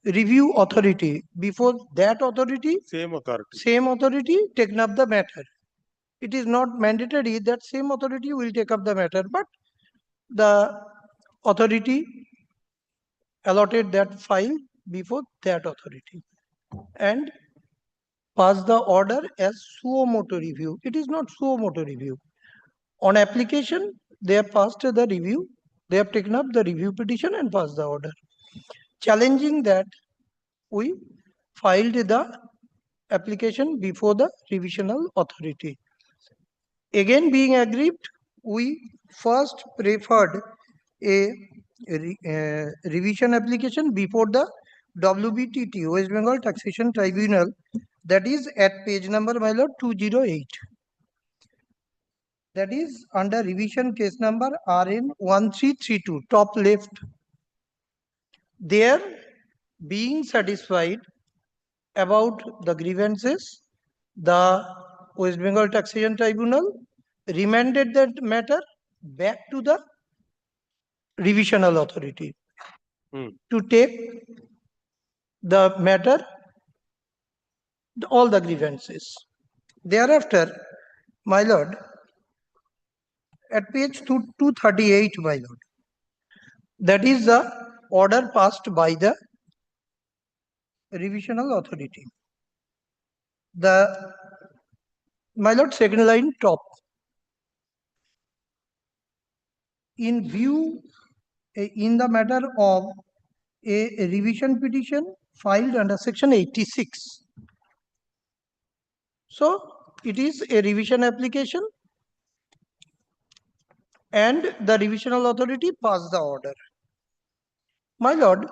Review authority. Before that authority, Same authority. same authority taken up the matter. It is not mandatory that same authority will take up the matter, but the authority allotted that file before that authority and pass the order as suo motu review. It is not suo motu review. On application, they have passed the review. They have taken up the review petition and passed the order. Challenging that, we filed the application before the revisional authority. Again, being aggrieved, we first preferred a revision application before the WBTT, West Bengal Taxation Tribunal, that is at page number, my lord, 208. That is under revision case number RN 1332, top left. There, being satisfied about the grievances, the West Bengal Taxation Tribunal remanded that matter back to the revisional authority to take the matter, all the grievances. Thereafter, my lord, at page 238, my lord, that is the order passed by the revisional authority. My lord, second line top. In view, in the matter of a revision petition filed under section 86. So it is a revision application and the revisional authority passed the order. My lord,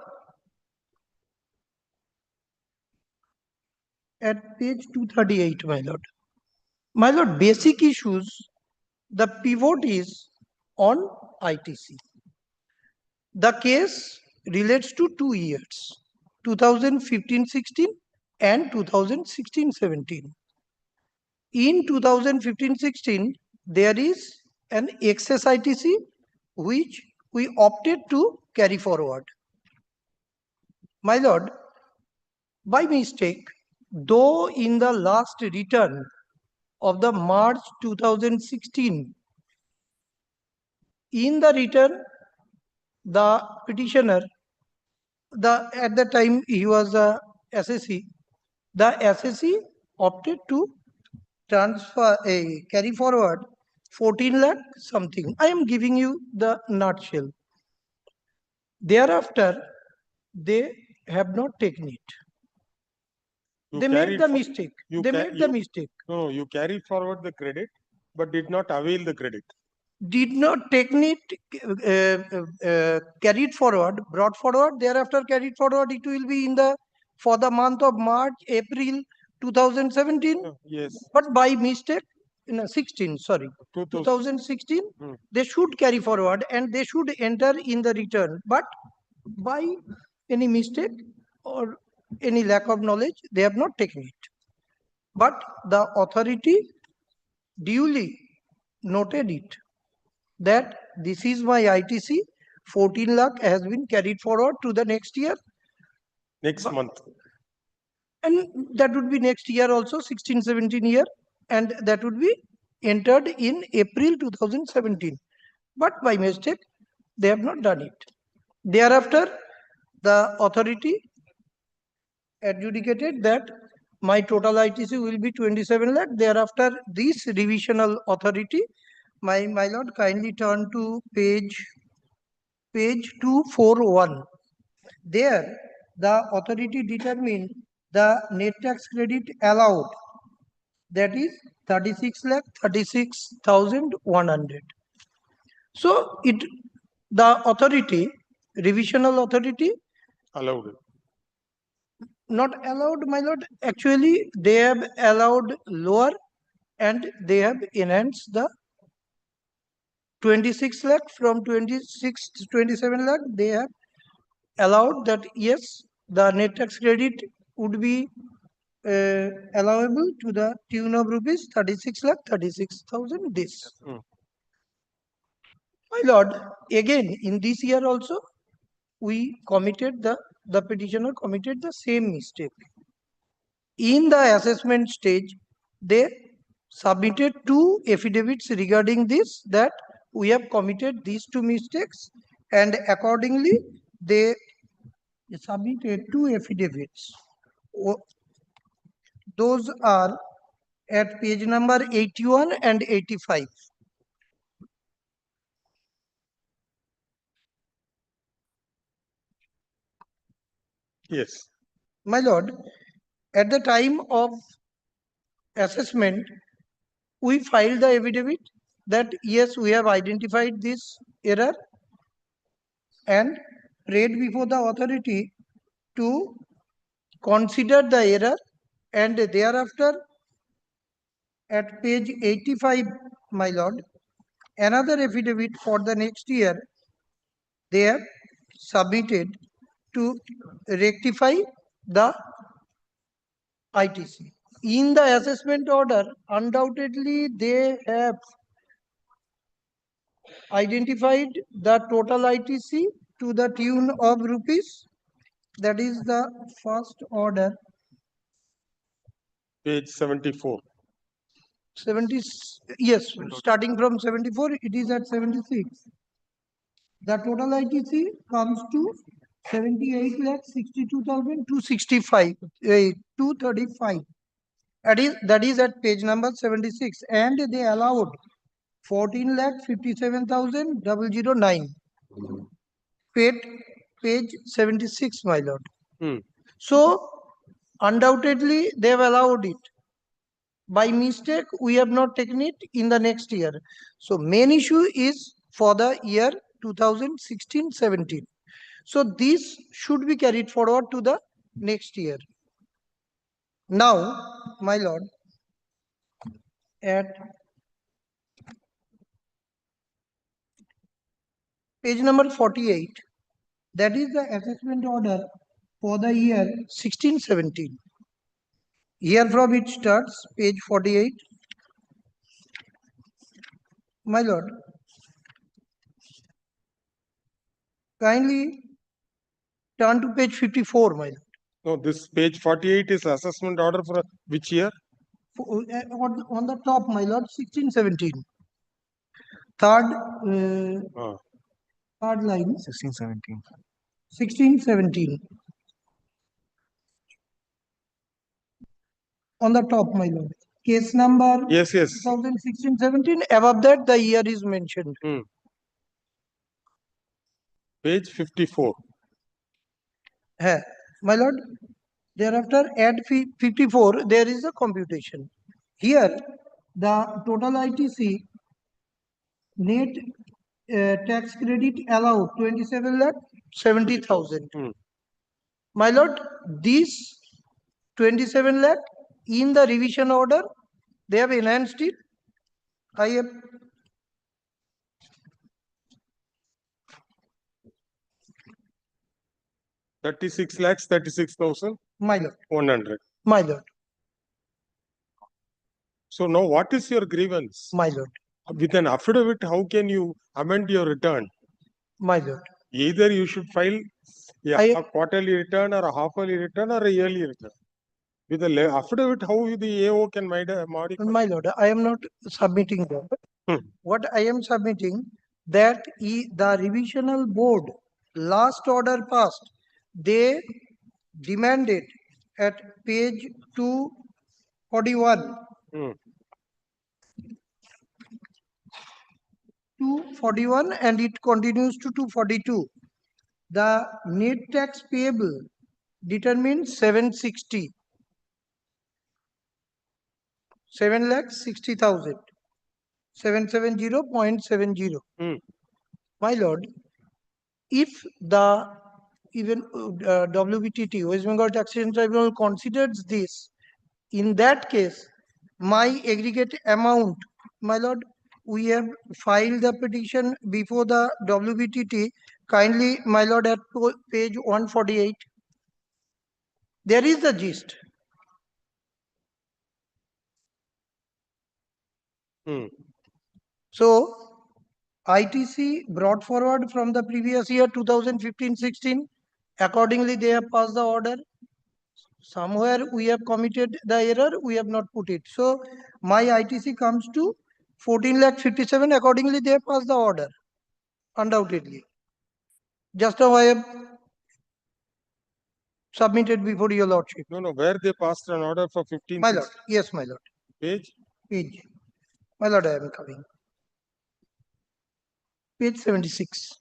at page 238, my lord, basic issues, the pivot is on ITC. The case relates to 2 years, 2015-16 and 2016-17. In 2015-16, there is an excess ITC which we opted to carry forward. My lord, by mistake, though in the last return of the March 2016, in the return, the petitioner, at the time he was a SSC, the SSC opted to transfer carry forward 14 lakh something. I am giving you the nutshell. Thereafter, they have not taken it. You They made carried the for- mistake. you They ca- made the you- mistake. No, you carried forward the credit, but did not avail the credit. Did not take it, carried forward, brought forward, thereafter carried forward, it will be in the, for the month of March, April 2017, Yes, but by mistake, 16, sorry, 2000. 2016, Hmm. they should carry forward and they should enter in the return, but by any mistake or any lack of knowledge, they have not taken it. But the authority duly noted it, that this is my ITC, 14 lakh has been carried forward to the next year, Next month. and that would be next year also, 16-17 year, and that would be entered in April 2017. But by mistake, they have not done it. Thereafter, the authority adjudicated that my total ITC will be 27 lakh. Thereafter, this revisional authority, my lord, kindly turn to page 241. There, the authority determined the net tax credit allowed, that is 36,36,100. So the authority, revisional authority, Allowed it. not allowed, my lord. Actually, they have allowed lower and they have enhanced the 26 lakh from 26 to 27 lakh. They have allowed that, yes, the net tax credit would be allowable to the tune of rupees 36 lakh 36,000 this. My lord, again, in this year also, we committed the petitioner committed the same mistake. In the assessment stage, they submitted 2 affidavits regarding this, that we have committed these 2 mistakes, and accordingly, they submitted 2 affidavits. Those are at page number 81 and 85. Yes. My lord, at the time of assessment, we filed the affidavit that yes, we have identified this error and prayed before the authority to consider the error, and thereafter at page 85, my lord, another affidavit for the next year they have submitted to rectify the ITC. In the assessment order, undoubtedly they have identified the total ITC to the tune of rupees. That is the first order. Page 74. 70, yes, starting from 74, it is at 76. The total ITC comes to 78,62,265, 235. That is at page number 76, and they allowed 14,57,009. Page 76, my lord. So undoubtedly they have allowed it. By mistake, we have not taken it in the next year. So main issue is for the year 2016-17. So this should be carried forward to the next year. Now, my lord, at page number 48, that is the assessment order for the year 16-17. Here from it starts, page 48. My lord, kindly turn to page 54, my lord. No, this page 48 is assessment order for which year? On the top, my lord, 16-17. Third line. 16-17. 16-17. On the top, my lord. Case number. Yes. 2016-17. Above that, the year is mentioned. Page 54. My lord, thereafter add 54, there is a computation. Here, the total ITC net tax credit allowed 27,70,000. My lord, these 27 lakh in the revision order, they have enhanced it. I have 36 lakhs, 36,100. my lord. My lord. So now what is your grievance? My lord. With an affidavit, how can you amend your return? My lord. Either you should file a quarterly return or a half-yearly return or a yearly return. With an affidavit, how the AO can modify? My lord, I am not submitting that. What I am submitting that the revisional board last order passed, they demanded at page 241. 241 and it continues to 242. The net tax payable determines 760. 7,60,000. 770.70. My lord, if the even WBTT, West Bengal Taxation Tribunal, considers this, in that case, my aggregate amount, my lord, we have filed the petition before the WBTT. Kindly, my lord, at page 148, there is the gist. So, ITC brought forward from the previous year 2015-16. Accordingly, they have passed the order. Somewhere we have committed the error, we have not put it. So, my ITC comes to 14,57,000. Accordingly, they have passed the order. Undoubtedly. Just now I have submitted before your lordship. No, where they passed an order for 15. My lord, yes, my lord. Page? Page. My lord, I am coming. Page 76.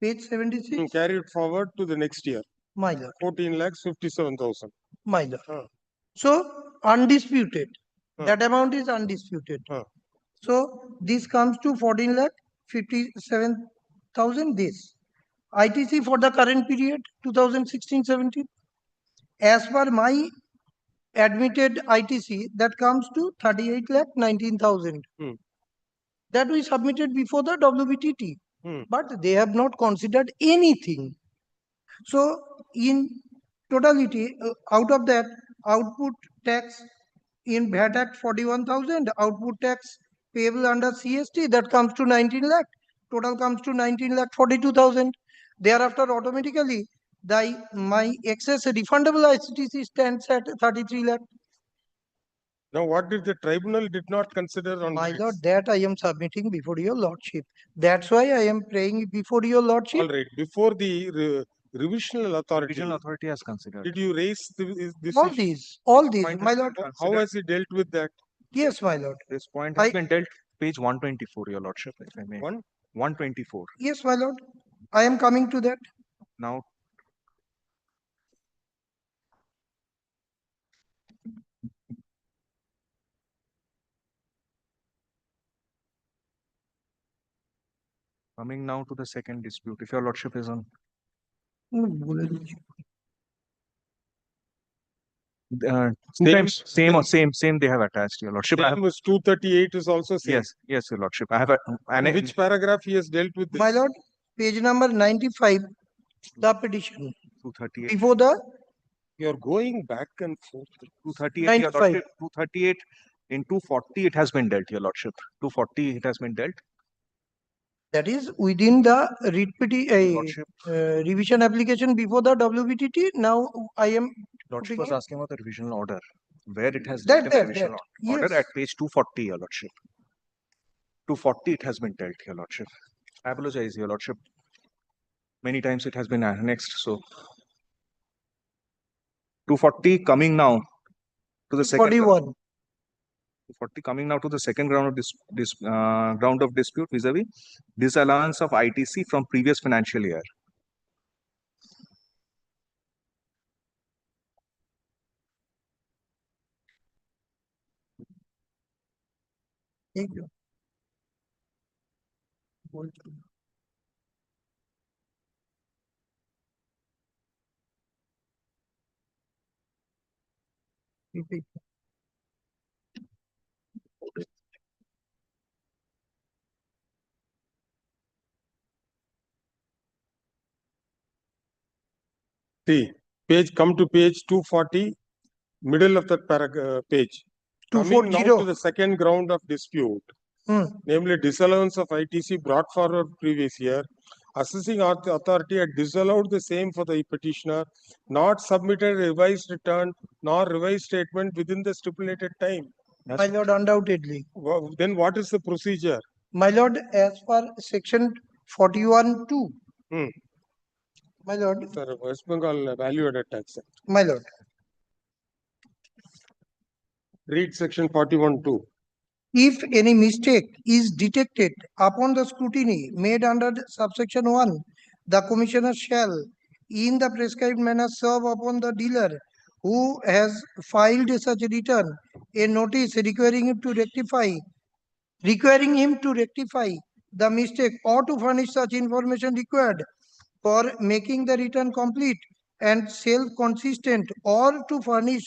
Page 76. Carry it forward to the next year. My lord. 14,57,000. My lord. So, undisputed. That amount is undisputed. So, this comes to 14,57,000 this. ITC for the current period 2016-17. As per my admitted ITC, that comes to 38,19,000. That we submitted before the WBTT. But they have not considered anything. So, in totality, out of that, output tax in VAT Act 41,000, output tax payable under CST, that comes to 19 lakh. Total comes to 19 lakh 42,000. Thereafter, automatically, my excess refundable ICTC stands at 33 lakh. Now, what did the tribunal did not consider on My this? lord, that I am submitting before your lordship. That's why I am praying before your lordship. All right. Before the revisional authority. Revisional authority has considered. Did you raise this All issue? these, my lord. How has he dealt with that? Yes, my lord. This point has been dealt page 124, your lordship, if I may. 124. Yes, my lord. I am coming to that. Now, coming now to the second dispute, if your lordship is on. Same they have attached, your lordship. Same was 238 is also same. Yes, your lordship. I have which paragraph he has dealt with this? My lord, page number 95, the petition. 238. Before the. You're going back and forth. 238, your lordship. 238 in 240, it has been dealt, your lordship. 240, it has been dealt. That is within the revision application before the WBTT. Now I am. Lordship was asking about the revisional order, where it has that, dealt in the revisional order yes. at page 240, your lordship. 240, it has been dealt, your lordship. I apologize, your lordship. Many times it has been annexed, so 240 coming now to the second. 41. 240. Coming now to the second ground of ground of dispute vis-a-vis disallowance of ITC from previous financial year. Thank you. See, come to page 240, middle of that page. Coming now 240. to the second ground of dispute, namely disallowance of ITC brought forward previous year. Assessing authority had disallowed the same for the petitioner, not submitted a revised return nor revised statement within the stipulated time. My lord, undoubtedly. Then what is the procedure? My lord, as per section 41(2). My lord. Sir, West Bengal Value Added Tax Act. My lord. Read section 41(2). If any mistake is detected upon the scrutiny made under subsection 1, the commissioner shall, in the prescribed manner, serve upon the dealer who has filed such a return a notice requiring him to rectify the mistake or to furnish such information required for making the return complete and self-consistent, or to furnish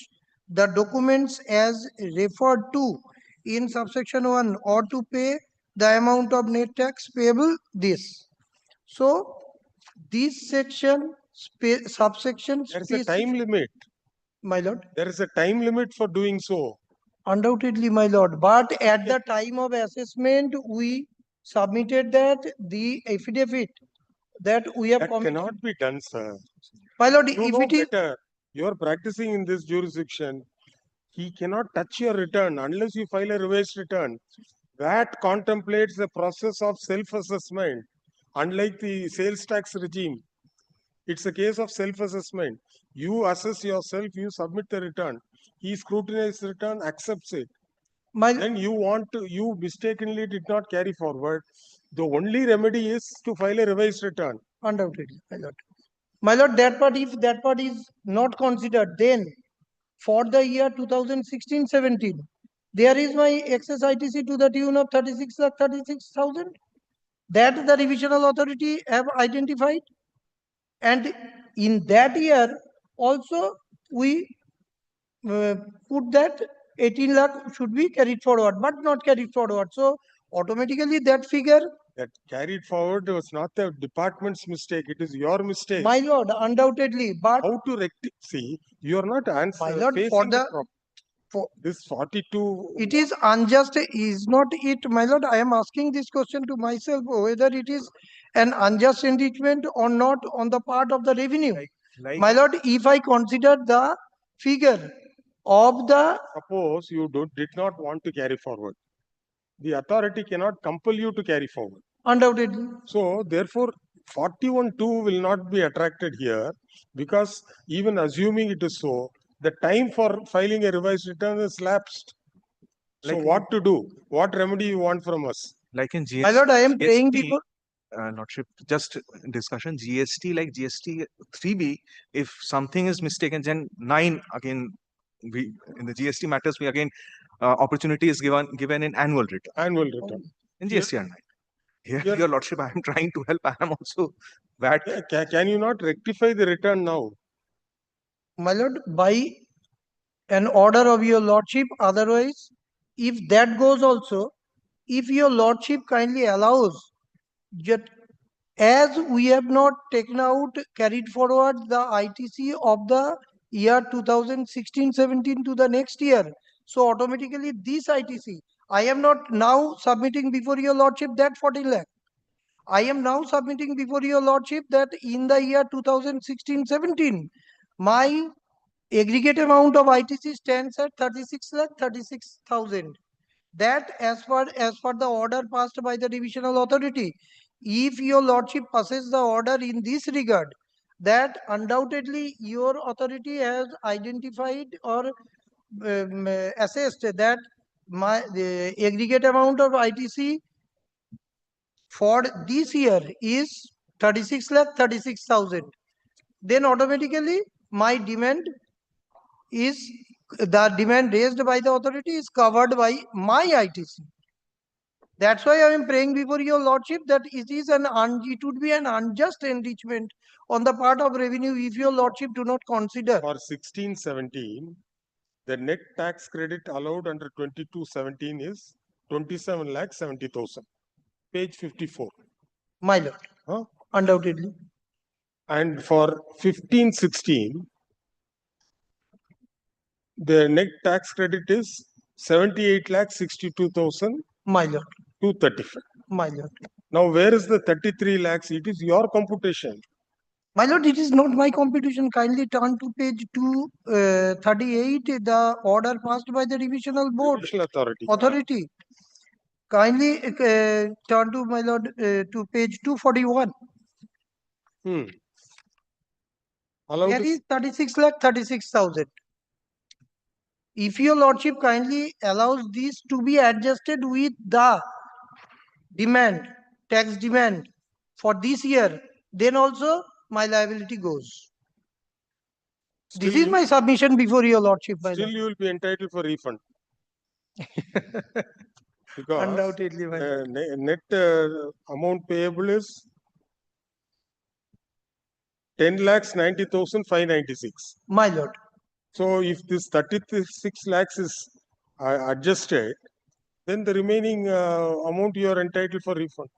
the documents as referred to in subsection 1, or to pay the amount of net tax payable this. So this section subsection there is a time limit. My lord, there is a time limit for doing so. Undoubtedly, my lord, but at the time of assessment we submitted that the affidavit that we have That cannot be done, sir. My lord, You if know it is better. You are practicing in this jurisdiction. He cannot touch your return unless you file a revised return. That contemplates the process of self-assessment. Unlike the sales tax regime, it's a case of self-assessment. You assess yourself, you submit the return. He scrutinizes the return, accepts it. Then you mistakenly did not carry forward. The only remedy is to file a revised return. Undoubtedly, my lord. My lord, that part, if that part is not considered, then for the year 2016-17, there is my excess ITC to the tune of 36,36,000 that the revisional authority have identified, and in that year also we put that 18 lakh should be carried forward, but not carried forward. So automatically that figure that carried forward was not the department's mistake, it is your mistake. My lord, undoubtedly, but how to rectify? See, you are not my lord, facing for this 42. It is unjust, is not it, my lord? I am asking this question to myself whether it is an unjust enrichment or not on the part of the revenue. My lord, if I consider the figure of the Suppose you did not want to carry forward, the authority cannot compel you to carry forward. Undoubtedly. So therefore 41(2) will not be attracted here, because even assuming it is so, the time for filing a revised return is lapsed. So what to do? What remedy you want from us? Like in GST. My lord, I am praying before. Lordship, just discussion, GST, like GST 3B, if something is mistaken, then 9, again, we in the GST matters, we again, opportunity is given in annual return. Annual return. In GST 9. Here, your Lordship, I am trying to help. I am also VAT. Can you not rectify the return now? My lord, by an order of your lordship, otherwise, if that goes also, if your lordship kindly allows, that as we have not taken out, carried forward the ITC of the year 2016-17 to the next year, so automatically this ITC, I am not now submitting before your lordship that 14 lakh. I am now submitting before your lordship that in the year 2016-17, my aggregate amount of ITC stands at 36,36,000. That as per the order passed by the divisional authority, if your lordship passes the order in this regard, that undoubtedly your authority has identified or assessed that the aggregate amount of ITC for this year is 36,36,000. Then automatically my demand is, the demand raised by the authority is covered by my ITC. That's why I am praying before your lordship that it would be an unjust enrichment on the part of revenue if your lordship do not consider. For 16-17, the net tax credit allowed under 22-17 is 27,70,000. Page 54. My lord, Huh? undoubtedly. And for 15-16, the net tax credit is 78,62,235. My lord, my lord. Now, where is the 33 lakhs? It is your computation. My lord, it is not my computation. Kindly turn to page 238, the order passed by the divisional board Judicial authority. authority. Kindly turn to, my lord, to page 241. Allowed There is 36,36,000. If your lordship kindly allows this to be adjusted with the demand, tax demand for this year, then also my liability goes. This is my submission before your lordship. Still, you will be entitled for refund. Because Undoubtedly, my lord. net amount payable is 10,90,596. My lord. So if this 36 lakhs is adjusted, then the remaining amount you are entitled for refund.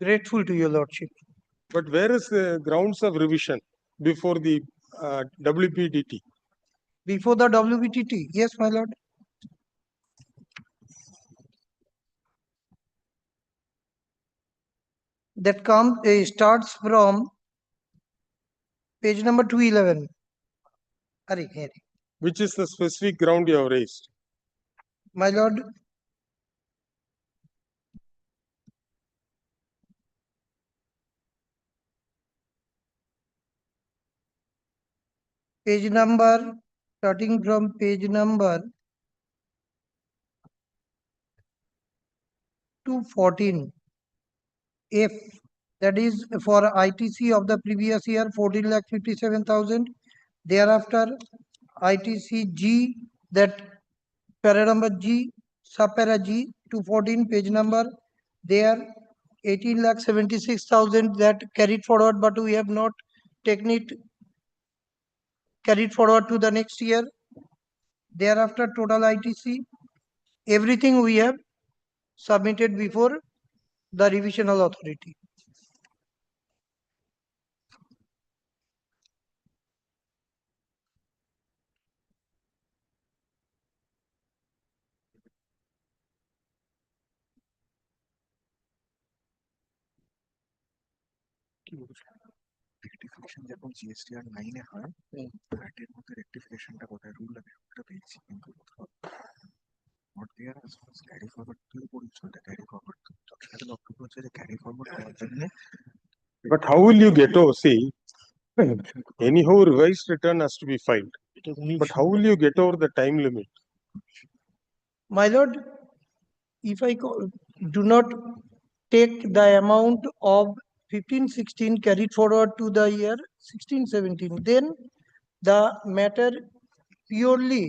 Grateful to your lordship. But where is the grounds of revision before the WPDT? Before the WPTT, yes, my lord. That starts from page number 211. Which is the specific ground you have raised? My lord, page number, starting from page number 214. If that is for ITC of the previous year, 14,57,000. Thereafter, ITC G, that para number G, subpara G, 214, page number, there 18,76,000 that carried forward, but we have not taken it carried forward to the next year. Thereafter, total ITC, everything we have submitted before the revisional authority. Rectification যখন GST আর 9 এ হয় ভ্যাটের মধ্যে রেক্টিফিকেশনটা কোথায় rule লাগে ওটা পেয়েছি কিন্তু কোথাও not there as far as carry forward তুই বলছো এটা ক্যারি ফরওয়ার্ড সেটা বক্তব্য হচ্ছে যে ক্যারি ফরওয়ার্ড করার জন্য But how will you get over? See, anyhow, revised return has to be filed. But how will you get over the time limit? My lord, if I do not take the amount of 15-16 carried forward to the year 16-17, then the matter purely,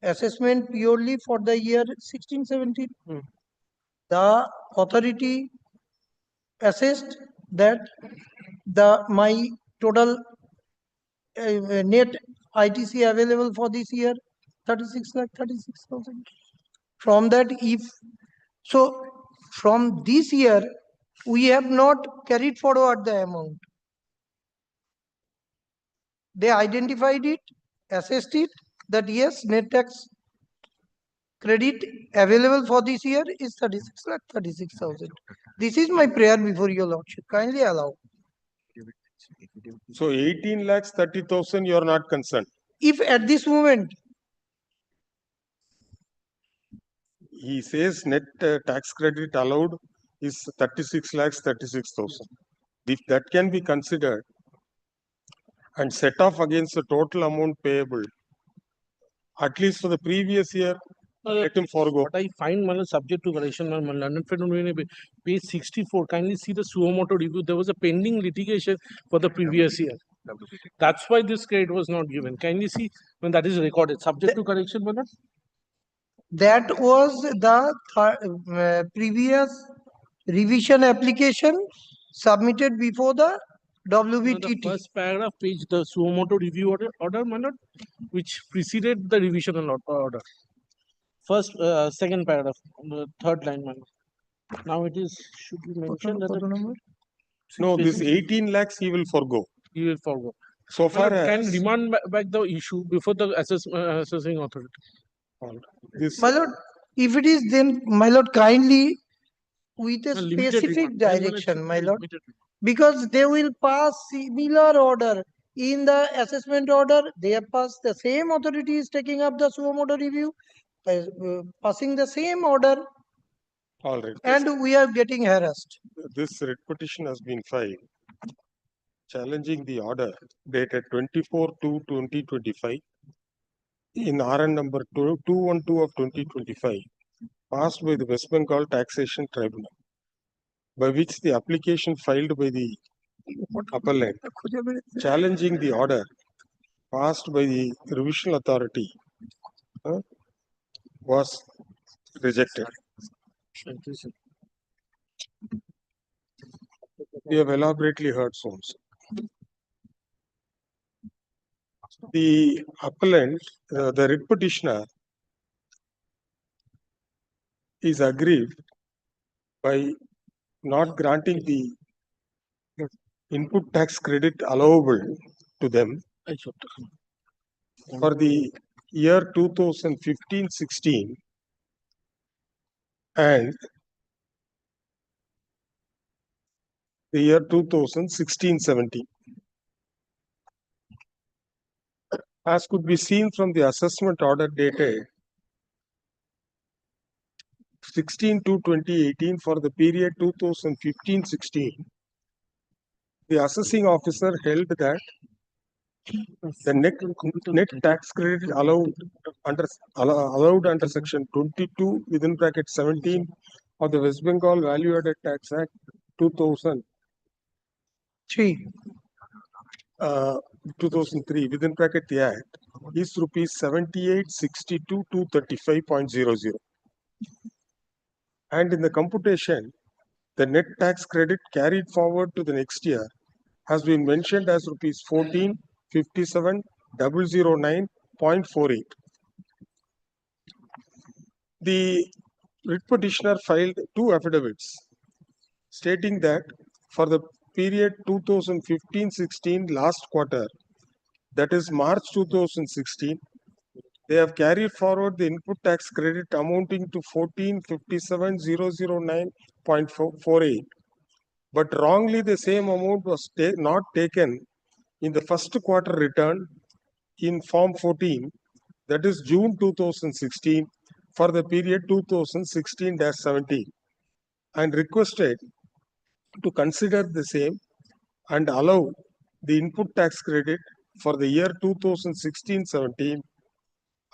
assessment purely for the year 16-17, the authority assessed that my total net ITC available for this year 36,36,000. From that, from this year we have not carried forward the amount. They identified it, assessed it, that yes, net tax credit available for this year is 36,36,000. This is my prayer before your lordship. Kindly allow. So 18,30,000, you are not concerned. If at this moment He says net tax credit allowed is 36,36,000. If that can be considered and set off against the total amount payable, at least for the previous year, let him forego. What I find, subject to correction, London Fed page 64. Kindly see the Suomoto review. There was a pending litigation for the previous year. That's why this credit was not given. Kindly see when that is recorded. Subject to correction, Manoj. That was the previous revision application submitted before the WBTT. The first paragraph, page the Suomoto review order, Manoj, which preceded the revision order. First, second paragraph, the third line, Manoj. Now it is should be mentioned that No, this 18 lakhs he will forego. he will forgo. So far Can as remand back the issue before the assessing authority. this, My lord, if it is then, my lord, kindly with a Limited specific remand. Then it direction, should my be lord, limited remand. because they will pass similar order in the assessment order. They have passed, the same authority is taking up the Suomoto review, passing the same order, all right. and we are getting harassed. This writ petition has been filed challenging the order dated 24/2/2025 in RN number 212 of 2025 passed by the West Bengal Taxation Tribunal, by which the application filed by the appellant challenging the order passed by the revisional authority was rejected. We have elaborately heard so. The appellant, the writ petitioner, is aggrieved by not granting the input tax credit allowable to them for the year 2015-16 and the year 2016-17. As could be seen from the assessment order dated 16/2/2018 for the period 2015-16, the assessing officer held that the net tax credit allowed under section 22 within bracket 17 of the West Bengal Value Added Tax Act 2003 within bracket the Act is rupees 7862,235.00, and in the computation the net tax credit carried forward to the next year has been mentioned as rupees 14,57,009.48. The writ petitioner filed two affidavits stating that for the period 2015-16 last quarter, that is March 2016, they have carried forward the input tax credit amounting to 14,57,009.48, but wrongly the same amount was not taken in the first quarter return in Form 14, that is June 2016, for the period 2016-17, and requested to consider the same and allow the input tax credit for the year 2016-17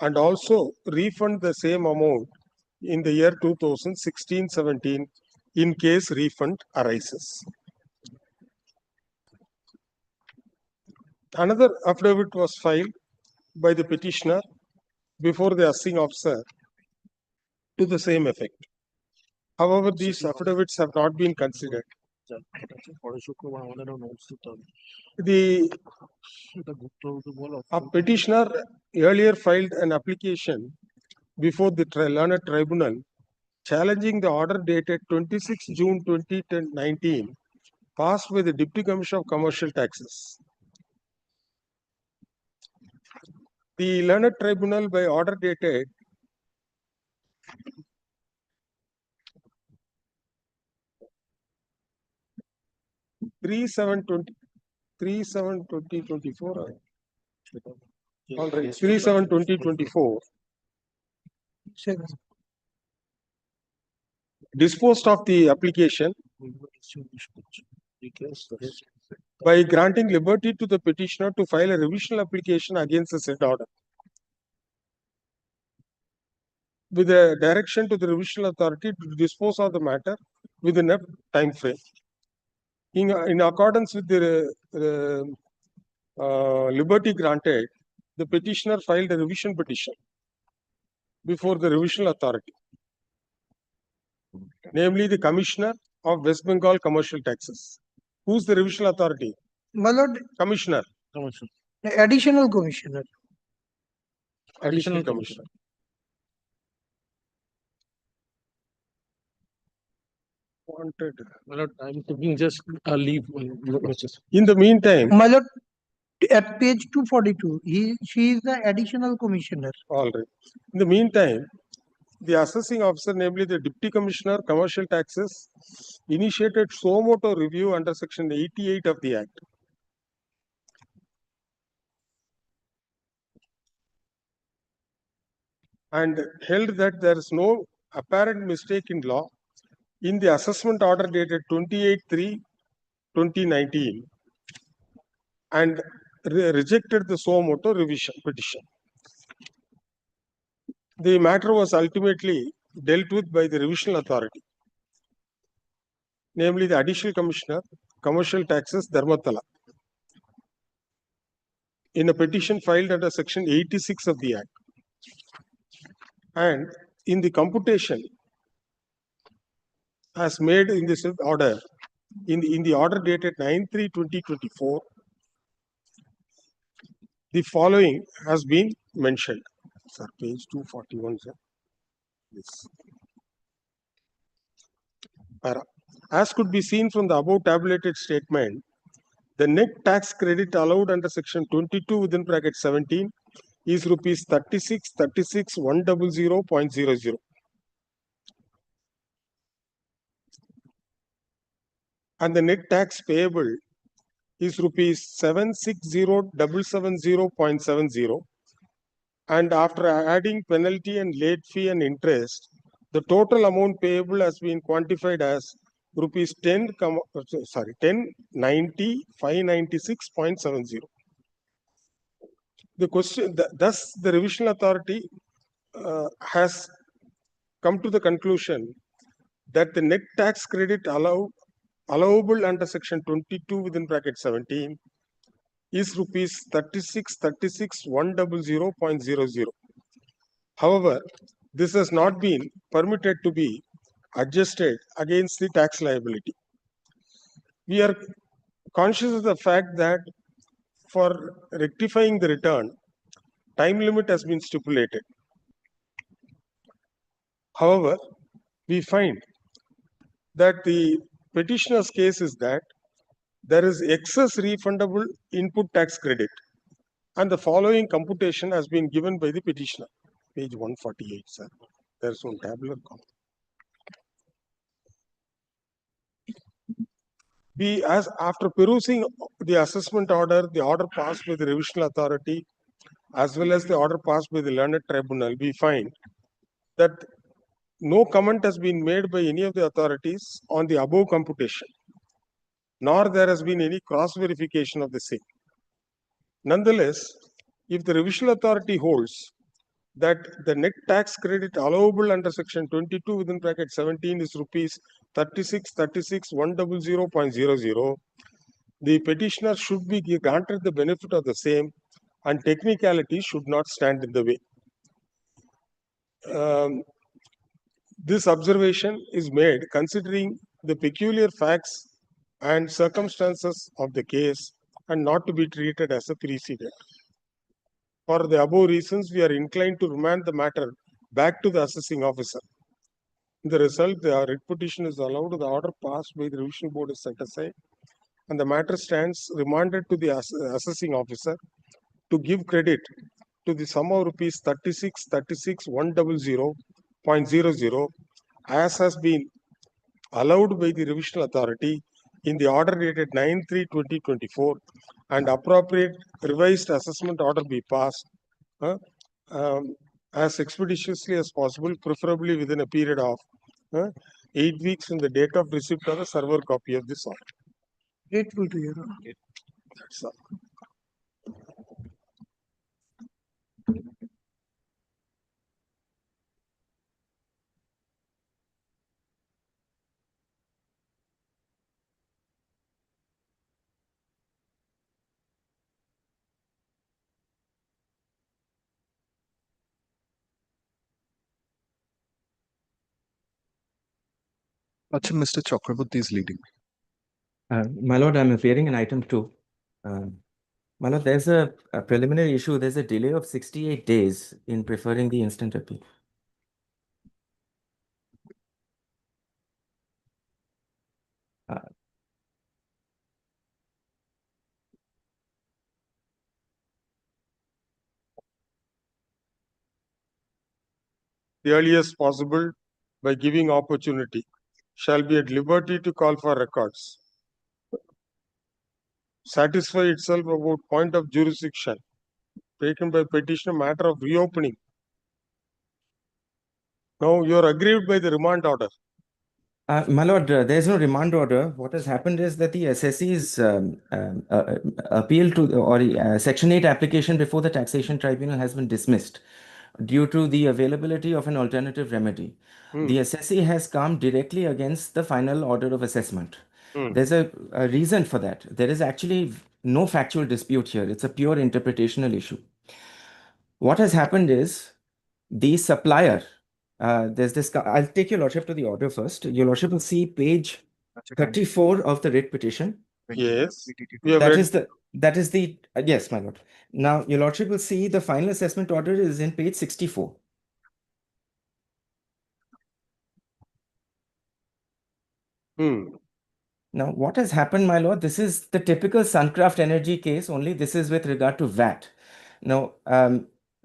and also refund the same amount in the year 2016-17 in case refund arises. Another affidavit was filed by the petitioner before the assessing officer to the same effect. However, these affidavits have not been considered. The petitioner earlier filed an application before the learned tribunal challenging the order dated 26 June 2019 passed by the Deputy Commissioner of Commercial Taxes. The learned tribunal, by order dated 3/7/2024. All right, 3/7/2024 disposed of the application by granting liberty to the petitioner to file a revisional application against the said order. with a direction to the revisional authority to dispose of the matter within a time frame. In accordance with the liberty granted, the petitioner filed a revision petition before the revisional authority, namely the Commissioner of West Bengal Commercial Taxes. Who's the revisional authority? My lord, Commissioner. additional commissioner. Additional Commissioner. Wanted. My lord, I'm taking just a leave. In the meantime, My lord, at page 242, she is the additional commissioner. all right. In the meantime, the assessing officer, namely the Deputy Commissioner, Commercial Taxes, initiated suo motu review under Section 88 of the Act. And held that there is no apparent mistake in law in the assessment order dated 28/3/2019 and rejected the suo motu revision petition. The matter was ultimately dealt with by the revisional authority, namely the Additional Commissioner, Commercial Taxes, Dharmatala, in a petition filed under Section 86 of the Act. And in the computation as made in this order, in the order dated 9/3/2024, the following has been mentioned. Sir, page 241, sir. Yes. As could be seen from the above tabulated statement, the net tax credit allowed under Section 22 within bracket 17 is rupees 36,100.00. And the net tax payable is rupees 760,770.70. And after adding penalty and late fee and interest, the total amount payable has been quantified as rupees 1090,596.70. The question, thus the revisional authority has come to the conclusion that the net tax credit allowable under Section 22 within bracket 17 is rupees 36,100.00. However, this has not been permitted to be adjusted against the tax liability. We are conscious of the fact that for rectifying the return, time limit has been stipulated. However, we find that the petitioner's case is that there is excess refundable input tax credit, and the following computation has been given by the petitioner. Page 148, sir. There's one tabular column. As after perusing the assessment order, the order passed by the revisional authority, as well as the order passed by the learned tribunal, we find that no comment has been made by any of the authorities on the above computation, nor there has been any cross-verification of the same. Nonetheless, if the revisional authority holds that the net tax credit allowable under Section 22 within bracket 17 is rupees 36,100.00, the petitioner should be granted the benefit of the same, and technicality should not stand in the way. This observation is made considering the peculiar facts and circumstances of the case and not to be treated as a precedent. For the above reasons, we are inclined to remand the matter back to the assessing officer. In the result, the writ petition is allowed, the order passed by the revision board is set aside, and the matter stands remanded to the assessing officer to give credit to the sum of rupees 36,100.00 as has been allowed by the revisional authority in the order dated 9/3/2024, and appropriate revised assessment order be passed as expeditiously as possible, preferably within a period of 8 weeks from the date of receipt of the server copy of this order. Grateful to you. That's all. Mr. Chakraborty is leading. My lord, I'm appearing in item 2. My lord, there's a preliminary issue. There's a delay of 68 days in preferring the instant appeal. The earliest possible by giving opportunity shall be at liberty to call for records. Satisfy itself about point of jurisdiction taken by petitioner matter of reopening. Now you are aggrieved by the remand order. My lord, there's no remand order. What has happened is that the SSE's appeal to or Section 8 application before the taxation tribunal has been dismissed due to the availability of an alternative remedy. The SSE has come directly against the final order of assessment. There's a reason for that. There is actually no factual dispute here. It's a pure interpretational issue. What has happened is the supplier, there's this, I'll take your lordship to the order first. Your lordship will see page 34 of the writ petition. Yes. That is the, yes, my lord. Now, your lordship will see the final assessment order is in page 64. Now, what has happened, my lord? This is the typical Suncraft Energy case, only this is with regard to VAT. Now,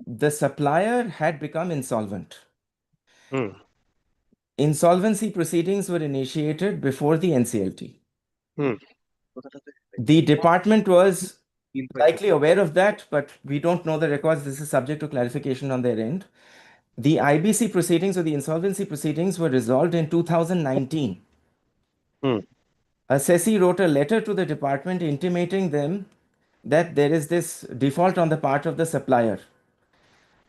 the supplier had become insolvent. Insolvency proceedings were initiated before the NCLT. The department was likely aware of that, but we don't know the records. This is subject to clarification on their end. The IBC proceedings or the insolvency proceedings were resolved in 2019. Assessee wrote a letter to the department intimating them that there is this default on the part of the supplier.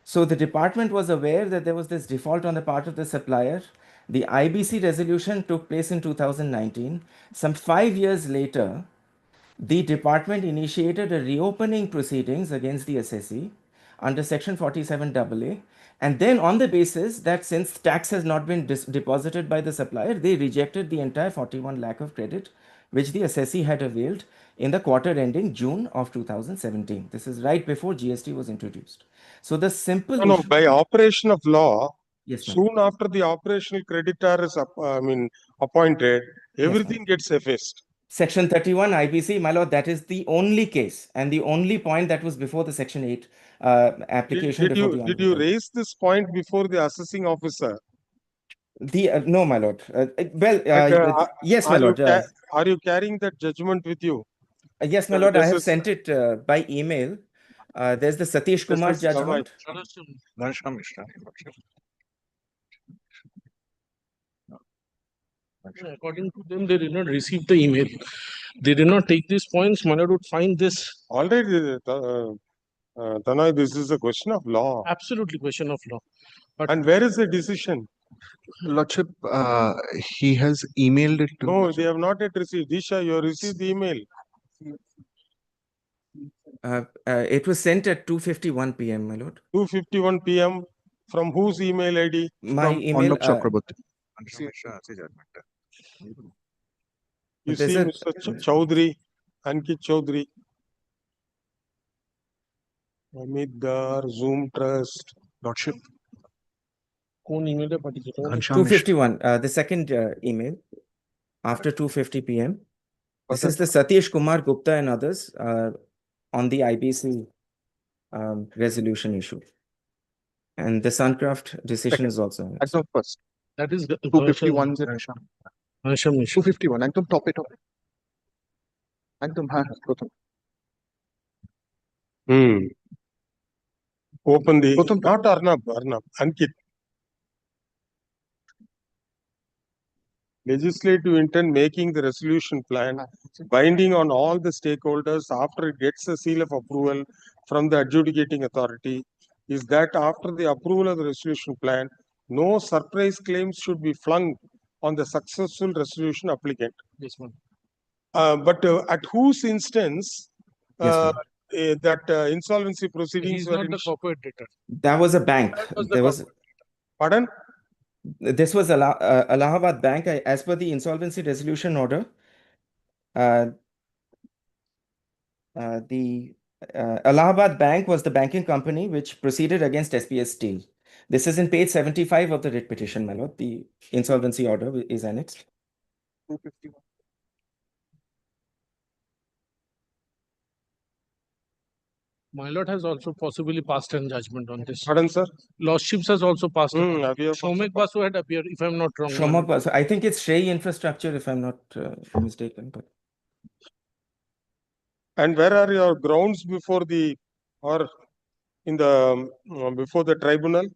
So the department was aware that there was this default on the part of the supplier. The IBC resolution took place in 2019. Some 5 years later, the department initiated a reopening proceedings against the assessee under section 47AA. And then on the basis that since tax has not been deposited by the supplier, they rejected the entire 41 lakh of credit, which the assessee had availed in the quarter ending June of 2017. This is right before GST was introduced. So the simple No, by operation of law, yes, soon after the operational creditor is appointed, everything gets effaced. Section 31 IBC, my lord, that is the only case and the only point that was before the Section 8 application. Did you raise this point before the assessing officer? No, my lord. Yes, my lord. Are you carrying that judgment with you? Yes, my lord. I have sent it by email. There's the Satish Kumar judgment. According to them, they did not receive the email. They did not take these points. My lord would find this. Already, Tanay, this is a question of law. Absolutely question of law. But and where is the decision? Lordship, he has emailed it to... No, they have not yet received. Disha, you have received the email. It was sent at 2:51 p.m., my lord. 2:51 p.m. From whose email ID? My from email. You see, Mr. Chaudhary, Ankit Chaudhary, Amit Dar, Zoom Trust, Lordship. 2:51. The second email after 2:50 p.m. This is the Satish Kumar Gupta and others on the IBC resolution issue. And the Suncraft decision is also. First. That is 251. 251. Ekdom top it. Ekdom Open the. Not Arnab, Ankit. Legislative intent making the resolution plan binding on all the stakeholders after it gets a seal of approval from the adjudicating authority is that after the approval of the resolution plan, no surprise claims should be flung on the successful resolution applicant. Yes, ma'am. But at whose instance that insolvency proceedings He's were not the corporate debtor. That was a bank. There was. Pardon? This was Allahabad Bank. As per the insolvency resolution order, the Allahabad Bank was the banking company which proceeded against SPS Steel. This is in page 75 of the writ petition, my lord. The insolvency order is annexed. 251. My lord has also possibly passed in judgment on this. Pardon, sir? Lordships has also passed. Appear for Shomek Basu had appeared, if I'm not wrong. my Shomak lord. Basu. I think it's Shrey Infrastructure, if I'm not mistaken. But And where are your grounds before the or in the before the tribunal?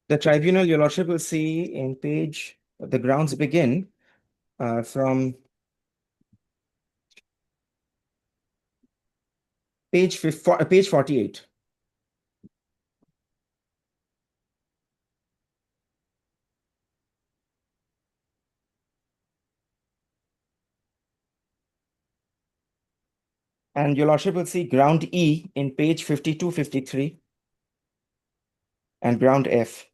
the tribunal, your lordship will see in page, the grounds begin from page 48. And your lordship will see ground E in page 52, 53, and ground F.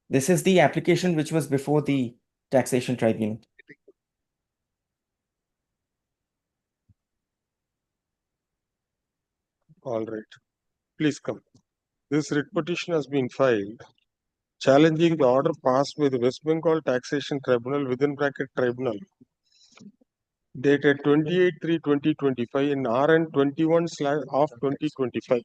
This is the application which was before the taxation tribunal. All right. Please come. This writ petition has been filed challenging the order passed by the West Bengal Taxation Tribunal within bracket tribunal dated 28/3/2025 in RN 21/2025,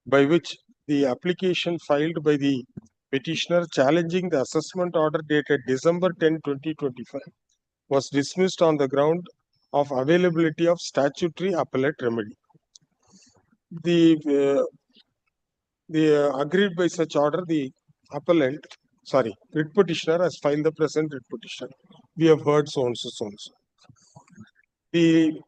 by which the application filed by the petitioner challenging the assessment order dated December 10, 2025 was dismissed on the ground of availability of statutory appellate remedy. The agreed by such order, the appellant, writ petitioner has filed the present writ petition. We have heard so and so, so and so. The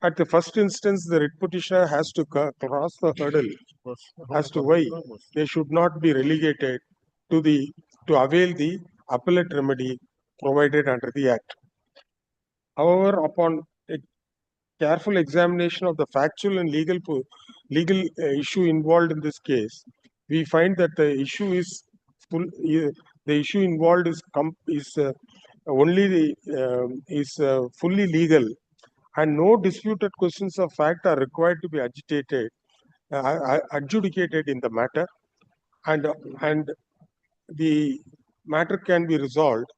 at the first instance, the writ petitioner has to cross the hurdle as to why they should not be relegated to avail the appellate remedy provided under the Act. However, upon a careful examination of the factual and legal issue involved in this case, we find that the issue is the issue involved is fully legal, and no disputed questions of fact are required to be adjudicated in the matter, and the matter can be resolved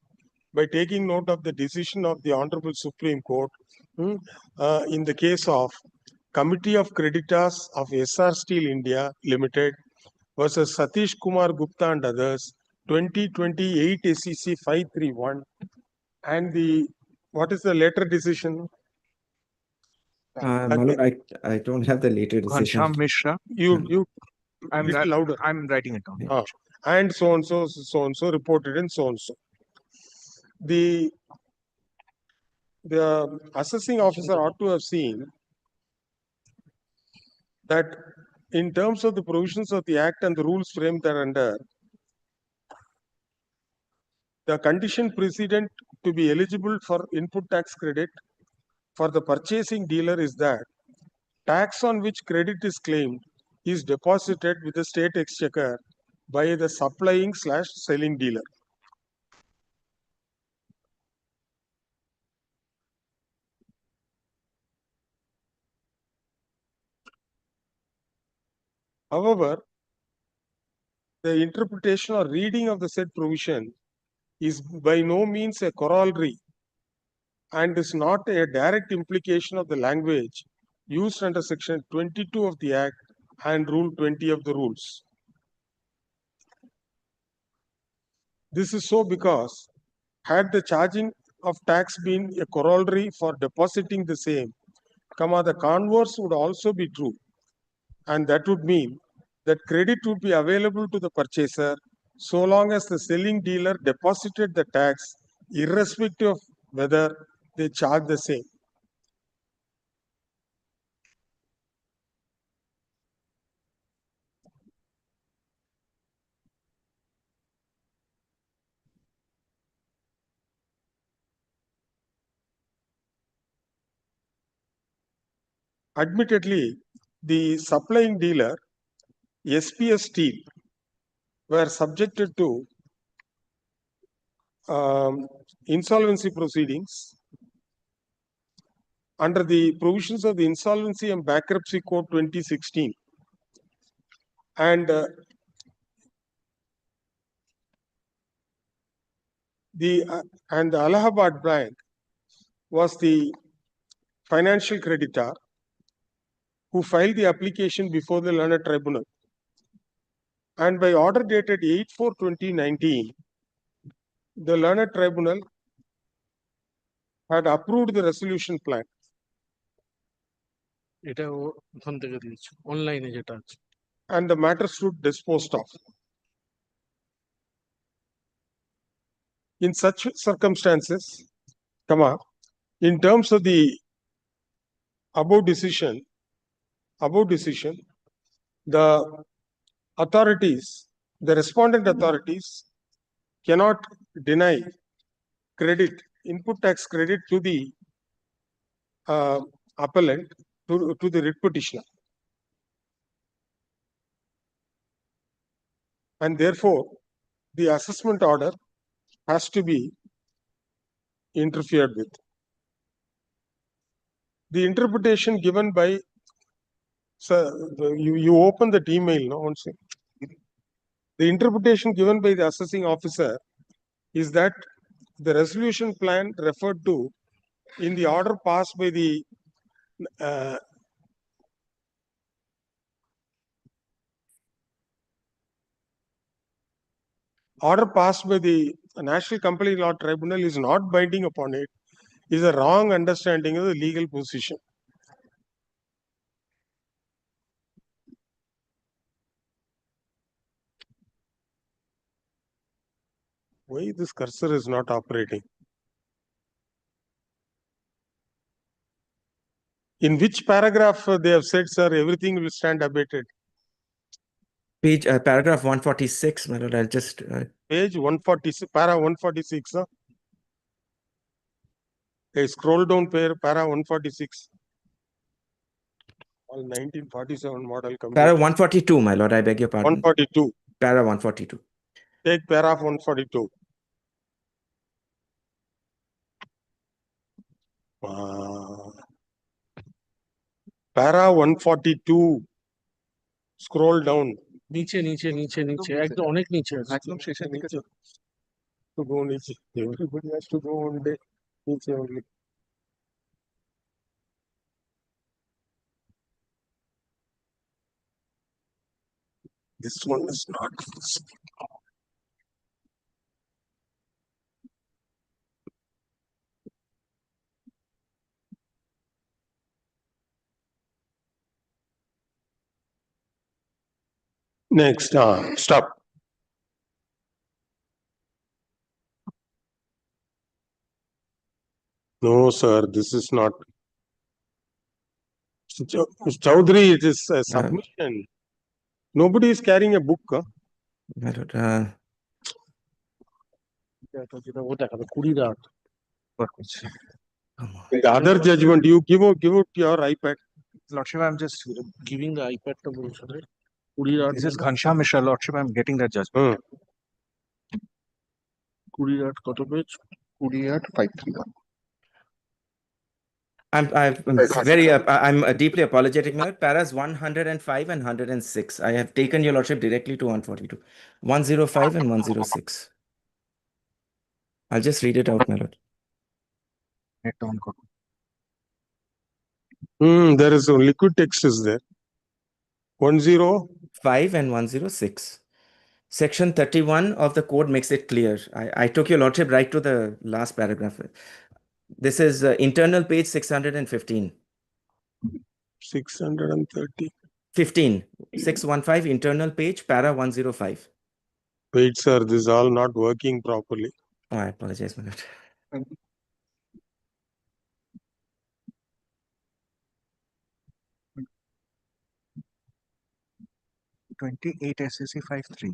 by taking note of the decision of the Honorable Supreme Court in the case of Committee of Creditors of SR Steel India Limited versus Satish Kumar Gupta and others, 2028 SEC 531, and what is the later decision? My lord, I don't have the later decision. Ghansham Mishra. You I'm little louder. I'm writing it down. And so and so reported and so and so. The assessing officer ought to have seen that in terms of the provisions of the Act and the rules framed thereunder, the condition precedent to be eligible for input tax credit for the purchasing dealer is that tax on which credit is claimed is deposited with the state exchequer by the supplying/selling dealer. However, the interpretation or reading of the said provision is by no means a corollary and is not a direct implication of the language used under section 22 of the Act and rule 20 of the rules. This is so because had the charging of tax been a corollary for depositing the same, the converse would also be true, and that would mean that credit would be available to the purchaser so long as the selling dealer deposited the tax, irrespective of whether they charge the same. Admittedly, the supplying dealer, SPS Steel, were subjected to insolvency proceedings under the provisions of the Insolvency and Bankruptcy Code 2016. And the Allahabad Bank was the financial creditor who filed the application before the learned tribunal. And by order dated 8/4/2019, the learned tribunal had approved the resolution plan. এটা ওখান থেকে দিয়েছে অনলাইনে যেটা আছে And the matter stood disposed of. In such circumstances, in terms of the above decision, the authorities, the respondent authorities cannot deny credit, input tax credit to the appellant, to the writ petitioner. And therefore, the assessment order has to be interfered with. The interpretation given by, sir, you open that email, no? Once. The interpretation given by the assessing officer is that the resolution plan referred to in the order passed by the National Company Law Tribunal is not binding upon it, is a wrong understanding of the legal position. Why this cursor is not operating? In which paragraph they have said, sir, everything will stand abated? Page, paragraph 146, my lord, I'll just... Page 146, para 146, huh? Hey, scroll down para 146. All 1947 model computer. Para 142, my lord, I beg your pardon. 142. Para 142. Take paragraph 142. Para 142. Scroll down. নিচে নিচে নিচে নিচে একদম অনেক নিচে আছে একদম শেষের দিকে to go niche. Everybody has to go on the niche only. This one is not. Next, stop. No, sir, this is not. Chaudhary, it is a submission. Nobody is carrying a book. Huh? My lord, যেটা ও দেখাবে 20 রাত The other judgment, you give out your iPad. Lordship, I'm just giving the iPad to বলছো রে 20 রাত this is Ghanshyam Mishra, Lordship. I'm getting that judgment. 20 রাত কত page 20 রাত 531. I'm deeply apologetic, my lord. Paras 105 and 106. I have taken your lordship directly to 142. 105 and 106. I'll just read it out, my lord. There is a liquid text is there. 105 and 106. Section 31 of the code makes it clear. I took your lordship right to the last paragraph. This is internal page 615. 630. 15. 615 internal page, para 105. Wait, sir, this is all not working properly. Oh, I apologize, my lord. 28 SSC 53.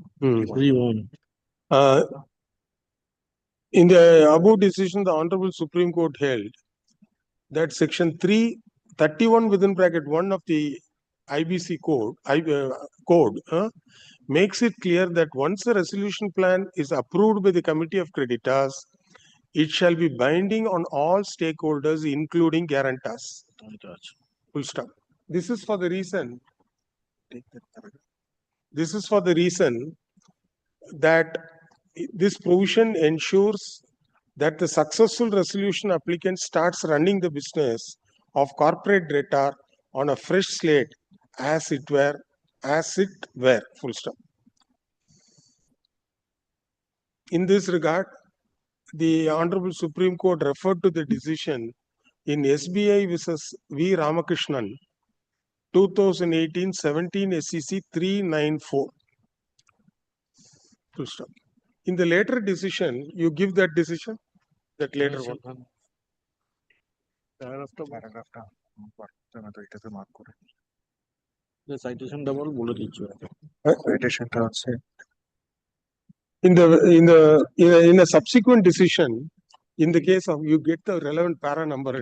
In the above decision, the Honorable Supreme Court held that Section 3 31 within bracket 1 of the IBC code makes it clear that once the resolution plan is approved by the committee of creditors, it shall be binding on all stakeholders, including guarantors. Full stop. This is for the reason that this provision ensures that the successful resolution applicant starts running the business of corporate debtor on a fresh slate as it were, full stop. In this regard, the Honorable Supreme Court referred to the decision in SBI versus V. Ramakrishnan, 2018 17 SEC 394. Full stop. In the later decision, you give that decision, that later one. The citation double বলে দিচ্ছি In a subsequent decision, in the case of, you get the relevant para number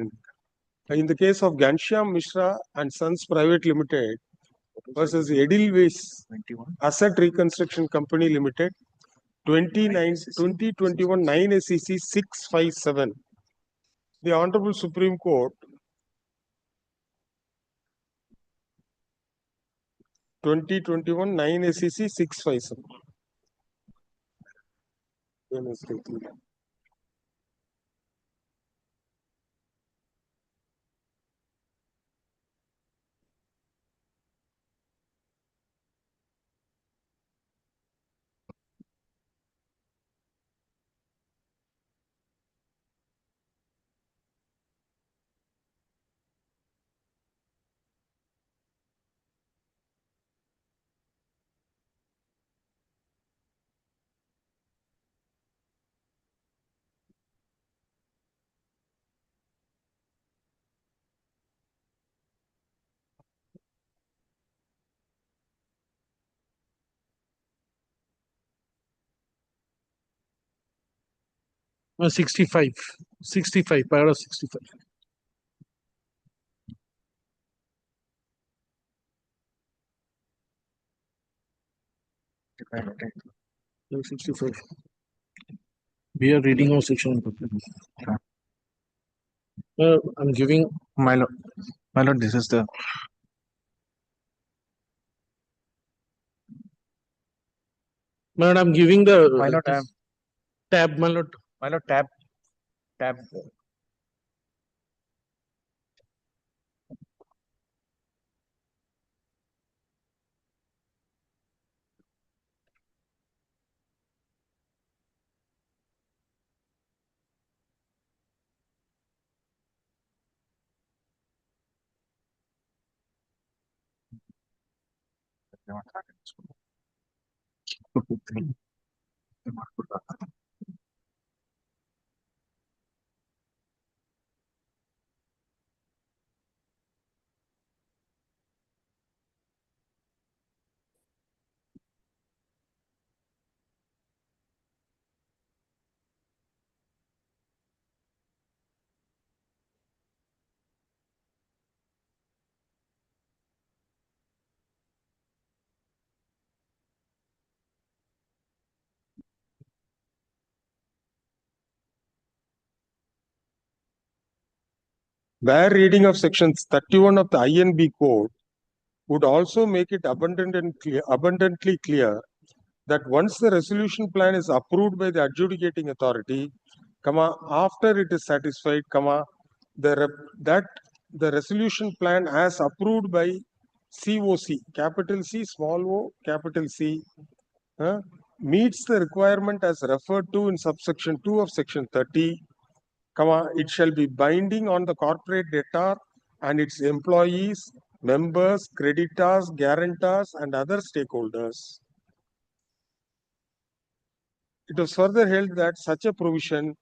in the case of Ghanshyam Mishra and Sons Private Limited versus Edelweiss Asset Reconstruction Company Limited, 2021 9 SEC 657. The Honorable Supreme Court 2021 9 SEC 657. No, 65. 65, para 65. No, 65. We are reading our section. I'm giving My lord, this is the my lord, I'm giving the my lord, tab, my lord. my lord, tab. Bare reading of sections 31 of the INB code would also make it abundantly clear that once the resolution plan is approved by the adjudicating authority, after it is satisfied, that the resolution plan as approved by COC, capital C, small o, capital C, meets the requirement as referred to in subsection 2 of section 30, it shall be binding on the corporate debtor and its employees, members, creditors, guarantors, and other stakeholders. It was further held that such a provision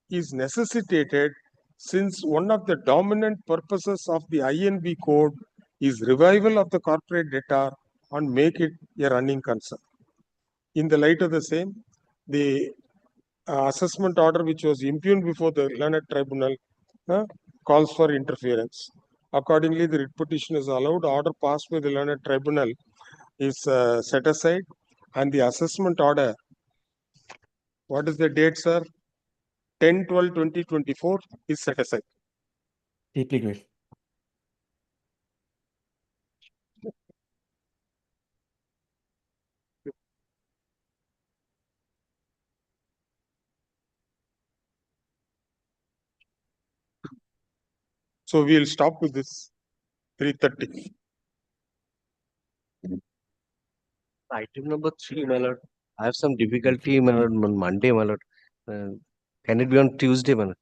is necessitated since one of the dominant purposes of the INB code is revival of the corporate debtor and make it a running concern. In the light of the same, the assessment order which was impugned before the learned tribunal calls for interference. Accordingly, the writ petition is allowed. Order passed by the learned tribunal is set aside, and the assessment order. What is the date, sir? 10/12/2024 is set aside. Deeply grateful. So we'll stop with this 3:30. Item number 3, my lord. I have some difficulty, my lord, on Monday, my lord. Can it be on Tuesday, my lord?